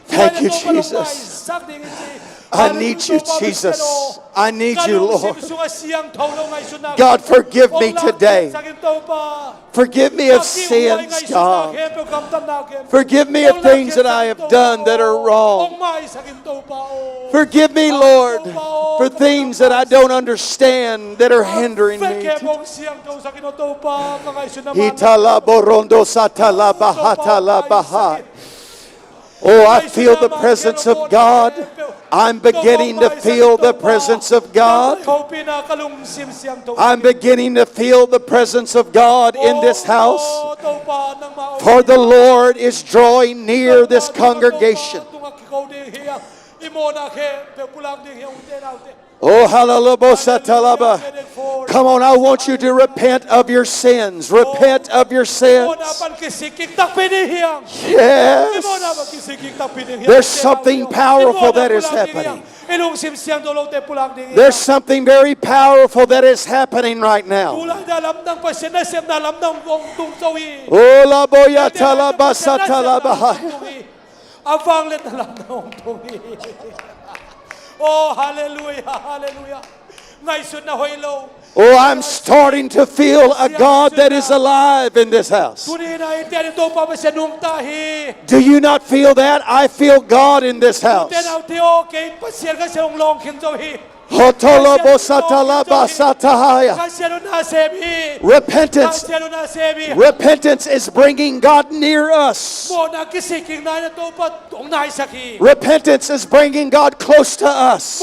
Thank you, Jesus. I need you, Jesus. I need you, Lord. God, forgive me today. Forgive me of sins, God. Forgive me of things that I have done that are wrong. Forgive me, Lord, for things that I don't understand that are hindering me. Oh, I feel the presence of God. I'm beginning to feel the presence of God. I'm beginning to feel the presence of God in this house. For the Lord is drawing near this congregation. Oh, hallelujah. Come on, I want you to repent of your sins. Repent of your sins. Yes. There's something powerful that is happening. There's something very powerful that is happening right now. Oh, la boya talabasa talabahaya. Oh, hallelujah, hallelujah. Oh, I'm starting to feel a God that is alive in this house. Do you not feel that? I feel God in this house. Repentance is bringing God near us. Repentance is bringing God close to us.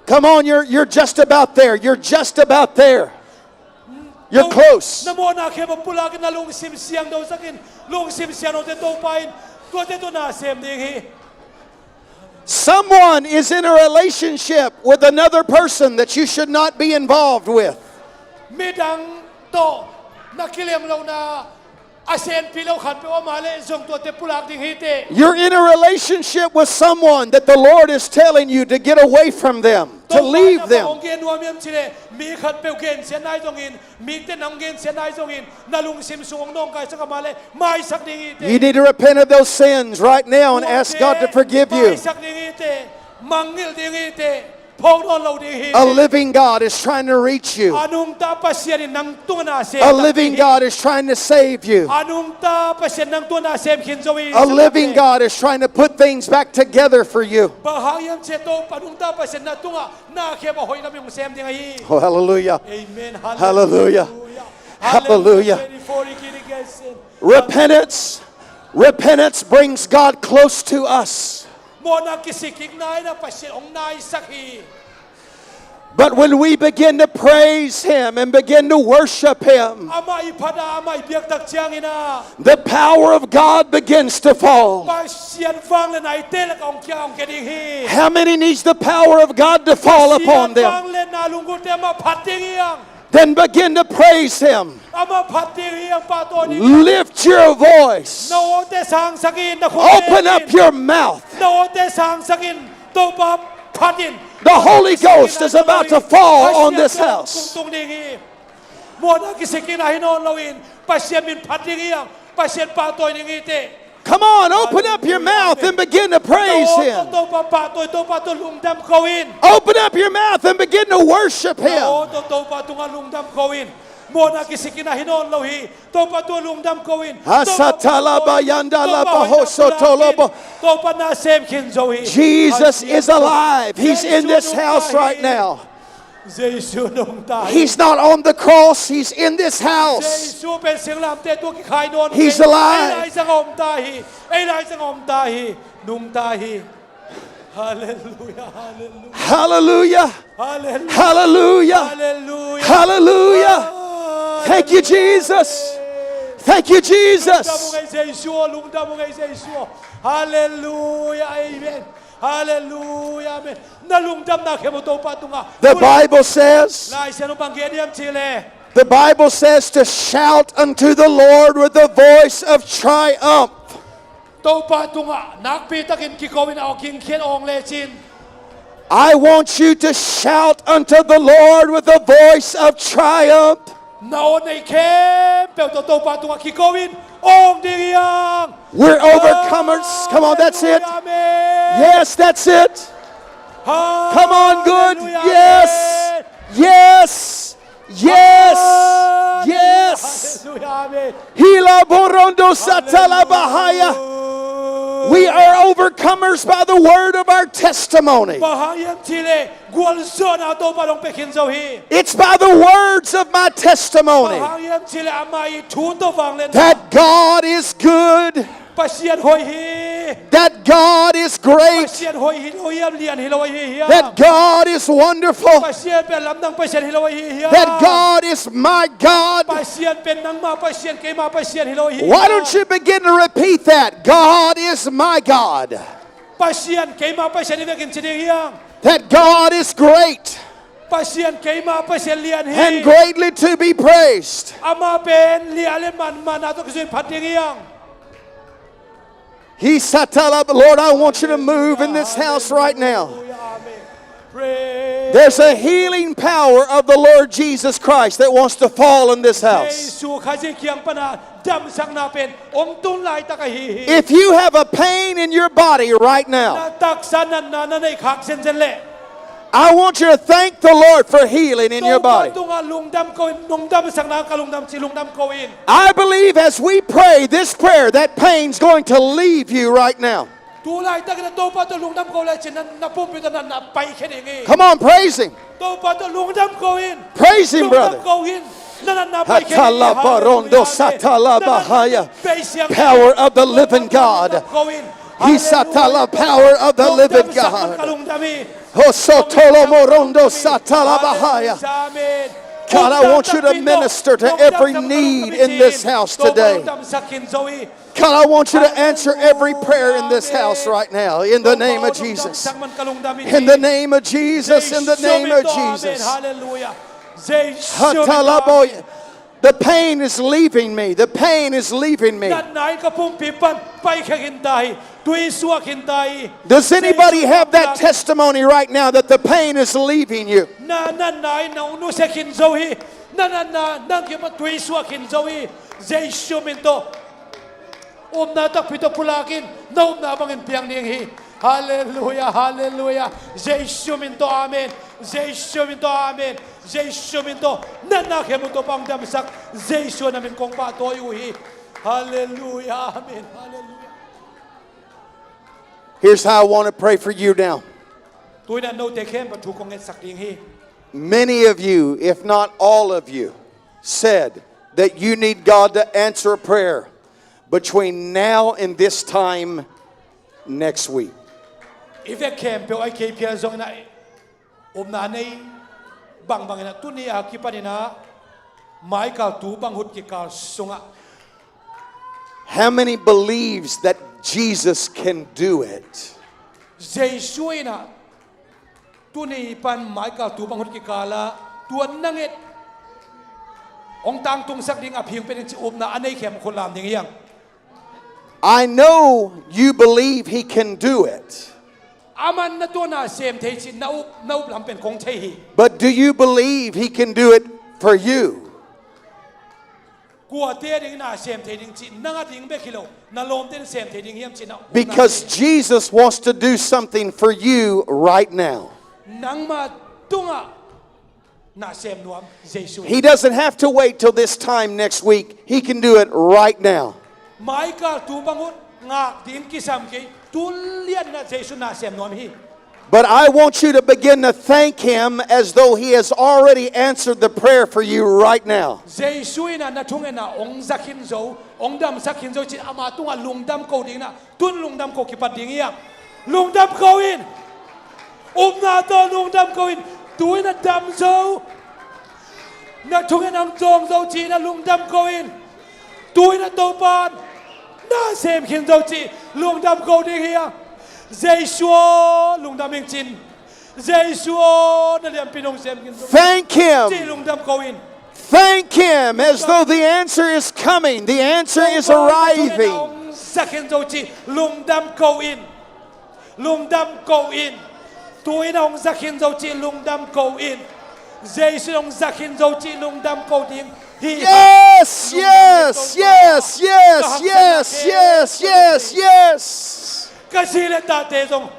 Come on, you're just about there. You're just about there. You're close. Someone is in a relationship with another person that you should not be involved with. You're in a relationship with someone that the Lord is telling you to get away from them, to leave them. You need to repent of those sins right now and ask God to forgive you. A living God is trying to reach you. A living God is trying to save you. A living God is trying to put things back together for you. Oh, hallelujah. Amen. Hallelujah. Hallelujah. Repentance brings God close to us. But when we begin to praise Him and begin to worship Him, the power of God begins to fall. How many needs the power of God to fall upon them? Then begin to praise Him. Lift your voice. Open up your mouth. The Holy Ghost is about to fall on this house. Come on, open up your mouth and begin to praise Him. Open up your mouth and begin to worship Him. Jesus is alive. He's in this house right now. He's not on the cross. He's in this house. He's alive. Hallelujah. Hallelujah. Hallelujah. Thank you, Jesus. Thank you, Jesus. Hallelujah. Amen. Hallelujah. Amen. The Bible says to shout unto the Lord with a voice of triumph. I want you to shout unto the Lord with a voice of triumph. We're overcomers. Come on, that's it. Yes, that's it. Come on, good. Yes. Yes. Yes. Yes. Hila borondo satala bahaya. We are overcomers by the word of our testimony. It's by the words of my testimony that God is good that God is ปะ great, เสียนหอยหินหอยยามเลียนฮิโลฮีเฮีย that God is ปะ wonderful, เสียนเป็นลำนังปะเสียนฮิโลฮีเฮีย that God is my ปะ God. เสียนเป็นนังมาปะเสียนเกมาปะเสียนฮิโลฮี Why don't you begin to repeat that? God is my God, ปะเสียนเกมาปะเสียนฮิโลกินเสียนเฮีย that God is great ปะเสียนเกมาปะเสียนเลียนฮี and greatly to be praised. อามาเป็นเลียเลมันมานาตุกซุนพัดเฮีย He satala, Lord, I want you to move in this house right now. Praise There's a healing power of the Lord Jesus Christ that wants to fall in this house. สู่ข้าเจียงปนาดำสักนาเป็นองค์ตุนลายตะกะฮี If you have a pain in your body right นา now, ตักสันนันนาในคักเซนเซนเล่ I want you to thank the Lord for healing in your body. ตุงาลุงดำโกอินลุงดำสักนากะลุงดำสิลุงดำโกอิน I believe as we pray this prayer, that pain's going to leave you right now. ตูลายตะกันโตปะตลุงดำโกเลยฉะนั้นนับปุ่มเป็นนันนับไปแค่นี้ Come on, praise Him. โตปะตลุงดำโกอิน Praise ลุ Him, ง brother. ดำโกอินนั่นนับไปแค่นี้ Hatala barondo satala bahaya. Power of the living God. He satala, power of the living God. Hosotolo morondo satala bahaya. God, I want you to minister to every need in this house today. God, I want you to answer every prayer in this house right now in the name of Jesus. In the name of Jesus, in the name of Jesus. Hatalaboy. The pain is leaving me. The pain is leaving me. Does anybody have that testimony right now that the pain is leaving you? Hallelujah, hallelujah. Jesu minto amen. Jesu minto amen. Jesu minto nana kemuto pang damsak. Jesu namin kong patoyuhi. Hallelujah, amen. Hallelujah. Here's how I want to pray for you now. Tuina no tekem patukong et sakling. Many of you, if not all of you, said that you need God to answer a prayer between now and this time next week. If I came to I keep here zong na nei bang na tuni akipanina Michael tu bang hut kikal sunga. How many believes that Jesus can do it? Jesu ina tuni pan Michael tu bang hut kikala tuan nangit ong tang tung sak ding aphiang pen chi na anei kem khon lam ding yang. I know you believe He can do it. Aman na to na sem thei chi nau lam pen kong thei hi. But do you believe He can do it for you? Kwa te ding na sem thei ding chi nanga ding be kilo na lom ten sem thei ding hiam chi na. Because Jesus wants to do something for you right now. Nang ma tunga na sem nuam Jesu. He doesn't have to wait till this time next week. He can do it right now. Michael tu bangun ngak dim kisam ke tulian na Jesu na sem nuam hi. But I want you to begin to thank Him as though He has already answered the prayer for you right now. Jesu ina na thung na ong zakin zo ong dam zakin zo chi ama tunga lung dam ko ding na tun lung dam ko ki pat ding ya. Lung dam ko in. Na to lung dam ko in. Tu na dam zo. Na thung na jong zo chi na lung dam ko in. Tu na to pan. Na sem kin zo chi lung dam ko ding here. Jesu lung dam ing chin. Jesu na liam pinong sem kin zo. Thank Chi Him. lung dam ko in. Thank Him as though the answer is coming. The answer is arriving. Second zo chi lung dam ko in. Lung dam ko in. Tu na ong zakin zo chi lung dam ko in. Jesu ong zakin zo chi lung dam ko ding. Yes, yes, yes, yes, yes, yes, yes, yes. Kasi le tate zong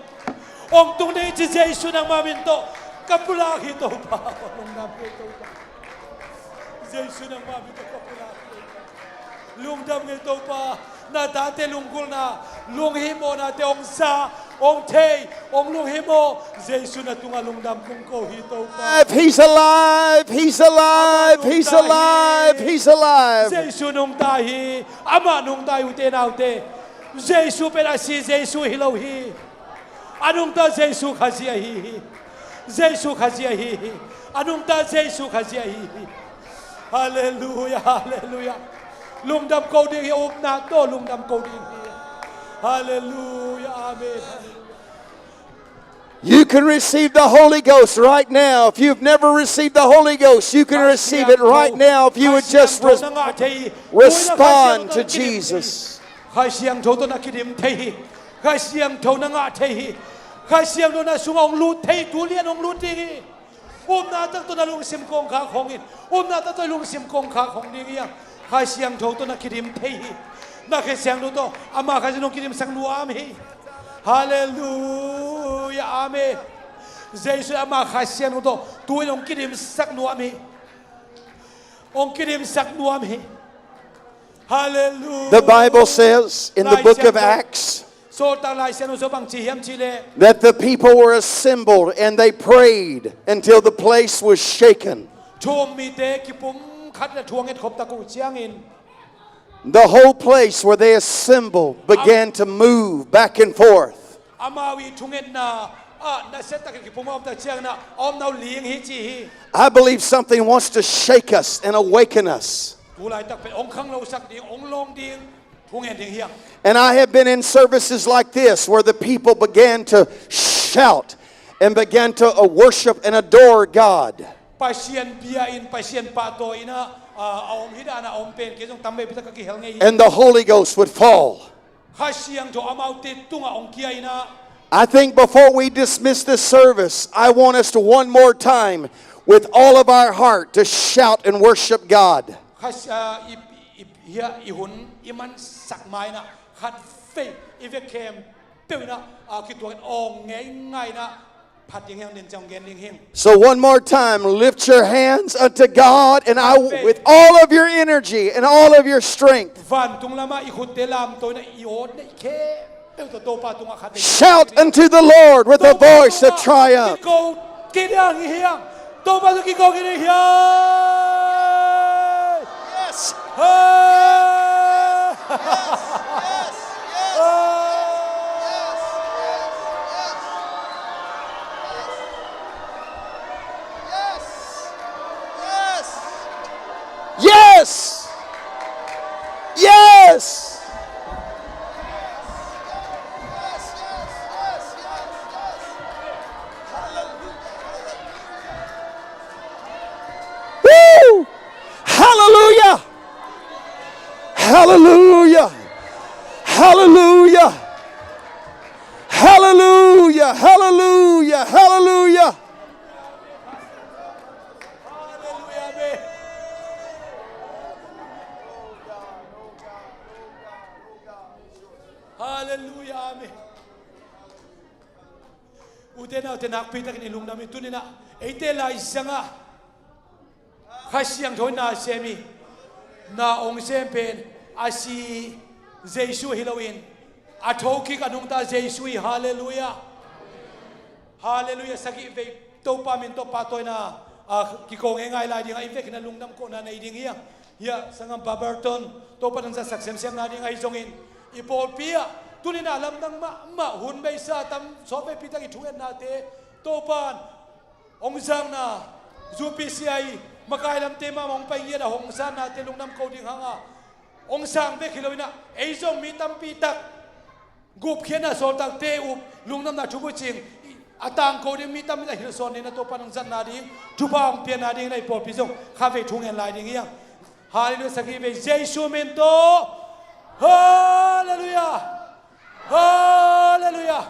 ong tung nei chi Jesu nang maminto kapula hito pa ong dam ko to pa. Jesu nang maminto kapula. Lung dam ngito pa na tate lungkul na lung himo na te ong sa ong te ong lung himo Jesu na tunga lung dam kung ko hito pa. He's alive, He's alive, He's alive, He's alive. Jesu nung tahi ama nung tahi ute na ute Giêsu bên asi Giêsu hi lâu hi anung ta Giêsu khazia hi Giêsu khazia hi anung ta Giêsu khazia hi Hallelujah Hallelujah lung đam câu đi ôm na to lung đam câu đi Hallelujah Amen. You can receive the Holy Ghost right now. If you've never received the Holy Ghost, you can receive it right now if you would just respond to Jesus. Khai siang thâu tôi na kidim thei, khai siang thâu na ngã thei, khai siang tôi na sung ông lút thei, tu liên ông lút đi. Na tak tôi na lung sim kong khá khong in, na tak tôi lung sim kong khá khong đi ngiang, khai siang thâu tôi na kidim thei, na khai siang tôi ama khai siang kidim sang nuam hi. Hallelujah Amen. Giêsu ama khai siang tôi, tu ông kidim sak nuam hi, ông kidim sak nuam hi. Hallelujah. The Bible says in the book of Acts that the people were assembled and they prayed until the place was shaken. The whole place where they assembled began to move back and forth. I believe something wants to shake us and awaken us. And I have been in services like this where the people began to shout and began to worship and adore God. And the Holy Ghost would fall. I think before we dismiss this service, I want us to one more time with all of our heart to shout and worship God. So one more time, lift your hands unto God and with all of your energy and all of your strength. Shout unto the Lord with a voice of triumph. Yes. Yes. Yes. Woo! Hallelujah. Hallelujah. Hallelujah. Hallelujah. Hallelujah. Hallelujah. Hallelujah. Amen. Utena pita kini lung nami tunina. Ite la isanga. Khasyang thoi na semi. Na ong sempen asi Giêsu Halloween. Athoki kanung ta Giêsu. Hallelujah. Hallelujah. Sagi ve to pa min to pa toy na ki ko ngai lai ding ai ve kina lung nam ko na nei ding ya. Ya sangam Baberton to pa nang sa saksem sem na ding ai jongin. Ipol pia tunina lam nang ma hun bei sa tam so be pita ki thuet na te to pan ong sang na zupi siai makai lam te ma mong pai ya hong san na te lung nam ko ding hanga ong sang be khiloina ei jong mi tam pi tak gup khena so tak te up lung nam na thu bu ching atang ko ding mi tam la hil son ni na to pan ong san na ding thu ba ong pian na ding lai pol pi jong kha ve thung en lai ding ya hallelujah sagi be Giêsu men to Hallelujah. Hallelujah.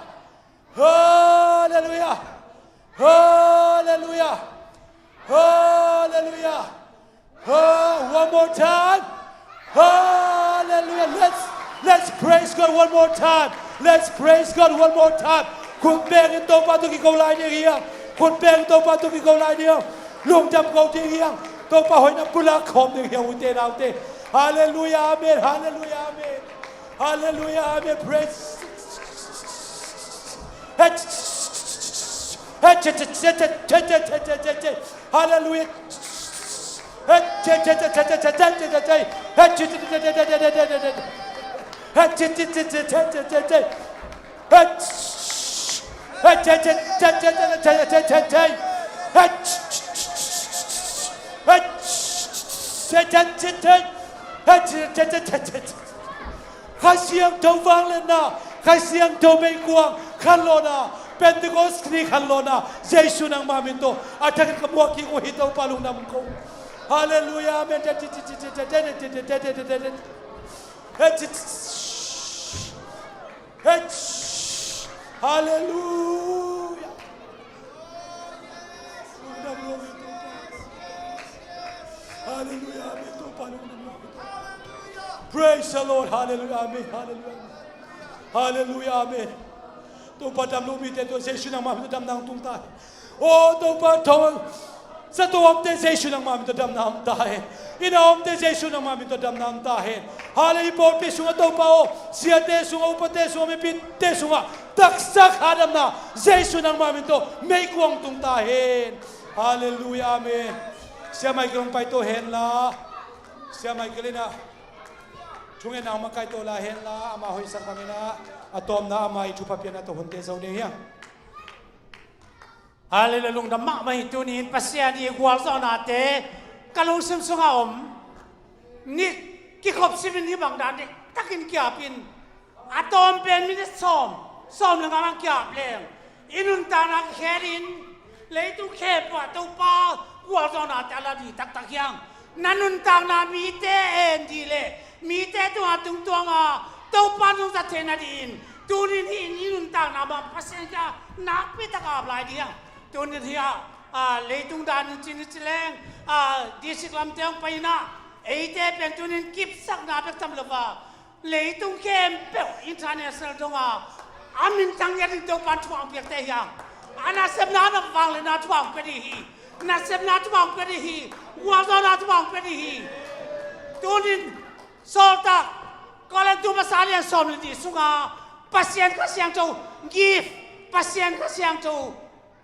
Hallelujah. Hallelujah. Hallelujah. One more time. Hallelujah. Let's praise God one more time. Let's praise God one more time. Kun beng to pa to ki ko lai ni hiang. Kun beng to pa to ki ko lai ni hiang. Lung jam ko ti hiang. To pa hoi na pula khom ni hiang u te nau te. Hallelujah, amen, hallelujah, amen. Hallelujah, amen, praise. Hallelujah. ฮัจเจเจเจเจเจเจเจเจฮัจฮัจเจเจเจเจเจเจเจเจเจฮัจฮัจเจเจเจเจฮัจเจเจเจเจเจข้าเสียงโดฟังเลยนะข้าเสียงโดไม่กวางขันโลนะเป็นตัวก็สกรีขันโลนะเยซูนังมามินโตอาจารย์ขบวนกี่กูฮิตเอาปาลุงนำกูฮาเลลูยาเมนเจเจเจเจเจเจเจเจเจเจเจเจเจฮัจฮัจฮาเลลูยาฮาเลลูยาเมนโตปาลุงนำ Praise the Lord Hallelujah Amen Hallelujah Hallelujah Amen ตัวประจำลูกมีแต่ตัวเซชุนังมาเป็นตัวดำนางตุ้งตายโอ้ตัวประทองสะตัวอมเตเซชุนังมาเป็นตัวดำนางตายอินาอมเตเซชุนังมาเป็นตัวดำนางตายฮาเลลูยาปอลปิสุงตัวเปาเสียเตสุงอุปเตสุงไม่ปิดเตสุงตักสักหาดำนาเซชุนังมาเป็นตัวไม่กวงตุ้งตายฮาเลลูยาเมนเสียไม่กลงไปตัวเห็นละเสียไม่กลินะช่วงนี้นางมาไกลตัวลาเห็นละอามาหอยสักคำนะอะตอมนะอามาอิจุพับยันตัวหุ่นเตะเสาเดียฮาเลลูยาลุงดำมะมาหิตุนินปัสยาดีกวาลซอนาเตกะลุงซึมซุงอาอมนี่กิขบสิบินที่บางดานเด็กตักินกียบินอะตอมเป็นมิดซ้อมแล้วก็มันกียบเลงอินุนตานักแครินเลยตุเคปะตุปากวาลซอนาเตอลาดีตักยังนันุนตานามีเตเอ็นดีเลมีแต่ตัวตุงตัวงาตัวปานุสัตเทนาดินตัวนี้นี่นุ่นต่างนาบพัศน์จะนักพิทักษ์ลายเดียงตัวนี้ที่เลยตุงดานจินจิเลงดิสิกลัมเตียงไปนะไอ้เจ้เป็นตัวนี้กิบสักนาเป็นตำรวจเลยตุงเข้มเปลอินเทอร์เนชั่นแนลตัวงาอามินตังยันตัวปันทวงเปียกเตียงอันนั้นเสพนาบฟังเลยนาทวงเป็นที่นั่นเสพนาทวงเป็นที่วัวตัวนาทวงเป็นที่ตัวนี้Solta, kalau tu masalah som ni sunga pasien kasiang tu give pasien kasiang tu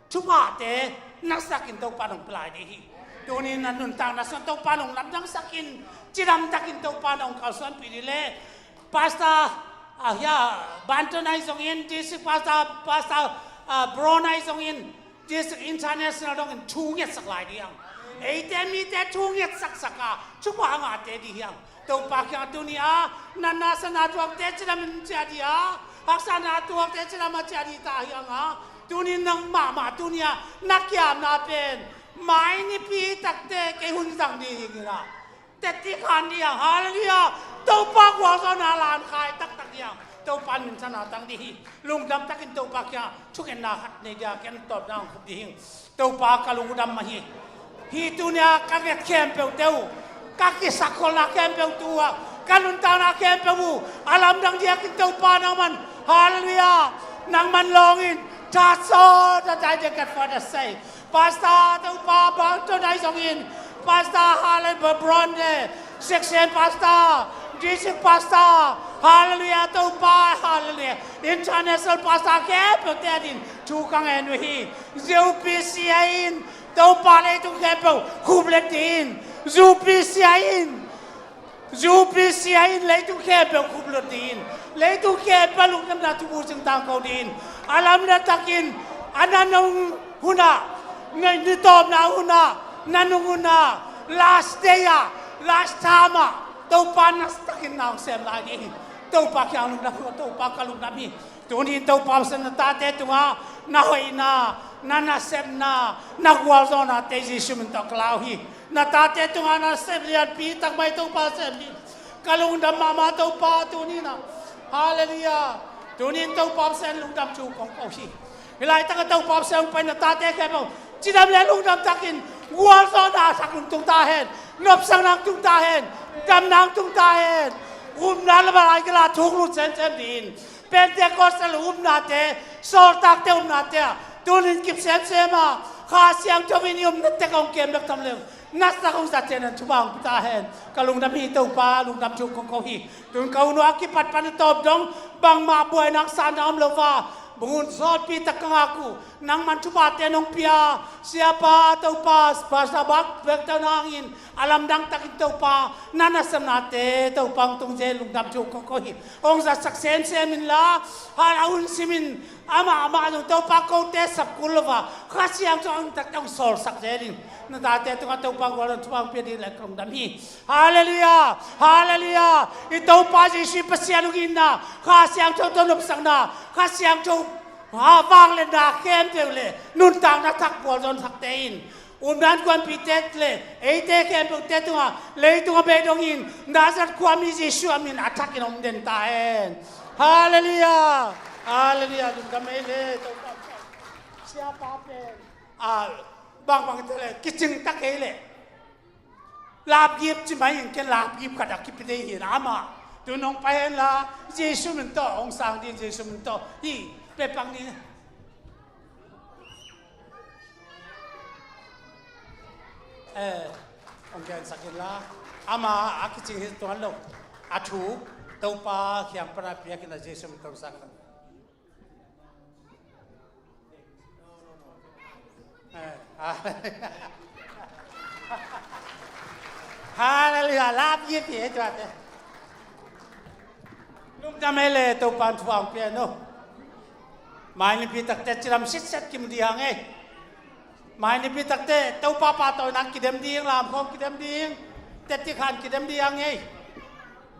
cuma te nak sakin tu panong pelai ni. Tu ni nanun tang nak tu panong lamdang sakin ciram takin tu panong kausan pilih pasta ya bantu nai songin disik pasta bro nai songin disik international dongin chunget saklai dia. Eitem chunget sakka cuma angat dia. Tau pakai dunia, nana sana tuak tecera menjadi aksana tuak tecera menjadi tahyang dunia nang mama dunia nak kiam napen, main ni pi takte kehun sang di kira, teti kan dia haleluya, tau pak wasana lan kai tak yang, tau pan sana tang di, lung dam takin tau pakai cuken nahat ni dia ken top nang di, tau pak kalung dam mahi, hi dunia kaget kempel tau. Kaki sekolah kempel tua, kanun tanah kempelmu, alam dang dia kita panaman, haleluya, nang manlongin, caso, tak jagat pada saya, pasta tu bang tu dah songin, pasta halal berbronze, section pasta, disik pasta, haleluya tu haleluya, international pasta kempel tadin, tukang NWI, Zupisiain, tu palai tu kempel, kubletin. Zupisiain leitu kebel kublotin leitu kebel lukam na tubu sing tangkau din alam na takin ananong huna ngay nitom na huna nanong huna last day last time tau panas takin na sem lagi tau pakyang na tau pakalung nabi tunin tau pamsan na tate tunga nahoy na nanasem na nagwal na tezi sumunta klauhi natate tu ana seblian pi tak mai tu pa sebli kalung dam mama tu pa tu ni na haleluya tu ni tu pa sen lung dam chu kong ko si hilai tak tu pa sen pa natate ke bo chidam le lung dam takin wal so na sakung tung ta hen nop sang nang tung ta hen dam nang tung ta hen na la ba ai la thuk lu sen sen din Pentecostal na te sol tak te na te tu ni kip sem sema kha siang tawinium na te kong kem dak tam leng nasa kong sa tiyan ang tubang putahin kalung dami ito pa lung dam chuk kong kohi tun kau no akipat panitob dong bang mabuhay ng sana am lova bungun sot pi takangaku nang manchupate nong pia siapa tau pa pasabak bek tau nangin alam dang takin tau pa nanasam nate tau pang tung je lung dam chu ko hi ong za saksen semin la ha aun simin ama nong tau pa ko te sap kulwa khasiam chong tak tau sol sak je na dati ito nga taupang walang tupang pwede lang dami. Hallelujah! Hallelujah! Ito pa si pasianugin na, kasi ang tutunog sang na, kasi ang habang le na, kempe le, nuntang na takbo doon saktein. Undan kuan pitet le, eite kempe teto nga, le ito nga bedongin, nasat kuami si Yesu amin, atakin om den tahen. Hallelujah! Hallelujah! Doon kami le, taupang siapa pen? bang tele kicing tak hele lap gip ci mai ke lap gip kada kipide hi rama tu nong paen la jesu men to ong sang din jesu men to hi pe pang ni ong kan sakila ama akicing hi to lo athu to pa khiam para pia ke na jesu men to sang Hallelujah, lap ye pie tuate. Nung damele to pan tuang piano. Mai ni pitak te chiram sit kim diang eh. Mai ni pitak te to pa to nak kidem ding lam khom kidem ding. Te ti khan kidem diang eh.